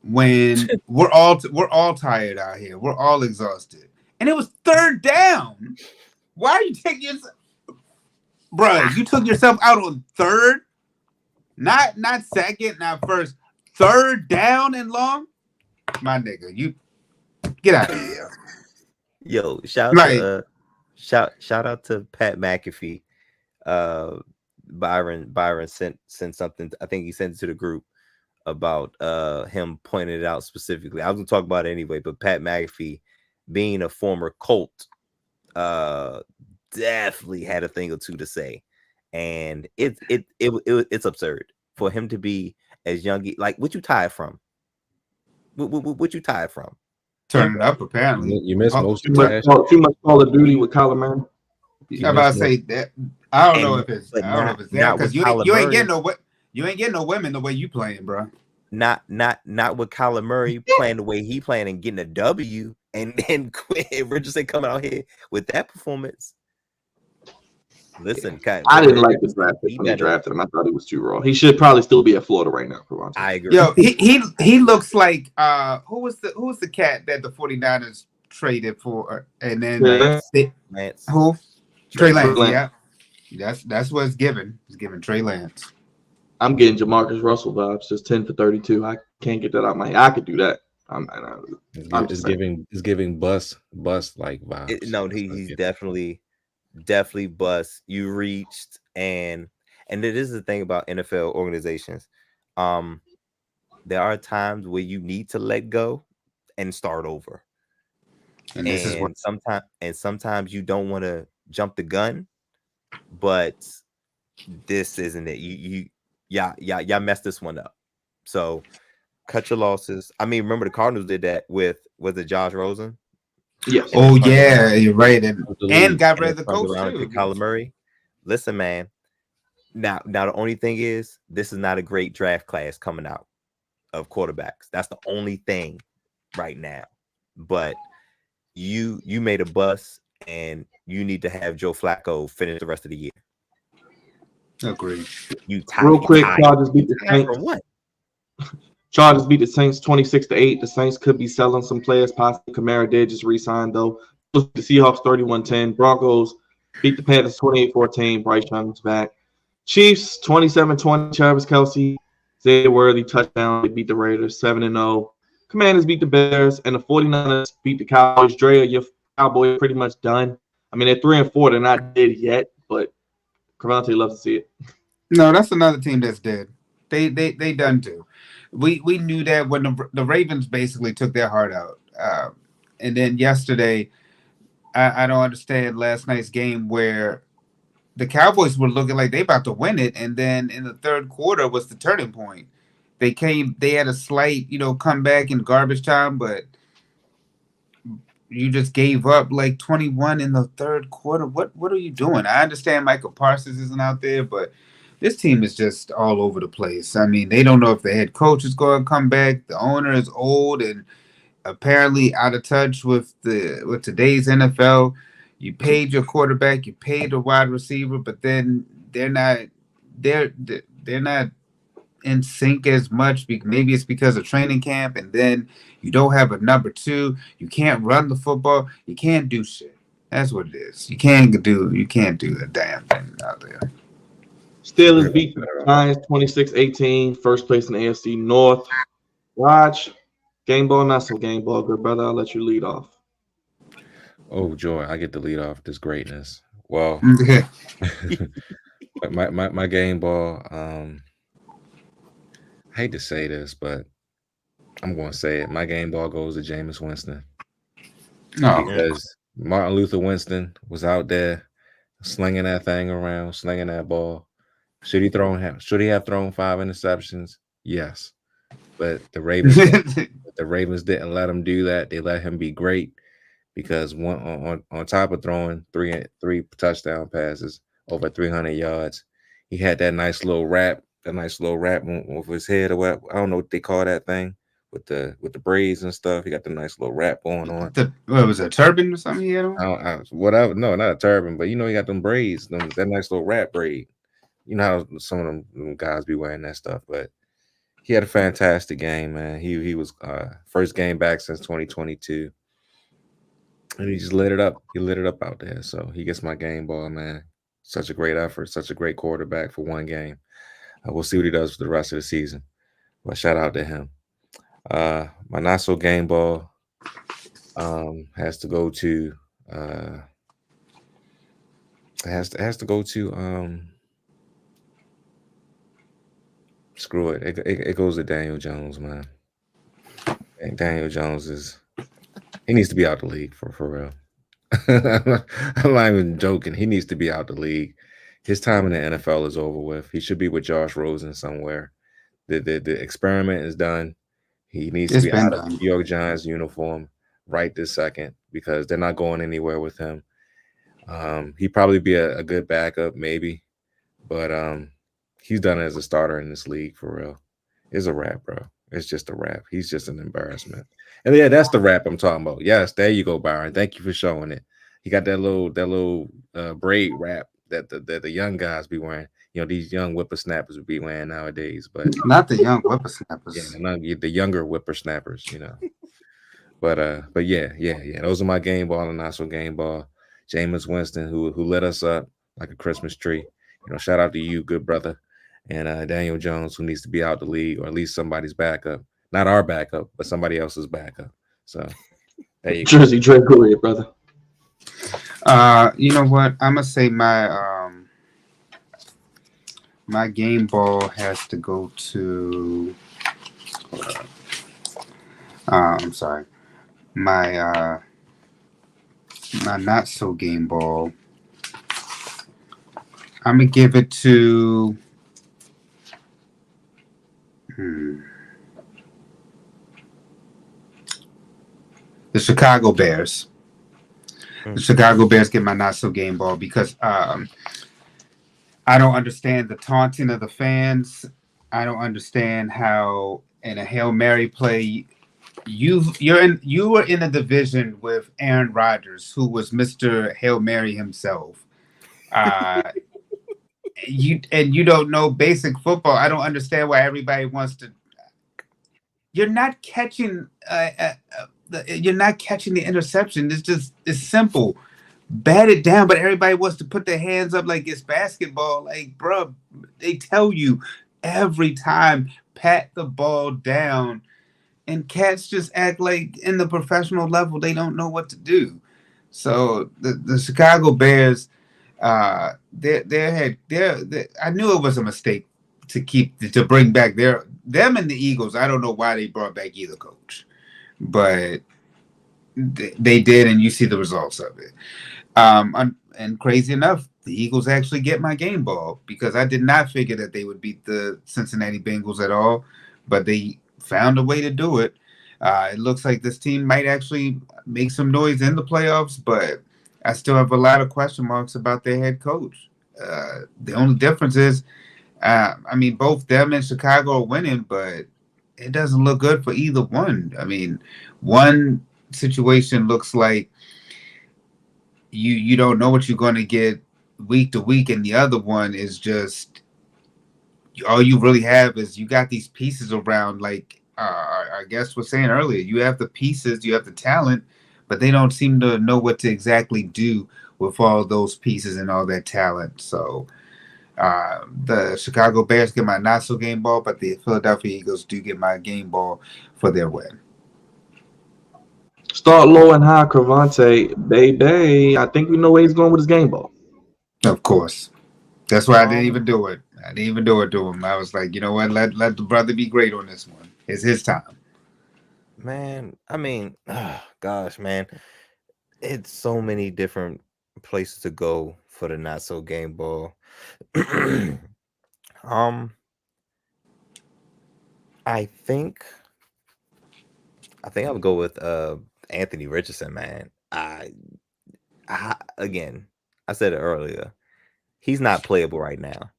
When we're all tired out here, we're all exhausted, and it was third down. Why are you taking yourself, bro? You took yourself out on third, not second, not first, third down and long. My nigga, you get out of here. Yo, shout out to Pat McAfee. Byron sent something. I think he sent it to the group about him pointing it out specifically. I was gonna talk about it anyway, but Pat McAfee, being a former Colt, definitely had a thing or two to say, and it's absurd for him to be as young. Like, what you tired from? What you tired from? Turn it up, apparently. You missed most too much Call of Duty with Kyler Murray. I'm about to say that. I don't know if it's that because you ain't getting no women the way you playing, bro. Not with Kyler Murray playing the way he playing and getting a W, and then Richardson coming out here with that performance. Listen, I didn't like this draft when they drafted him. I thought he was too raw. He should probably still be at Florida right now. I agree. Yo, he looks like who was the cat that the 49ers traded for, and then Lance. Who? Trey Lance. Yeah, that's what it's given. It's giving Trey Lance. I'm getting Jamarcus Russell vibes, just 10 for 32. I can't get that out of my head. I could do that. It's giving bus like vibes. He's definitely bust. You reached, and it is the thing about NFL organizations. There are times where you need to let go and start over, and sometimes you don't want to jump the gun, but this isn't it. Y'all messed this one up. So cut your losses. I mean, remember the Cardinals did that was it Josh Rosen? Yes. Oh yeah, you're right. And got rid of the coach too. Kyler Murray. Listen, man. Now the only thing is this is not a great draft class coming out of quarterbacks. That's the only thing right now. But you made a bust, and you need to have Joe Flacco finish the rest of the year. Agreed. Real quick, Chargers beat the Saints. What? Chargers beat the Saints 26-8. The Saints could be selling some players. Possibly Kamara did just re-sign though. The Seahawks 31-10. Broncos beat the Panthers 28-14. Bryce Young's back. Chiefs 27-20. Travis Kelce, Zay Worthy touchdown. They beat the Raiders 7-0. Commanders beat the Bears, and the 49ers beat the Cowboys. Dre, your Cowboys pretty much done. I mean, they're 3-4. They're not dead yet, but Cravante loves to see it. No, that's another team that's dead. They done too. We knew that when the Ravens basically took their heart out. And then yesterday, I don't understand last night's game where the Cowboys were looking like they about to win it, and then in the third quarter was the turning point. They had a slight, comeback in garbage time, but you just gave up like 21 in the third quarter. What are you doing? I understand Michael Parsons isn't out there, but this team is just all over the place. I mean, they don't know if the head coach is going to come back. The owner is old and apparently out of touch with today's NFL. You paid your quarterback, you paid the wide receiver, but then they're not in sync as much. Maybe it's because of training camp, and then you don't have a number two. You can't run the football. You can't do shit. That's what it is. You can't do a damn thing out there. Steelers beat the Giants 26-18, first place in the AFC North. Raj, Game ball, not so game ball, good brother. I'll let you lead off. Oh, joy! I get to lead off this greatness. Well, my game ball. I hate to say this, but I'm going to say it. My game ball goes to Jameis Winston No. because Martin Luther Winston was out there slinging that thing around, slinging that ball. Should he have thrown 5 interceptions? Yes, but the Ravens didn't let him do that. They let him be great because on top of throwing three touchdown passes over 300 yards, he had that nice little wrap with his head or what. I don't know what they call that thing with the braids and stuff. He got the nice little wrap going on. What was it, a turban or something he had on? Whatever. No, not a turban, but he got them braids, that nice little wrap braid. You know how some of them guys be wearing that stuff, but he had a fantastic game, man. He was first game back since 2022. And he just lit it up. He lit it up out there. So he gets my game ball, man. Such a great effort, such a great quarterback for one game. We'll see what he does for the rest of the season. But shout out to him. My not so game ball has to go to screw it. It goes to Daniel Jones, man. And Daniel Jones he needs to be out the league for real. I'm not even joking. He needs to be out the league. His time in the NFL is over with. He should be with Josh Rosen somewhere. The experiment is done. He needs to be out of the New York Giants uniform right this second because they're not going anywhere with him. He'd probably be a good backup, maybe, but he's done it as a starter in this league for real. It's a wrap, bro. It's just a wrap. He's just an embarrassment. And yeah, that's the wrap I'm talking about. Yes, there you go, Byron. Thank you for showing it. He got that little braid wrap that the young guys be wearing. These young whippersnappers would be wearing nowadays, but not the young whippersnappers. Yeah, the younger whippersnappers, But yeah. Those are my game ball and not so game ball. Jameis Winston, who lit us up like a Christmas tree. Shout out to you, good brother. And Daniel Jones, who needs to be out the league, or at least somebody's backup. Not our backup, but somebody else's backup. So there you go. Jersey Drake, go ahead, brother. You know what? I'm gonna say my game ball has to go to. I'm sorry. My not so game ball. I'm gonna give it to. The Chicago Bears. The Chicago Bears get my not so game ball because I don't understand the taunting of the fans. I don't understand how in a Hail Mary play you were in a division with Aaron Rodgers, who was Mr. Hail Mary himself. You don't know basic football. I don't understand why everybody wants to. You're not catching. You're not catching the interception. It's simple. Bat it down, but everybody wants to put their hands up like it's basketball. Like, bro, they tell you every time, pat the ball down, and cats just act like in the professional level they don't know what to do. So the Chicago Bears, I knew it was a mistake to bring back them and the Eagles. I don't know why they brought back either coach, but they did, and you see the results of it. And crazy enough, the Eagles actually get my game ball because I did not figure that they would beat the Cincinnati Bengals at all, but they found a way to do it. It looks like this team might actually make some noise in the playoffs, but I still have a lot of question marks about their head coach. The only difference is, both them and Chicago are winning, but it doesn't look good for either one. One situation looks like you don't know what you're going to get week to week, and the other one is just all you really have is you got these pieces around. Like our guest was saying earlier, you have the pieces, you have the talent, but they don't seem to know what to exactly do with all those pieces and all that talent. So the Chicago Bears get my not so game ball, but the Philadelphia Eagles do get my game ball for their win. Start low and high, Cravante, baby. I think we know where he's going with his game ball. Of course. That's why I didn't even do it. I didn't even do it to him. I was like, you know what? Let the brother be great on this one. It's his time. Man, I mean, gosh, man, it's so many different places to go for the not so game ball. I think I would go with Anthony Richardson, man. Again, I said it earlier. He's not playable right now.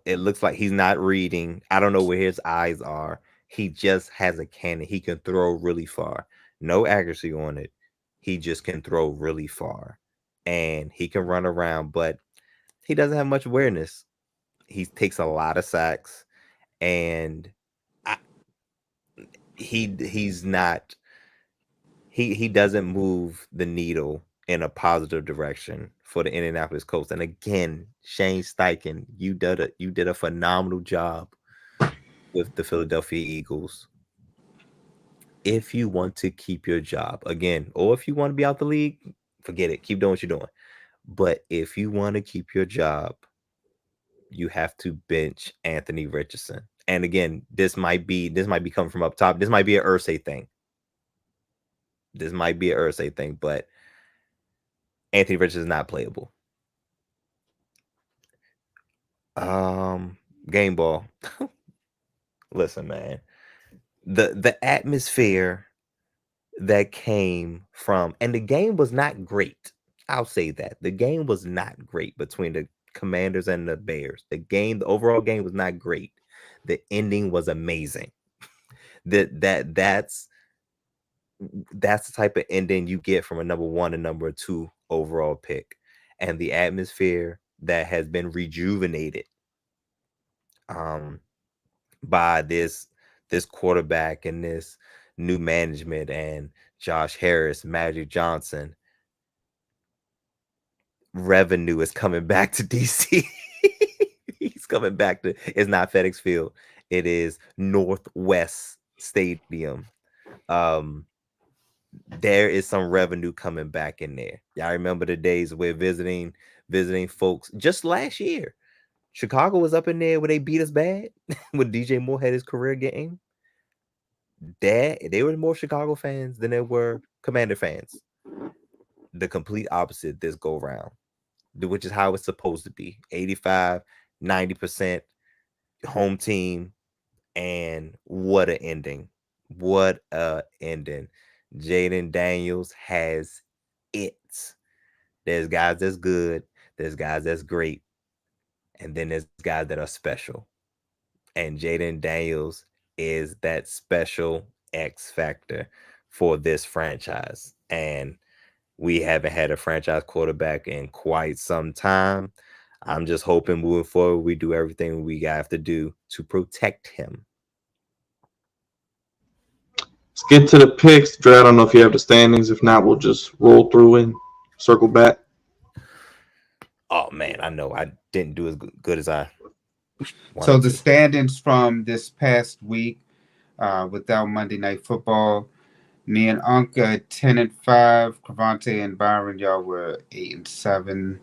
It looks like he's not reading. I don't know where his eyes are. He just has a cannon. He can throw really far. No accuracy on it. He just can throw really far. And he can run around, but he doesn't have much awareness. He takes a lot of sacks, and he doesn't move the needle in a positive direction for the Indianapolis Colts. And again, Shane Steichen, you did a phenomenal job with the Philadelphia Eagles. If you want to keep your job, again, or if you want to be out the league, forget it. Keep doing what you're doing. But if you want to keep your job, you have to bench Anthony Richardson. And again, this might be coming from up top. This might be an Irsay thing. But Anthony Richardson is not playable. Game ball. Listen, man. The atmosphere that came from, and the game was not great. I'll say that. The game was not great between the Commanders and the Bears. The overall game was not great. The ending was amazing. That's the type of ending you get from a number 1 and number 2 overall pick, and the atmosphere that has been rejuvenated by this quarterback and this new management and Josh Harris, Magic Johnson. Revenue is coming back to DC. He's coming back to, it's not FedEx Field, it is Northwest Stadium. There is some revenue coming back in there. Y'all remember the days where visiting folks just last year, Chicago was up in there where they beat us bad when DJ Moore had his career game. They were more Chicago fans than they were Commander fans. The complete opposite this go round, which is how it's supposed to be. 85, 90% home team. And what an ending. What a ending. Jaden Daniels has it. There's guys that's good. There's guys that's great. And then there's guys that are special. And Jaden Daniels is that special X factor for this franchise. And we haven't had a franchise quarterback in quite some time. I'm just hoping moving forward, we do everything we have to do to protect him. Let's get to the picks. Dre, I don't know if you have the standings. If not, we'll just roll through and circle back. Oh, man, I know I didn't do as good as I wanted. So the standings from this past week without Monday Night Football, me and Anka 10-5, Cravante and Byron, y'all were 8-7.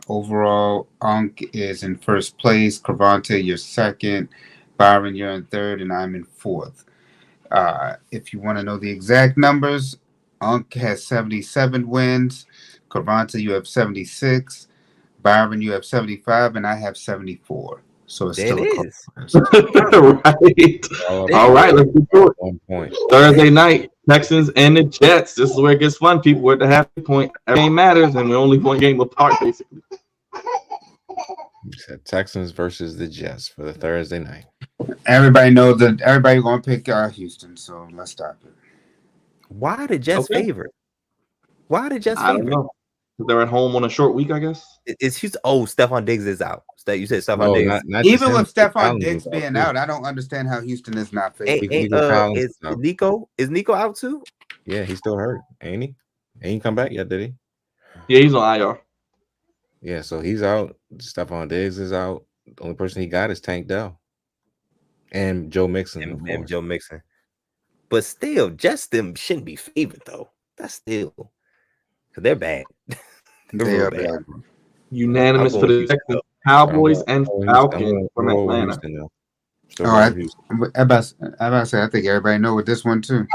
Overall, Unk is in first place. Cravante, you're second. Byron, you're in third, and I'm in fourth. If you want to know the exact numbers, Unk has 77 wins. Cravante, you have 76. Byron, you have 75, and I have 74. So it's still a close. Right. All right, let's do it. 1 point. Thursday night, Texans and the Jets. This is where it gets fun, people. We're at the halfway point. Everything matters, and we're only 1 game apart, basically. You said Texans versus the Jets for the Thursday night. Everybody knows that everybody's going to pick Houston, so let's stop it. Why the Jets favorite? Why the Jets I don't favorite? know. They're at home on a short week, I guess. It's Houston. Oh, Stephon Diggs is out. You said Stephon Diggs. Not Even with Stephon Collins Diggs is being out, I don't understand how Houston is not favored. Is Nico out too? Yeah, he's still hurt, ain't he? Ain't he come back yet, did he? Yeah, he's on IR. Yeah, so he's out. Stephon Diggs is out. The only person he got is Tank Dell and Joe Mixon. And Joe Mixon. But still, just them shouldn't be favored though. That's still because they're bad. They real are bad. bad. Unanimous I'm for going the Houston, Texans, though. Cowboys, and I'm Falcons from going with Atlanta. Houston now. Still All going right. with Houston. I about to say, I think everybody know with this one too.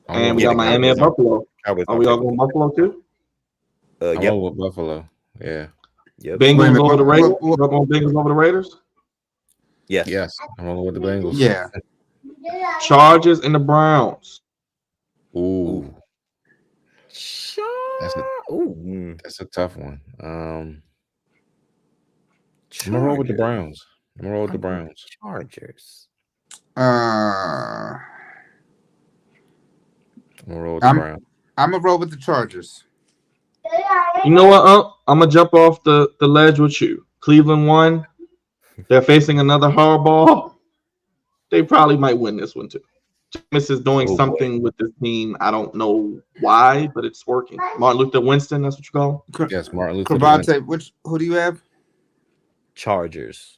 I'm And we rolling got with Miami and Buffalo. Buffalo. Cowboys Are we all going Buffalo too? I'm Yep. rolling with Buffalo. Yeah. Yep. Wait a Bengals minute, over the what- Raiders? what- Y'all going Bengals over the Raiders? Yes. Yes. I'm rolling with the Bengals. Yeah. Chargers and the Browns. Ooh. Ooh. That's a tough one. I'm gonna roll with the Browns. Chargers. I'm I'm gonna roll with the Browns. gonna roll with the Chargers. You know what? I'm gonna jump off the ledge with you. Cleveland won. They're facing another hardball. They probably might win this one too. Jameis is doing something with this team. I don't know why, but it's working. Martin Luther Winston, that's what you call him? Yes, Martin Luther. Cravante, who do you have? Chargers.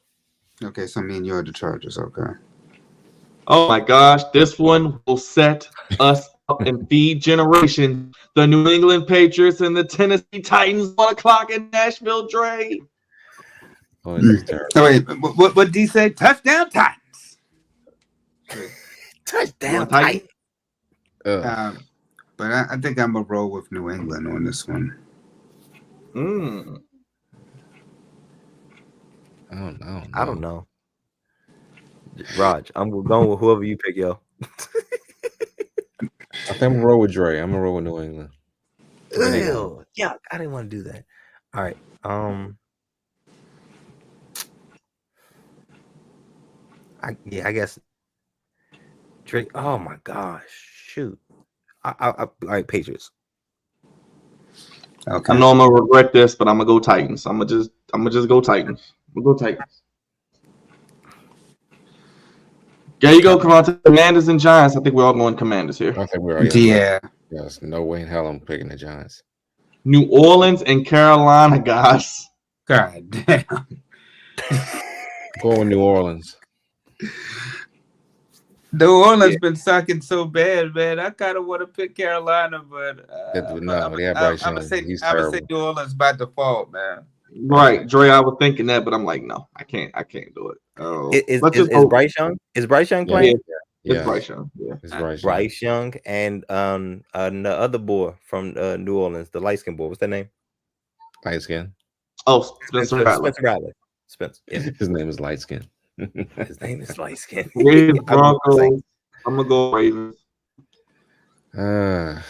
Okay, so me and you are the Chargers. Okay. Oh my gosh, this one will set us up and feed generations. The New England Patriots and the Tennessee Titans, 1 o'clock in Nashville, Dre. Oh, this is terrible. So wait, what D say? Touchdown Titans. Touchdown Titans. Titans. But I think I'm gonna roll with New England on this one. I don't know. Raj, I'm going with whoever you pick, yo. I think I'm gonna roll with Dre. I'm gonna roll with New England. Ew. Yeah, I didn't want to do that. All right. I guess Drake. Oh my gosh. Shoot. All right, Patriots. Okay. I know I'm gonna regret this, but I'm gonna go Titans. I'm gonna just go Titans. We'll go Titans. There you go, Cavante. Commanders and Giants. I think we're all going Commanders here. I think we're Yeah. Yes, no way in hell I'm picking the Giants. New Orleans and Carolina, guys. God damn. Going with New Orleans. New Orleans been sucking so bad, man. I kind of want to pick Carolina, but No, they have I'm Bryce gonna Young. say He's New terrible. Orleans by default, man. Right, Dre. I was thinking that, but I'm like, no, I can't do it. Oh, Is Bryce Young? Is Bryce Young Yeah. playing? It's Bryce Young. Yeah, It's Bryce Young. Bryce Young and the other boy from New Orleans, the light skinned boy. What's that name? Light skin. Oh, Spencer Rattler. Spencer Rattler. Spencer. Yeah. His name is Light Skin. His name is light skin. Ravens, Broncos. I'm gonna go Ravens. I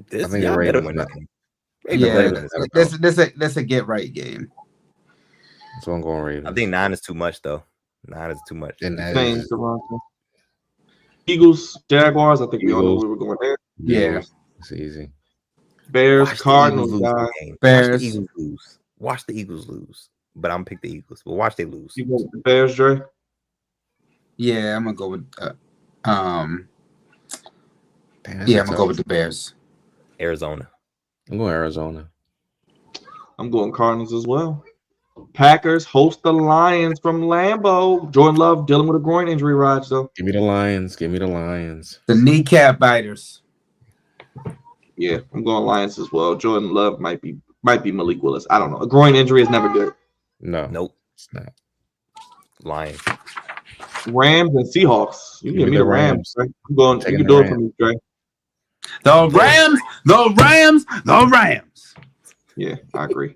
This think y'all the better Ravens. win not- this game. Yeah, that's a get right game. So I'm going Ravens. I think 9 is too much though. 9 is too much. And that Same, is- Toronto. Eagles, Jaguars. I think we all know Eagles. where we're going there. Yeah. It's easy. Bears, Watch the Cardinals, Eagles lose guys. the game. Bears. Watch the Eagles lose. Watch the Eagles lose. But I'm pick the Eagles. But watch they lose. You want the Bears, Dre? Yeah, I'm gonna go with Damn, that's yeah, a I'm gonna tough go with the Bears. Arizona. I'm going Arizona. I'm going Cardinals as well. Packers host the Lions from Lambeau. Jordan Love dealing with a groin injury, Raj, though. Give me the Lions. Give me the Lions. The kneecap biters. Yeah, I'm going Lions as well. Jordan Love might be Malik Willis. I don't know. A groin injury is never good. No. Nope. It's not. Lions. Rams and Seahawks. You give me the Rams. Right? I'm going. You Taking can the do it for me, Dre. The Rams. Yeah, I agree.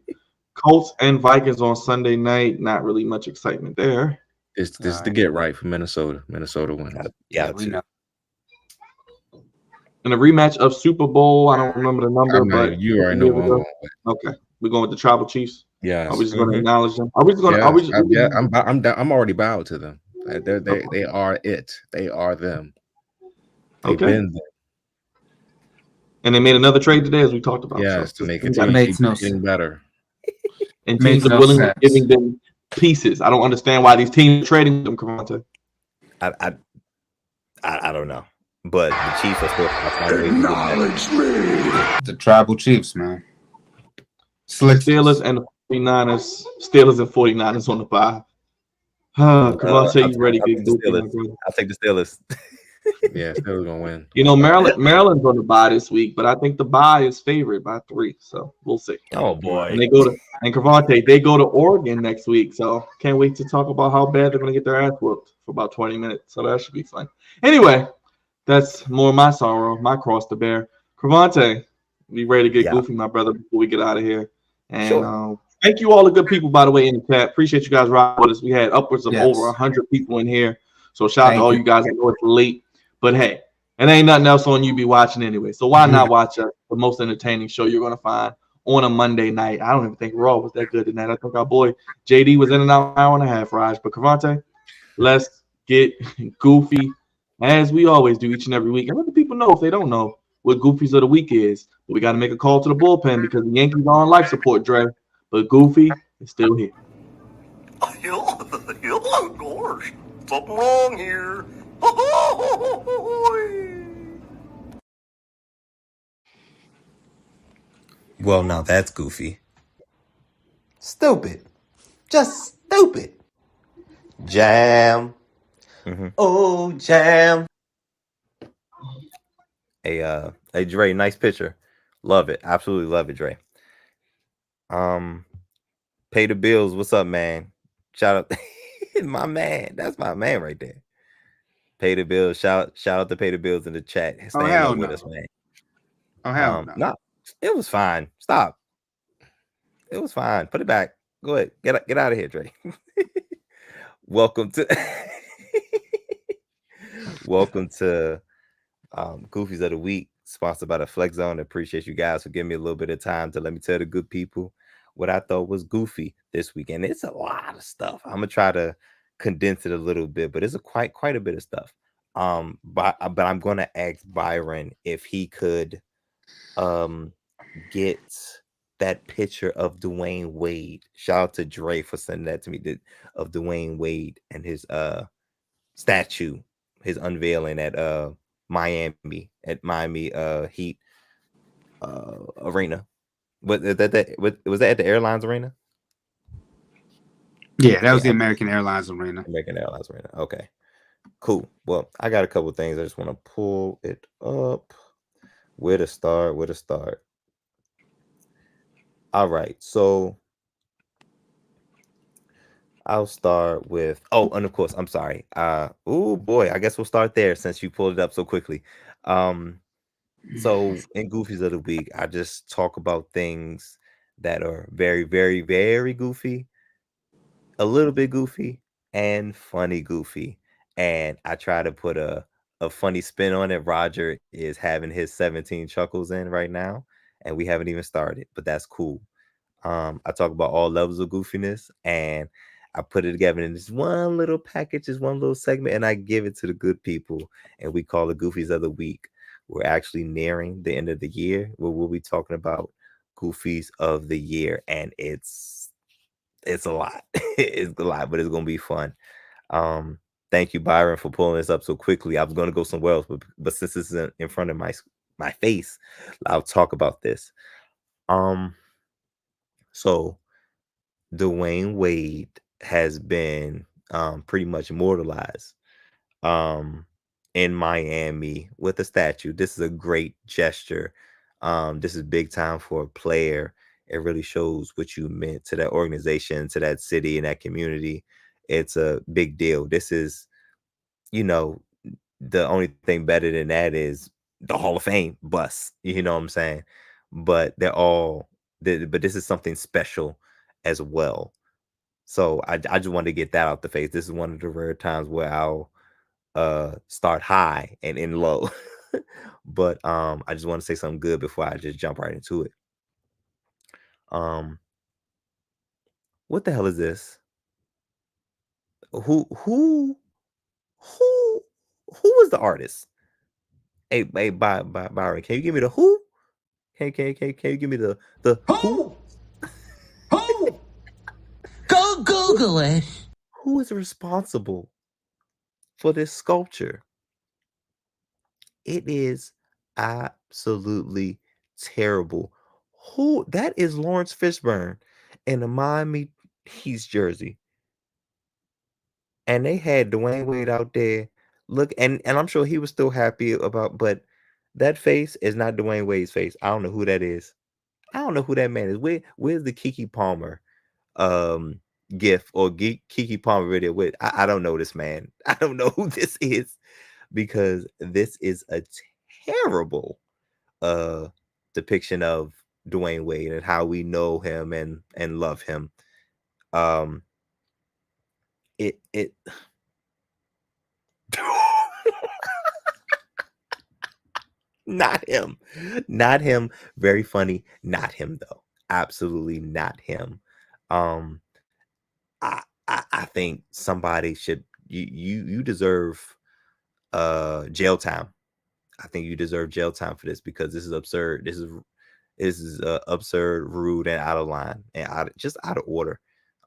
Colts and Vikings on Sunday night. Not really much excitement there. This is the get right for Minnesota. Minnesota wins. Yeah, we know. In a rematch of Super Bowl, I don't remember the number, but You already know what I'm going with. Okay, we're going with the Tribal Chiefs. Yes. Are we just going to acknowledge them? Are we just going to? Yeah, I'm already bowed to them. They are it. They are them. They've been them. And they made another trade today, as we talked about. Yes, so to make it getting better. And teams are willing to giving them pieces. I don't understand why these teams are trading them, Cavante. I don't know. But the Chiefs are still Acknowledge me. The Tribal Chiefs, man. Slick Steelers and the 49ers. Steelers and 49ers on the 5. Cavante, you ready? Big goofy, my brother. I'll take the Steelers. Yeah, Steelers gonna win. You know, Maryland's on the bye this week, but I think the bye is favored by 3, so we'll see. Oh boy. And Cavante, they go to Oregon next week, so can't wait to talk about how bad they're gonna get their ass whooped for about 20 minutes. So that should be fun. Anyway, that's more my sorrow, my cross to bear. Cavante, we ready to get goofy, my brother, before we get out of here. And thank you all the good people, by the way, in the chat. Appreciate you guys riding with us. We had upwards of over 100 people in here. So shout out to all you guys. I know it's late, but hey, it ain't nothing else on you be watching anyway. So why not watch the most entertaining show you're going to find on a Monday night? I don't even think Raw was that good tonight. I think our boy JD was in and out an hour and a half, Raj. But Cavante, let's get goofy as we always do each and every week. And let the people know if they don't know what Goofies of the Week is. But we got to make a call to the bullpen because the Yankees are on life support, Dre. But Goofy is still here. Of course. Something wrong here. Well, now that's goofy. Stupid. Just stupid. Jam. Oh, jam. Hey, Dre, nice picture. Love it. Absolutely love it, Dre. Pay the bills. What's up, man? Shout out my man. That's my man right there. Pay the bills. Shout out to Pay the Bills in the chat. Staying up with us, man. Oh, hell no. No, it was fine. Stop. It was fine. Put it back. Go ahead. Get out of here, Dre. Welcome to Goofies of the Week, sponsored by the Flex Zone. I appreciate you guys for giving me a little bit of time to let me tell the good people what I thought was goofy this week. And it's a lot of stuff. I'm gonna try to condense it a little bit, but it's quite a bit of stuff. But I'm gonna ask Byron if he could get that picture of Dwayne Wade. Shout out to Dre for sending that to me, of Dwayne Wade and his statue, his unveiling at Miami Heat arena. Was that at the Airlines Arena? Yeah, that was the American Airlines Arena. American Airlines Arena. Okay, cool. Well, I got a couple things. I just want to pull it up. Where to start? All right, so I'll start with and of course, I'm sorry. Oh boy, I guess we'll start there since you pulled it up so quickly. So in Goofies of the Week, I just talk about things that are very, very, very goofy, a little bit goofy, and funny goofy. And I try to put a funny spin on it. Roger is having his 17 chuckles in right now, and we haven't even started, but that's cool. I talk about all levels of goofiness, and I put it together in this one little package, this one little segment, and I give it to the good people, and we call it Goofies of the Week. We're actually nearing the end of the year where we'll be talking about Goofies of the Year, and it's a lot. It's a lot, but it's gonna be fun. Thank you, Byron, for pulling this up so quickly. I was gonna go somewhere else, but since this is in front of my face, I'll talk about this. So Dwayne Wade has been pretty much immortalized in Miami with a statue. This is a great gesture. This is big time for a player. It really shows what you meant to that organization, to that city, and that community. It's a big deal. This is, the only thing better than that is the Hall of Fame bus. You know what I'm saying? But but this is something special as well. So I just wanted to get that out the face. This is one of the rare times where I'll start high and end low. But I just want to say something good before I just jump right into it. What the hell is this? Who is the artist? Hey, Byron, can you give me the who? Can you give me the who? Who? Go Google it. Who is responsible for this sculpture? It is absolutely terrible. Who? That is Lawrence Fishburne in the Miami Heat jersey. and they had Dwayne Wade out there. Look, and I'm sure he was still happy about, but that face is not Dwayne Wade's face. I don't know who that is. I don't know who that man is. Where's the Kiki Palmer gif or Kiki Palmer video with? I don't know this man. I don't know who this is, because this is a terrible depiction of Dwayne Wade and how we know him and love him. It not him, very funny, not him though, absolutely not him. I think somebody should, you deserve jail time. I think you deserve jail time for this, because this is absurd. This is absurd, rude, and out of line, and just out of order.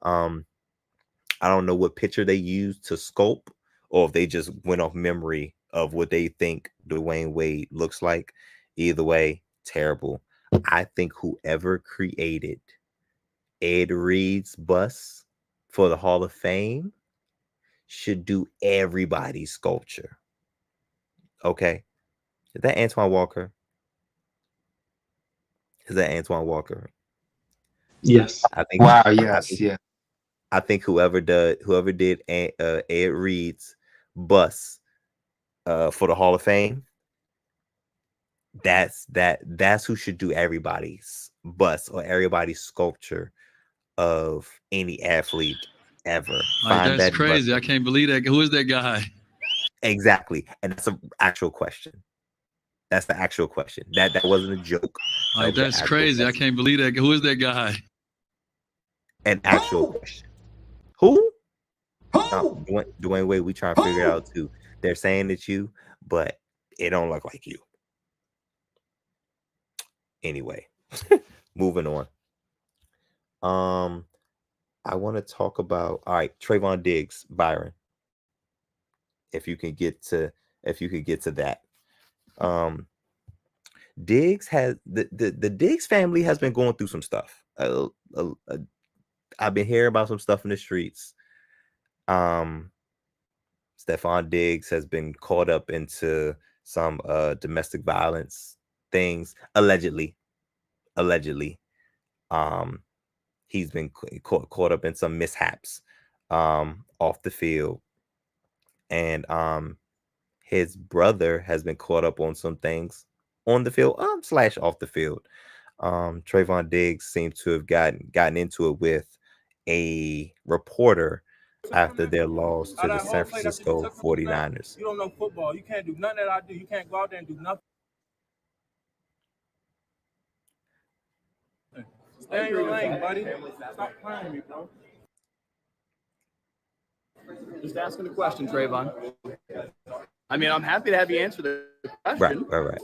I don't know what picture they used to sculpt, or if they just went off memory of what they think Dwayne Wade looks like. Either way, terrible. I think whoever created Ed Reed's bus for the Hall of Fame should do everybody's sculpture. Okay? Is that Antoine Walker? Yes. I think. Wow. Yes. Yeah. I think whoever did Ed Reed's bus for the Hall of Fame, that's who should do everybody's bus or everybody's sculpture of any athlete ever. Like, that's crazy. I can't believe that. Who is that guy? Exactly. And that's an actual question. That's the actual question. That wasn't a joke. Like, that's crazy. Question. I can't believe that. Who is that guy? An actual question. Who? Dwayne Wade, we trying to figure it out too. They're saying it's you, but it don't look like you. Anyway, moving on. I want to talk about, all right, Trayvon Diggs, Byron. If you could get to that. Diggs has the Diggs family has been going through some stuff. I've been hearing about some stuff in the streets. Stephon Diggs has been caught up into some domestic violence things, allegedly. He's been caught up in some mishaps off the field, and his brother has been caught up on some things on the field / off the field. Trayvon Diggs seems to have gotten into it with a reporter after their loss to the San Francisco 49ers. You don't know football. You can't do nothing that I do. You can't go out there and do nothing. Stay in your lane, buddy. Stop playing me, bro. Just asking the question, Trayvon. I mean, I'm happy to have you answer the question. Right.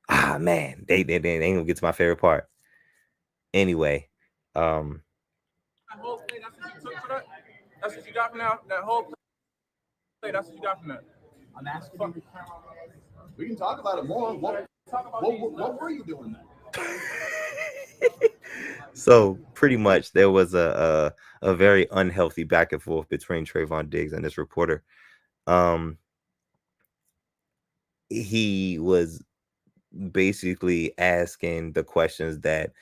Ah, man, they ain't gonna get to my favorite part. Anyway, that whole play, that's what you took for that? That's what you got from that whole play, that's what you got from that? I'm asking you. We can talk about it more. What were you doing then? So pretty much there was a very unhealthy back and forth between Trayvon Diggs and this reporter. He was basically asking the questions that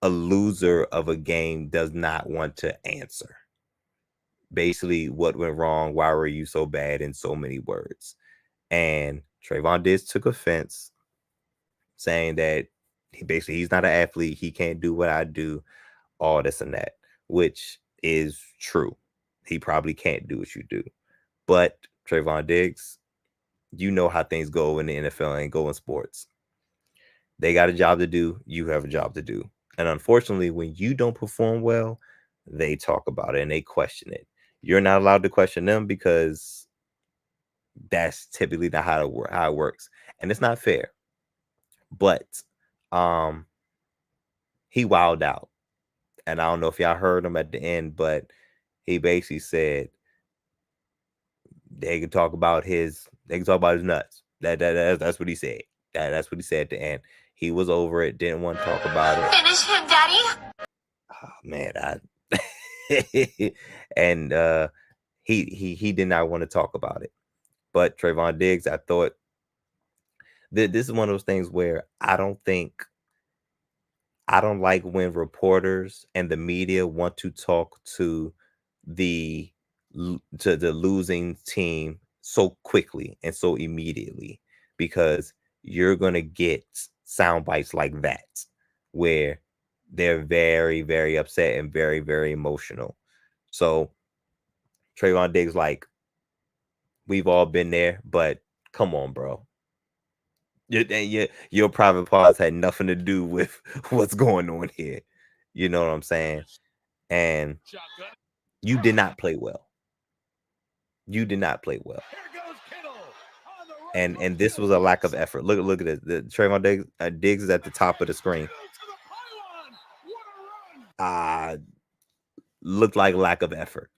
a loser of a game does not want to answer. Basically, what went wrong? Why were you so bad? In so many words. And Trayvon Diggs took offense, saying that he's not an athlete. He can't do what I do, all this and that, which is true. He probably can't do what you do. But Trayvon Diggs, you know how things go in the NFL and go in sports. They got a job to do. You have a job to do. And unfortunately, when you don't perform well, they talk about it and they question it. You're not allowed to question them because that's typically not how it works. And it's not fair. But he wilded out. And I don't know if y'all heard him at the end, but he basically said they can talk about his nuts. That's what he said. That's what he said at the end. He was over it, didn't want to talk about it. Finish him, Daddy. Oh, man, and he did not want to talk about it. But Trayvon Diggs, I thought this is one of those things where I don't like when reporters and the media want to talk to the losing team so quickly and so immediately, because you're going to get sound bites like that where they're very, very upset and very, very emotional. So Trayvon Diggs, like, we've all been there, but come on, bro. Your private parts had nothing to do with what's going on here. You know what I'm saying? And you did not play well. You did not play well. And this was a lack of effort. Look at it. The Trayvon Diggs is at the top of the screen. Looked like lack of effort.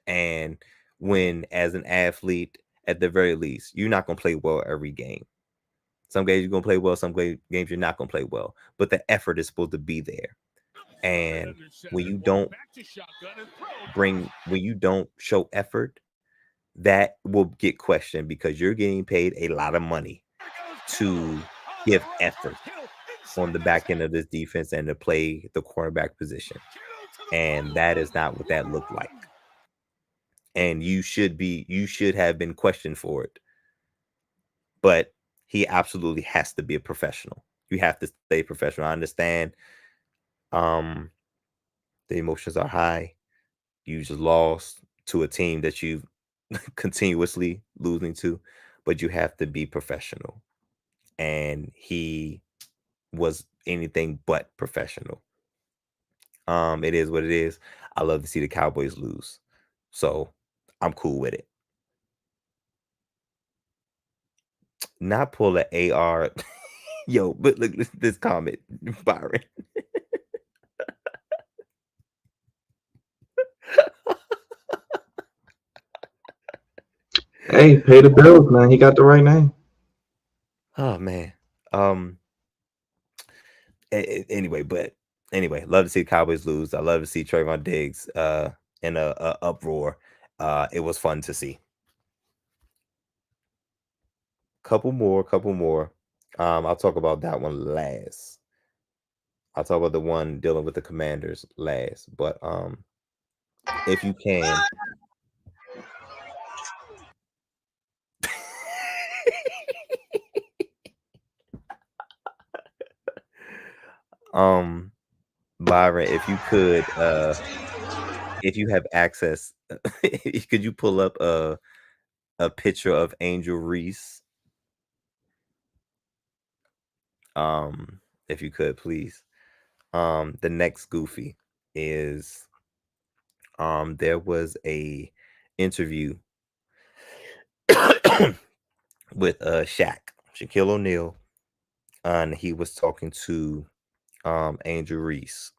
And when, as an athlete, at the very least, you're not going to play well every game. Some games you're going to play well, some games you're not going to play well. But the effort is supposed to be there. And when you don't show effort, that will get questioned, because you're getting paid a lot of money to give effort on the back end of this defense and to play the quarterback position. And that is not what that looked like. And you should have been questioned for it. But he absolutely has to be a professional. You have to stay professional. I understand the emotions are high. You just lost to a team that you've continuously losing to, but you have to be professional. And he was anything but professional. It is what it is. I love to see the Cowboys lose, so I'm cool with it. Not pull an AR. Yo, but look this comment, Byron. Hey, pay the bills, man. He got the right name. Oh man. Anyway, love to see the Cowboys lose. I love to see Trayvon Diggs in a uproar. It was fun to see. Couple more. I'll talk about that one last. I'll talk about the one dealing with the Commanders last. But if you can. Byron, if you could, if you have access, could you pull up a picture of Angel Reese? If you could, please. The next goofy is there was a interview with Shaquille O'Neal, and he was talking to Angel Reese,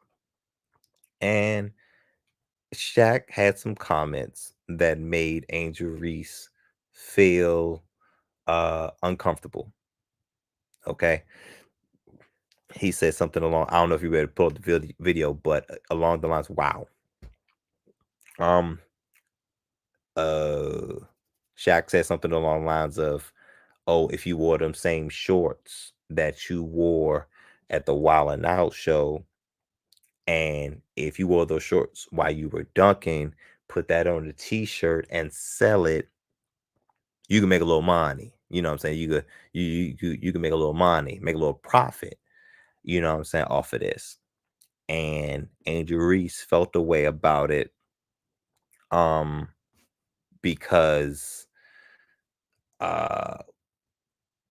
and Shaq had some comments that made Angel Reese feel uncomfortable. Okay. He said something along, I don't know if you ready to pull up the video, but along the lines, wow. Shaq said something along the lines of, oh, if you wore them same shorts that you wore at the Wild 'N Out show, and if you wore those shorts while you were dunking, put that on a t-shirt and sell it, you can make a little money. You know what I'm saying? You can make a little money, make a little profit, you know what I'm saying, off of this. And Angel Reese felt the way about it because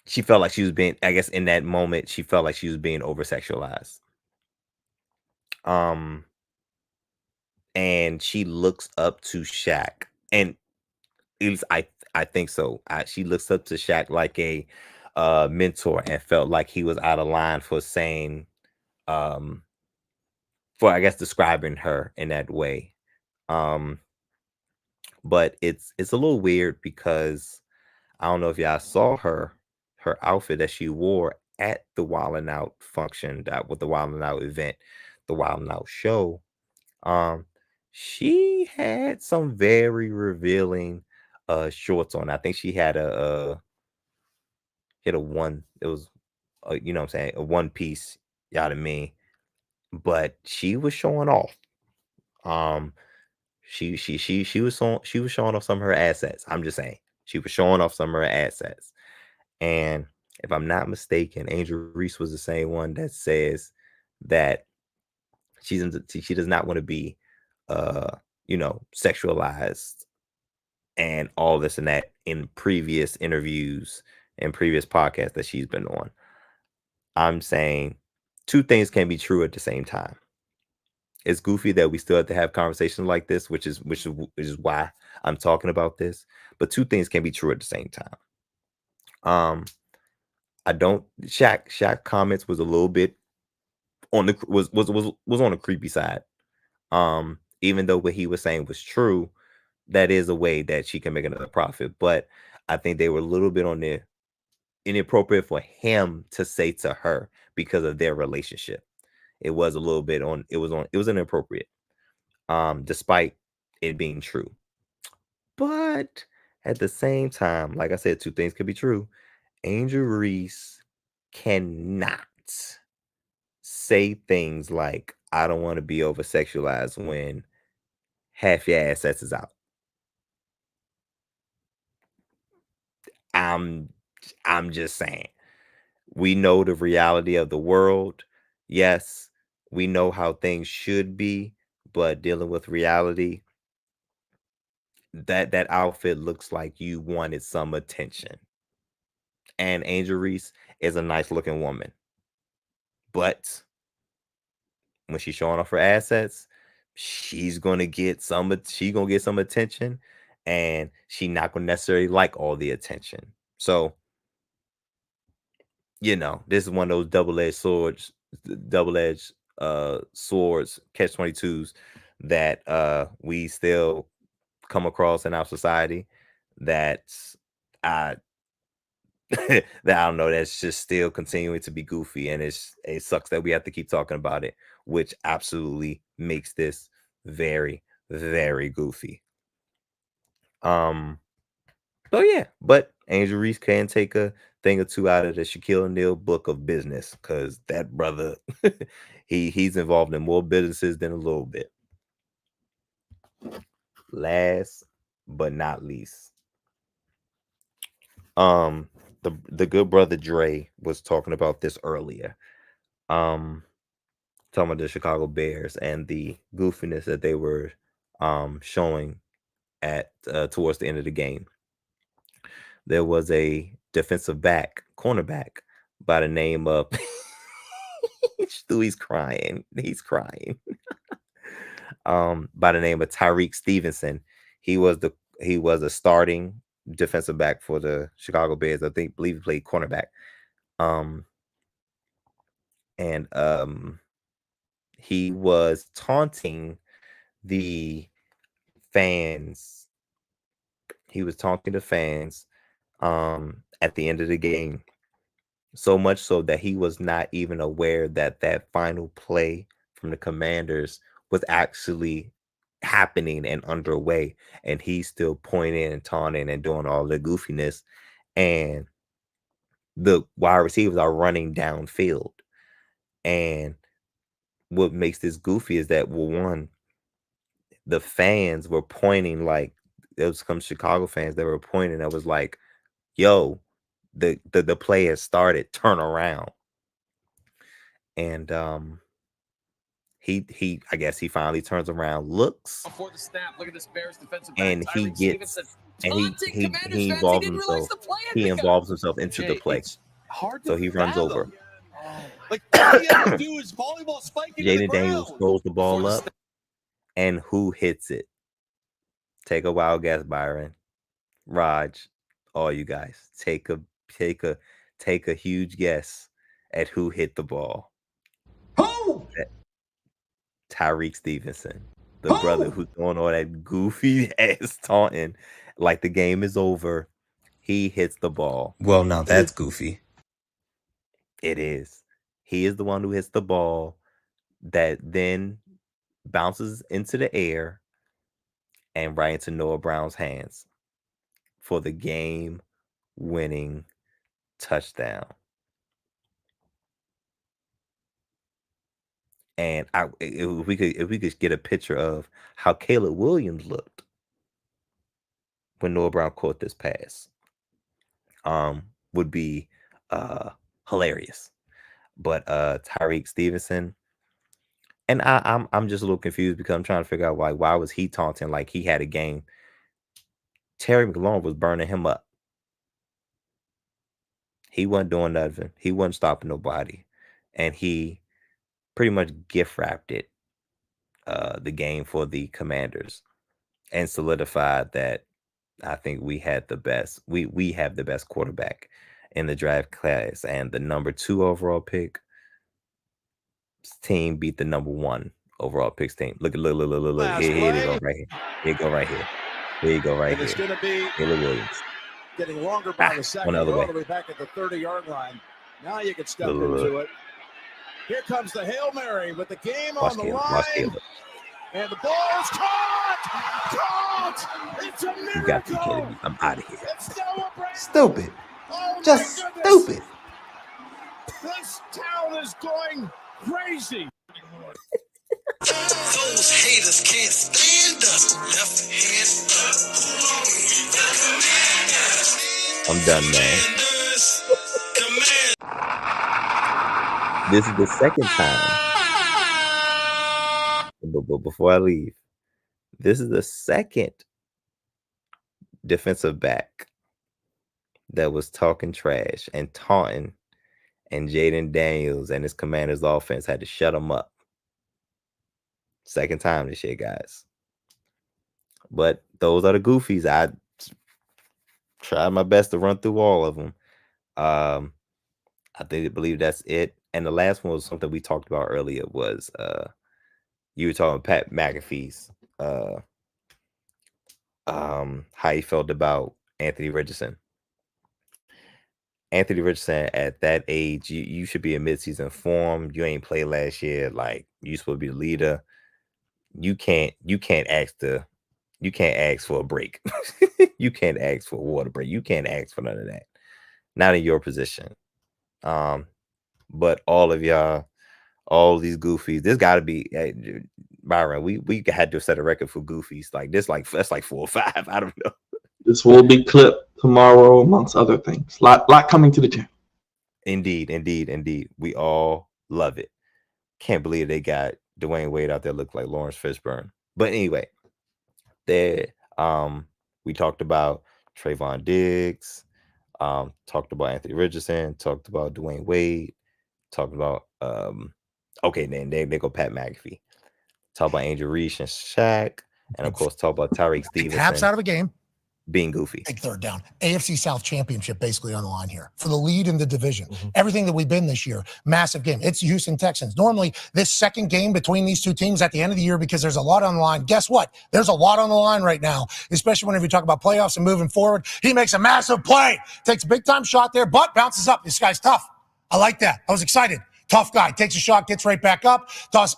she felt like she was being, I guess in that moment, she felt like she was being over sexualized. And she looks up to Shaq, and at least I think so. She looks up to Shaq like a mentor, and felt like he was out of line for saying, for I guess describing her in that way. But it's a little weird because I don't know if y'all saw her outfit that she wore at the Wild 'N Out function, that with the Wild 'N Out event, the Wild 'N Out show. she had some very revealing shorts on. I think she had a one. It was you know what I'm saying, a one piece. You know what I mean? But she was showing off. She was showing off some of her assets. I'm just saying, she was showing off some of her assets. And if I'm not mistaken, Angel Reese was the same one that says that she does not want to be sexualized and all this and that in previous interviews and previous podcasts that she's been on. I'm saying two things can be true at the same time. It's goofy that we still have to have conversations like this, which is why I'm talking about this. But two things can be true at the same time. I don't. Shaq comments was a little bit on the was on the creepy side. Even though what he was saying was true, that is a way that she can make another profit. But I think they were a little bit on the inappropriate for him to say to her because of their relationship. It was a little bit on. It was inappropriate. Despite it being true. But at the same time, like I said, two things could be true. Angel Reese cannot say things like, I don't want to be over sexualized when half your assets is out. I'm just saying. We know the reality of the world. Yes, we know how things should be, but dealing with reality, that outfit looks like you wanted some attention. And Angel Reese is a nice looking woman. But when she's showing off her assets, she's gonna get some attention, and she's not gonna necessarily like all the attention. So, this is one of those double-edged swords, catch-22s that we still come across in our society that that I don't know, that's just still continuing to be goofy, and it sucks that we have to keep talking about it, which absolutely makes this very, very goofy. But Angel Reese can take a thing or two out of the Shaquille O'Neal book of business, because that brother, he's involved in more businesses than a little bit. Last but not least, the good brother Dre was talking about this earlier. Talking about the Chicago Bears and the goofiness that they were showing at towards the end of the game. There was a cornerback by the name of Stewie's crying. He's crying. By the name of Tyreek Stevenson. He was a starting defensive back for the Chicago Bears. Believe he played cornerback. He was taunting the fans. He was taunting the fans at the end of the game. So much so that he was not even aware that final play from the Commanders was actually happening and underway, and he's still pointing and taunting and doing all the goofiness, and the wide receivers are running downfield. And what makes this goofy is that, well, one, the fans were pointing, like there was some Chicago fans that were pointing that was like, yo, the play has started, turn around. And he I guess he finally turns around, looks before the snap. Look at this Bears defensive back, and he gets and he involves himself into the play. So he runs over. Like all you have to do is volleyball spike into the Jaden Daniels ground. throws the ball up, and who hits it? Take a wild guess, Byron, Raj, all you guys. Take a huge guess at who hit the ball. Who? Tyreek Stevenson, the brother who's doing all that goofy ass taunting, like the game is over. He hits the ball. Well, now that's goofy. It is. He is the one who hits the ball that then bounces into the air and right into Noah Brown's hands for the game-winning touchdown. And if we could get a picture of how Caleb Williams looked when Noah Brown caught this pass, would be hilarious. But Tyreek Stevenson, and I'm just a little confused because I'm trying to figure out why was he taunting like he had a game. Terry McLaurin was burning him up. He wasn't doing nothing. He wasn't stopping nobody, and he pretty much gift wrapped it, the game for the Commanders, and solidified that I think we had the best. We have the best quarterback in the draft class, and the number 2 overall pick team beat the number 1 overall picks team. Look. Here they go right here. Here you go right here. Here you go right here. It's going to be Caleb Williams. Getting longer by the second. One other We're way. all the way back at the 30-yard line. Now you can step into it. Here comes the Hail Mary with the game on the line. And the ball is caught! It's a miracle! You got to be kidding me. I'm out of here. Stupid. Oh, Just stupid. This town is going crazy. Those haters can't stand us. Left hand up. I'm done, man. This is the second time. But before I leave, this is the second defensive back that was talking trash and taunting, and Jaden Daniels and his Commanders offense had to shut him up. Second time this year, guys. But those are the goofies. I tried my best to run through all of them. I believe that's it. And the last one was something we talked about earlier. Was you were talking about Pat McAfee's how he felt about Anthony Richardson. Anthony Richardson, at that age, you should be in midseason form. You ain't played last year. Like, you supposed to be the leader. You can't ask for a break. You can't ask for a water break. You can't ask for none of that. Not in your position. But all of y'all, all these goofies, this got to be Byron. We had to set a record for goofies like this. That's like 4 or 5. I don't know. This will be clipped tomorrow, amongst other things. Lot coming to the channel. Indeed. We all love it. Can't believe they got Dwayne Wade out there look like Lawrence Fishburne. But anyway, we talked about Trayvon Diggs, talked about Anthony Richardson, talked about Dwayne Wade, talked about then they go Pat McAfee. Talk about Angel Reese and Shaq, and of course talk about Tyreek Stevenson. Taps out of a game. Being goofy. Big third down. AFC South Championship basically on the line here for the lead in the division. Everything that we've been this year, massive game. It's Houston Texans. Normally, this second game between these two teams at the end of the year, because there's a lot on the line. Guess what? There's a lot on the line right now, especially whenever you talk about playoffs and moving forward. He makes a massive play, takes a big-time shot there, but bounces up. This guy's tough. I like that. I was excited. Tough guy. Takes a shot, gets right back up, toss.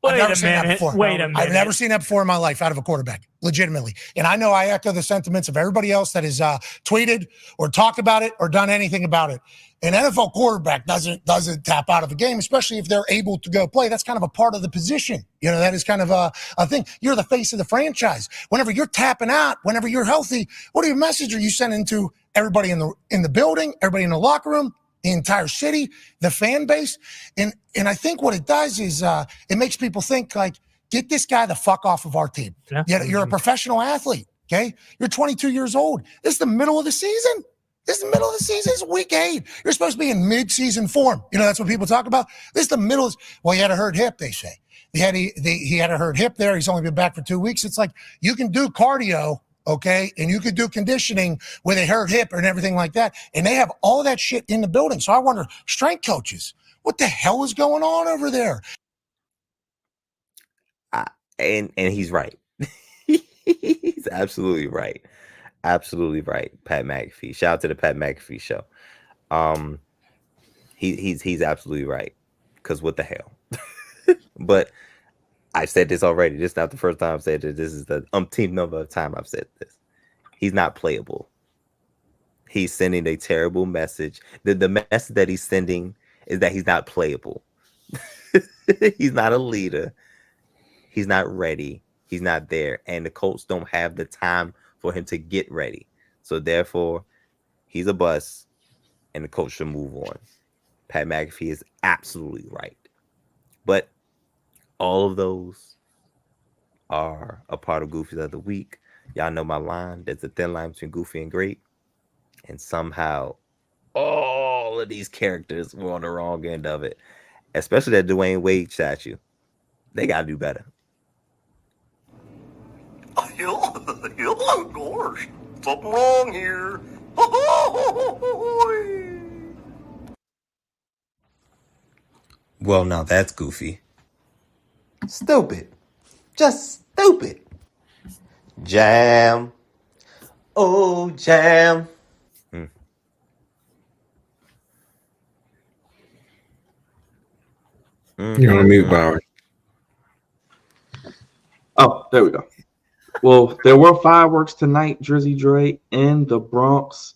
I've never seen that before. Wait a minute. I've never seen that before in my life out of a quarterback, legitimately. And I know I echo the sentiments of everybody else that has tweeted or talked about it or done anything about it. An NFL quarterback doesn't tap out of a game, especially if they're able to go play. That's kind of a part of the position. You know, that is kind of a thing. You're the face of the franchise. Whenever you're tapping out, whenever you're healthy, what message are you sending to everybody in the building, everybody in the locker room, the entire city, the fan base? And I think what it does is it makes people think, like, get this guy the fuck off of our team. Yeah. You're a professional athlete, okay? You're 22 years old. This is the middle of the season. This is the middle of the season. It's week 8. You're supposed to be in mid-season form. You know, that's what people talk about. This is the middle. Well, he had a hurt hip, they say. He had a hurt hip there. He's only been back for 2 weeks. It's like, you can do cardio, okay, and you could do conditioning with a hurt hip and everything like that, and they have all that shit in the building. So I wonder, strength coaches, what the hell is going on over there? And he's right. He's absolutely right. Absolutely right. Pat McAfee. Shout out to the Pat McAfee show. He's absolutely right. Because what the hell? But I've said this already. This is not the first time I've said this. This is the umpteenth number of time I've said this. He's not playable. He's sending a terrible message. The message that he's sending is that he's not playable. He's not a leader. He's not ready. He's not there. And the Colts don't have the time for him to get ready. So therefore, he's a bust, and the Colts should move on. Pat McAfee is absolutely right. But all of those are a part of Goofy's of the Week. Y'all know my line. There's a thin line between Goofy and great. And somehow all of these characters were on the wrong end of it. Especially that Dwayne Wade statue. They got to do better. Of course. Something wrong here. Well, now that's goofy. Stupid. Just stupid. Jam. Oh, jam. You're on mute, Bauer. Oh, there we go. Well, there were fireworks tonight, Drizzy Dre, in the Bronx,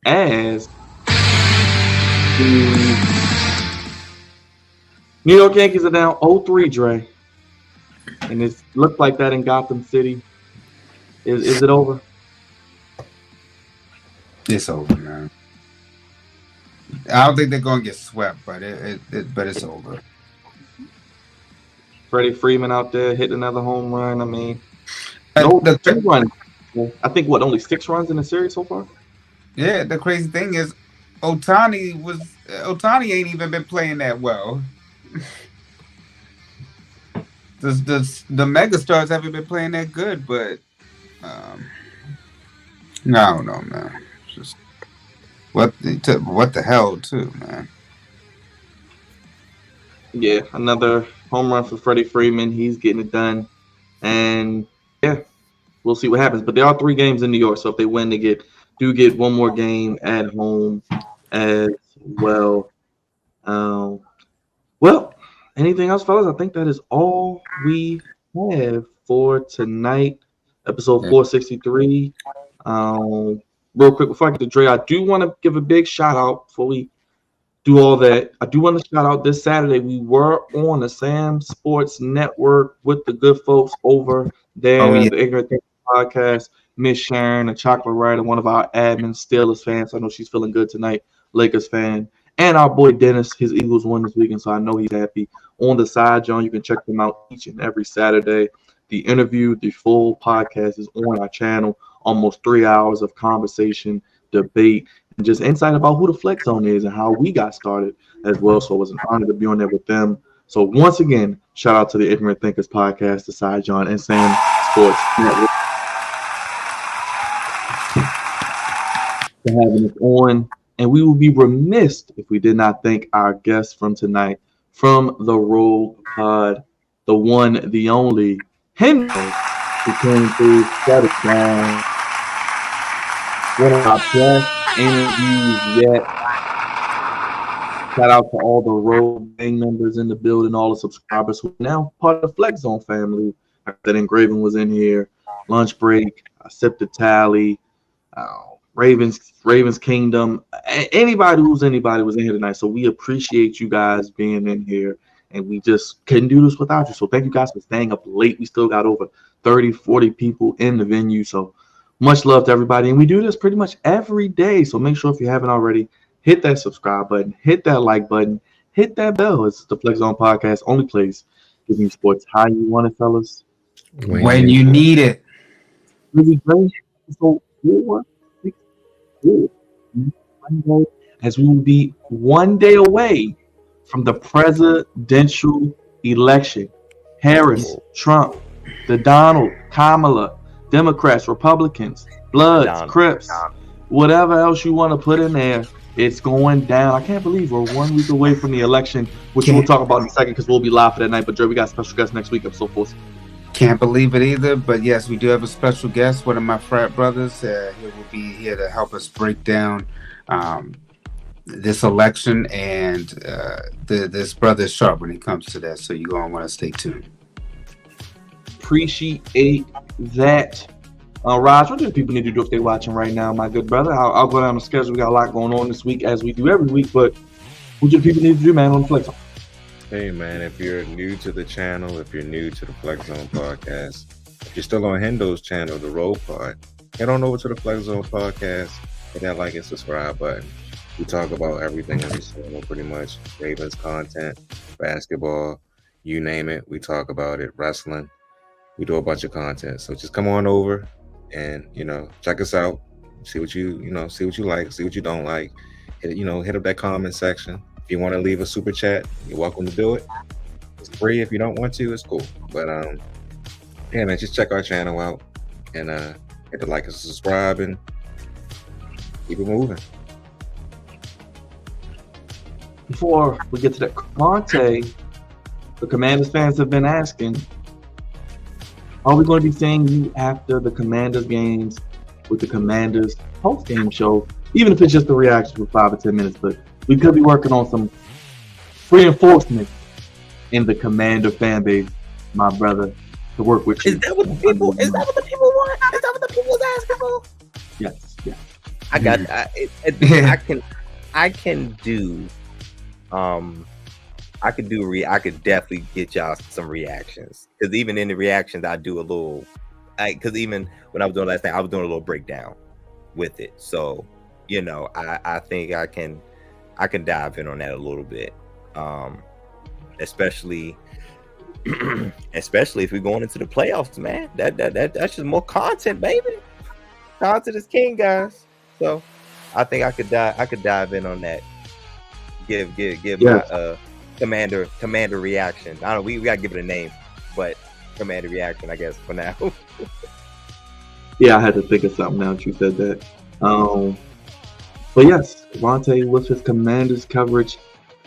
as the New York Yankees are down 0-3, Dre. And it looked like that in Gotham City. Is it over? It's over, man. I don't think they're gonna get swept, but it's over. Freddie Freeman out there hitting another home run. I mean, the run. I think only 6 runs in the series so far. Yeah, the crazy thing is, Ohtani ain't even been playing that well. The megastars haven't been playing that good, but I don't know, man. Just what the hell, too, man. Yeah, another home run for Freddie Freeman. He's getting it done, and yeah, we'll see what happens. But there are 3 games in New York, so if they win, they get one more game at home as well. Well, anything else, fellas? I think that is all we have for tonight, episode 463. Real quick, before I get to Dre, I do want to give a big shout out before we do all that. I do want to shout out this Saturday. We were on the Sam Sports Network with the good folks over there, the Ignorant Thinking Podcast. Miss Sharon, a chocolate writer, one of our admins, Steelers fans. So I know she's feeling good tonight, Lakers fan. And our boy Dennis, his Eagles won this weekend, so I know he's happy. On the side, John, you can check them out each and every Saturday. The interview, the full podcast is on our channel. Almost 3 hours of conversation, debate, and just insight about who the Flex Zone is and how we got started as well. So it was an honor to be on there with them. So once again, shout out to the Ignorant Thinkers Podcast, the Side John and Sam Sports Network for having us on. And we will be remiss if we did not thank our guests from tonight from the Roug Pod, the one, the only, Hendo, who came through, shut it down. One of our best interviews yet. Shout out to all the Roug gang members in the building, all the subscribers who are now part of the Flex Zone family. That Engraven was in here, Lunch Break, Sip the Tally, Ravens Kingdom. Anybody was in here tonight. So we appreciate you guys being in here. And we just couldn't do this without you. So thank you guys for staying up late. We still got over 30, 40 people in the venue. So much love to everybody. And we do this pretty much every day. So make sure if you haven't already, hit that subscribe button, hit that like button, hit that bell. It's the Flex Zone Podcast, only place giving you sports how you want it, fellas. When you need it. Really great. So 464. As we will be one day away from the presidential election. Harris, Trump, the Donald, Kamala, Democrats, Republicans, Bloods, Crips, whatever else you want to put in there, it's going down. I can't believe we're 1 week away from the election, which we'll talk about in a second because we'll be live for that night. But Joe, we got special guests next week, episode 4. Can't believe it either, but yes, we do have a special guest, one of my frat brothers. He will be here to help us break down this election, and this brother is sharp when it comes to that, so you're going to want to stay tuned. appreciate that. Raj, what do people need to do if they're watching right now, my good brother? I'll go down the schedule. We got a lot going on this week, as we do every week. But what do people need to do, man, on the Flex Zone? Hey, man, if you're new to the channel, if you're new to the Flex Zone podcast, if you're still on Hendo's channel, the Roug Pod, head on over to the Flex Zone podcast, hit that like and subscribe button. We talk about everything every single, pretty much. Ravens content, basketball, you name it. We talk about it. Wrestling. We do a bunch of content. So just come on over and, check us out. See what you like, see what you don't like. Hit up that comment section. If you want to leave a super chat, you're welcome to do it. It's free. If you don't want to, it's cool. But yeah, man, just check our channel out and hit the like and subscribe and keep it moving. Before we get to that, Conte, the Commanders fans have been asking, are we going to be seeing you after the Commanders games with the Commanders post-game show, even if it's just a reaction for 5 or 10 minutes? But we could be working on some reinforcement in the Commander fan base, my brother, to work with you. Is that what the people want? Is that what the people was asking for? Yes. I got I can do I could definitely get y'all some reactions, because even in the reactions I do a little, because even when I was doing last night I was doing a little breakdown with it. So I think I can dive in on that a little bit, especially if we're going into the playoffs, man. That's just more content, baby. Content is king, guys. So I think I could dive in on that. Give my commander reaction. I don't know, we gotta give it a name, but commander reaction, I guess, for now. Yeah, I had to think of something now that you said that. But yes, Devontae with his Commanders coverage,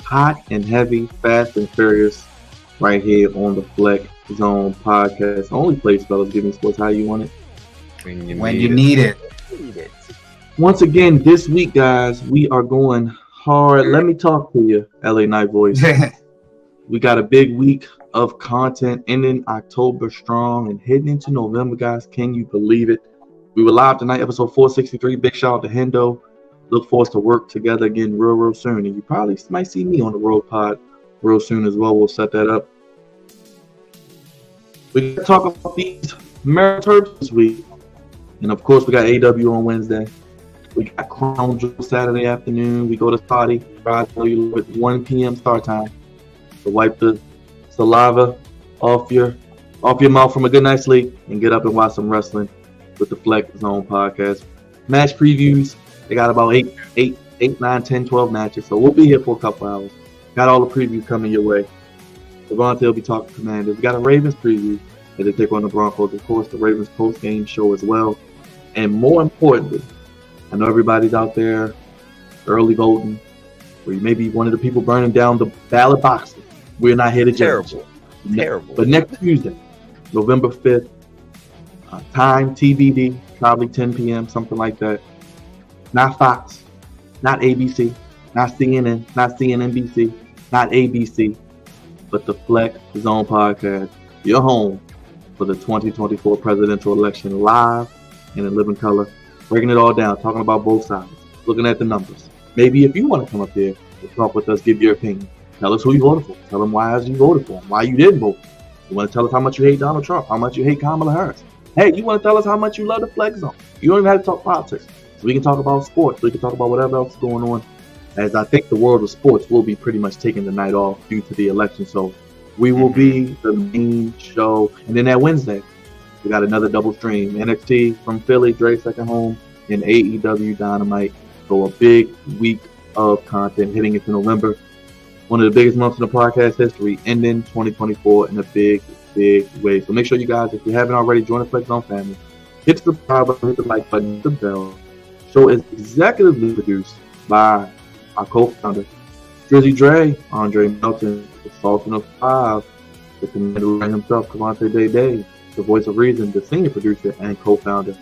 hot and heavy, fast and furious, right here on the Flex Zone podcast. Only place, fellas, giving sports how you want it. When you need it. Once again, this week, guys, we are going hard. Let me talk to you, LA Night Voice. We got a big week of content ending October strong and heading into November, guys. Can you believe it? We were live tonight, episode 463. Big shout out to Hendo. Look for us to work together again real soon. And you probably might see me on the Roug Pod real soon as well. We'll set that up. We can talk about these Terps this week. And of course, we got AW on Wednesday. We got Crown Jewel Saturday afternoon. We go to Saudi Friday with 1 p.m. start time to wipe the saliva off your mouth from a good night's sleep and get up and watch some wrestling with the Flex Zone podcast. Match previews. They got about 8, 9, 10, 12 matches. So we'll be here for a couple hours. Got all the previews coming your way. Devontae will be talking Commanders. We got a Ravens preview as they take on the Broncos. Of course, the Ravens post-game show as well. And more importantly, I know everybody's out there early voting, or you may be one of the people burning down the ballot boxes. We're not here to judge. Terrible. But next Tuesday, November 5th, time TBD, probably 10 p.m., something like that. Not Fox, not ABC, not CNN, not CNNBC, not ABC, but the Flex Zone podcast. Your home for the 2024 presidential election, live and in living color. Breaking it all down, talking about both sides, looking at the numbers. Maybe if you want to come up there and talk with us, give your opinion. Tell us who you voted for. Tell them why you voted for them, why you didn't vote. You want to tell us how much you hate Donald Trump, how much you hate Kamala Harris. Hey, you want to tell us how much you love the Flex Zone. You don't even have to talk politics. So we can talk about sports. We can talk about whatever else is going on, as I think the world of sports will be pretty much taking the night off due to the election. So we will be the main show. And then that Wednesday, we got another double stream. NXT from Philly, Dre's second home, and AEW Dynamite. So a big week of content hitting into November. One of the biggest months in the podcast history, ending 2024 in a big way. So make sure you guys, if you haven't already, join the Flex Zone family. Hit the subscribe button, hit the like button, hit the bell. Show is executively produced by our co-founder, Drizzy Dre, Andre Melton, the Sultan of Five, the commander himself, Cavante Day, the voice of reason, the senior producer and co-founder,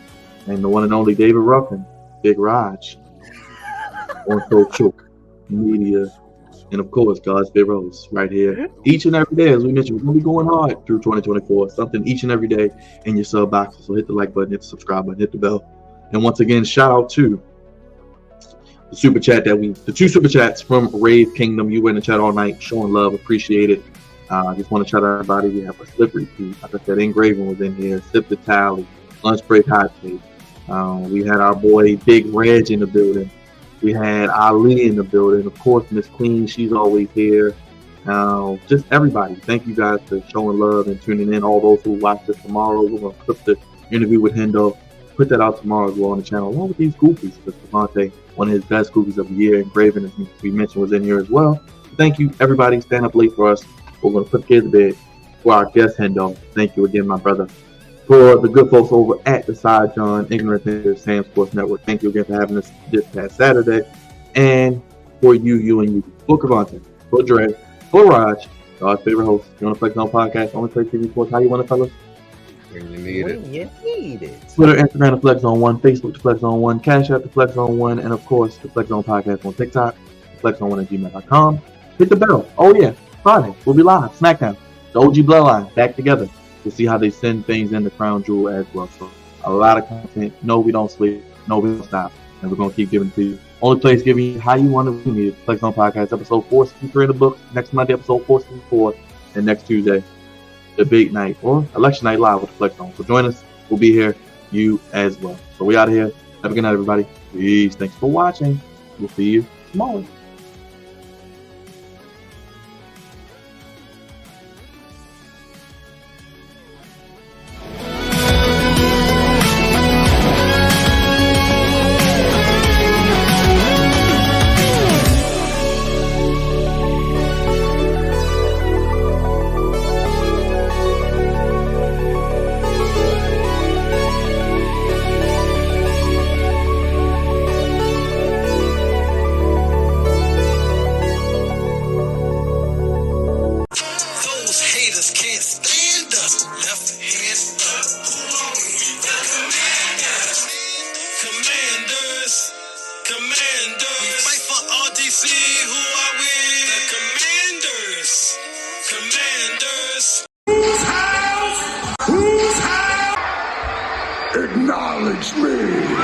and the one and only David Ruffin, Big Raj, on Choke Media And of course, God's favorite host right here. Each and every day, as we mentioned, we're going to be going hard through 2024. Something each and every day in your sub box. So hit the like button, hit the subscribe button, hit the bell. And once again, shout out to the super chat the 2 super chats from Rave Kingdom. You were in the chat all night, showing love, appreciate it. I just want to shout out everybody. We have a slippery piece. Like I said, Engraving was in here, Sip the Tally, Lunch Break Hot Take. We had our boy Big Reg in the building. We had Ali in the building. Of course, Miss Queen, she's always here. Just everybody. Thank you guys for showing love and tuning in. All those who watch this tomorrow, we're going to clip the interview with Hendo. Put that out tomorrow as well on the channel, along with these goofies. Because Devontae, one of his best goofies of the year, Engraving, as we mentioned, was in here as well. Thank you, everybody. Stand up late for us. We're going to put the kids to bed for our guest, Hendo. Thank you again, my brother. For the good folks over at the Side John, Ignorant Thinkers, Sam Sports Network, thank you again for having us this past Saturday. And for you and you, for Devontae, for Dre, for Raj, God's favorite host, you want to Flex On Podcast, only play TV Sports. How you want to tell us? When you need it. Twitter, Instagram, the Flex On One, Facebook, the Flex On One, Cash App, the Flex On One, and of course, the Flex On Podcast on TikTok, the Flex On One at gmail.com. Hit the bell. Oh yeah, Friday we'll be live. SmackDown, the OG Bloodline back together. We'll see how they send things in the Crown Jewel as well. So a lot of content. No, we don't sleep. No, we don't stop. And we're gonna keep giving it to you. Only place giving you how you want to read it. Flex On Podcast, episode 463 in the books. Next Monday, episode 464, and next Tuesday, debate night or election night live with the Flex On. So join us. We'll be here. You as well. So we out of here. Have a good night, everybody. Peace. Thanks for watching. We'll see you tomorrow. Acknowledge me!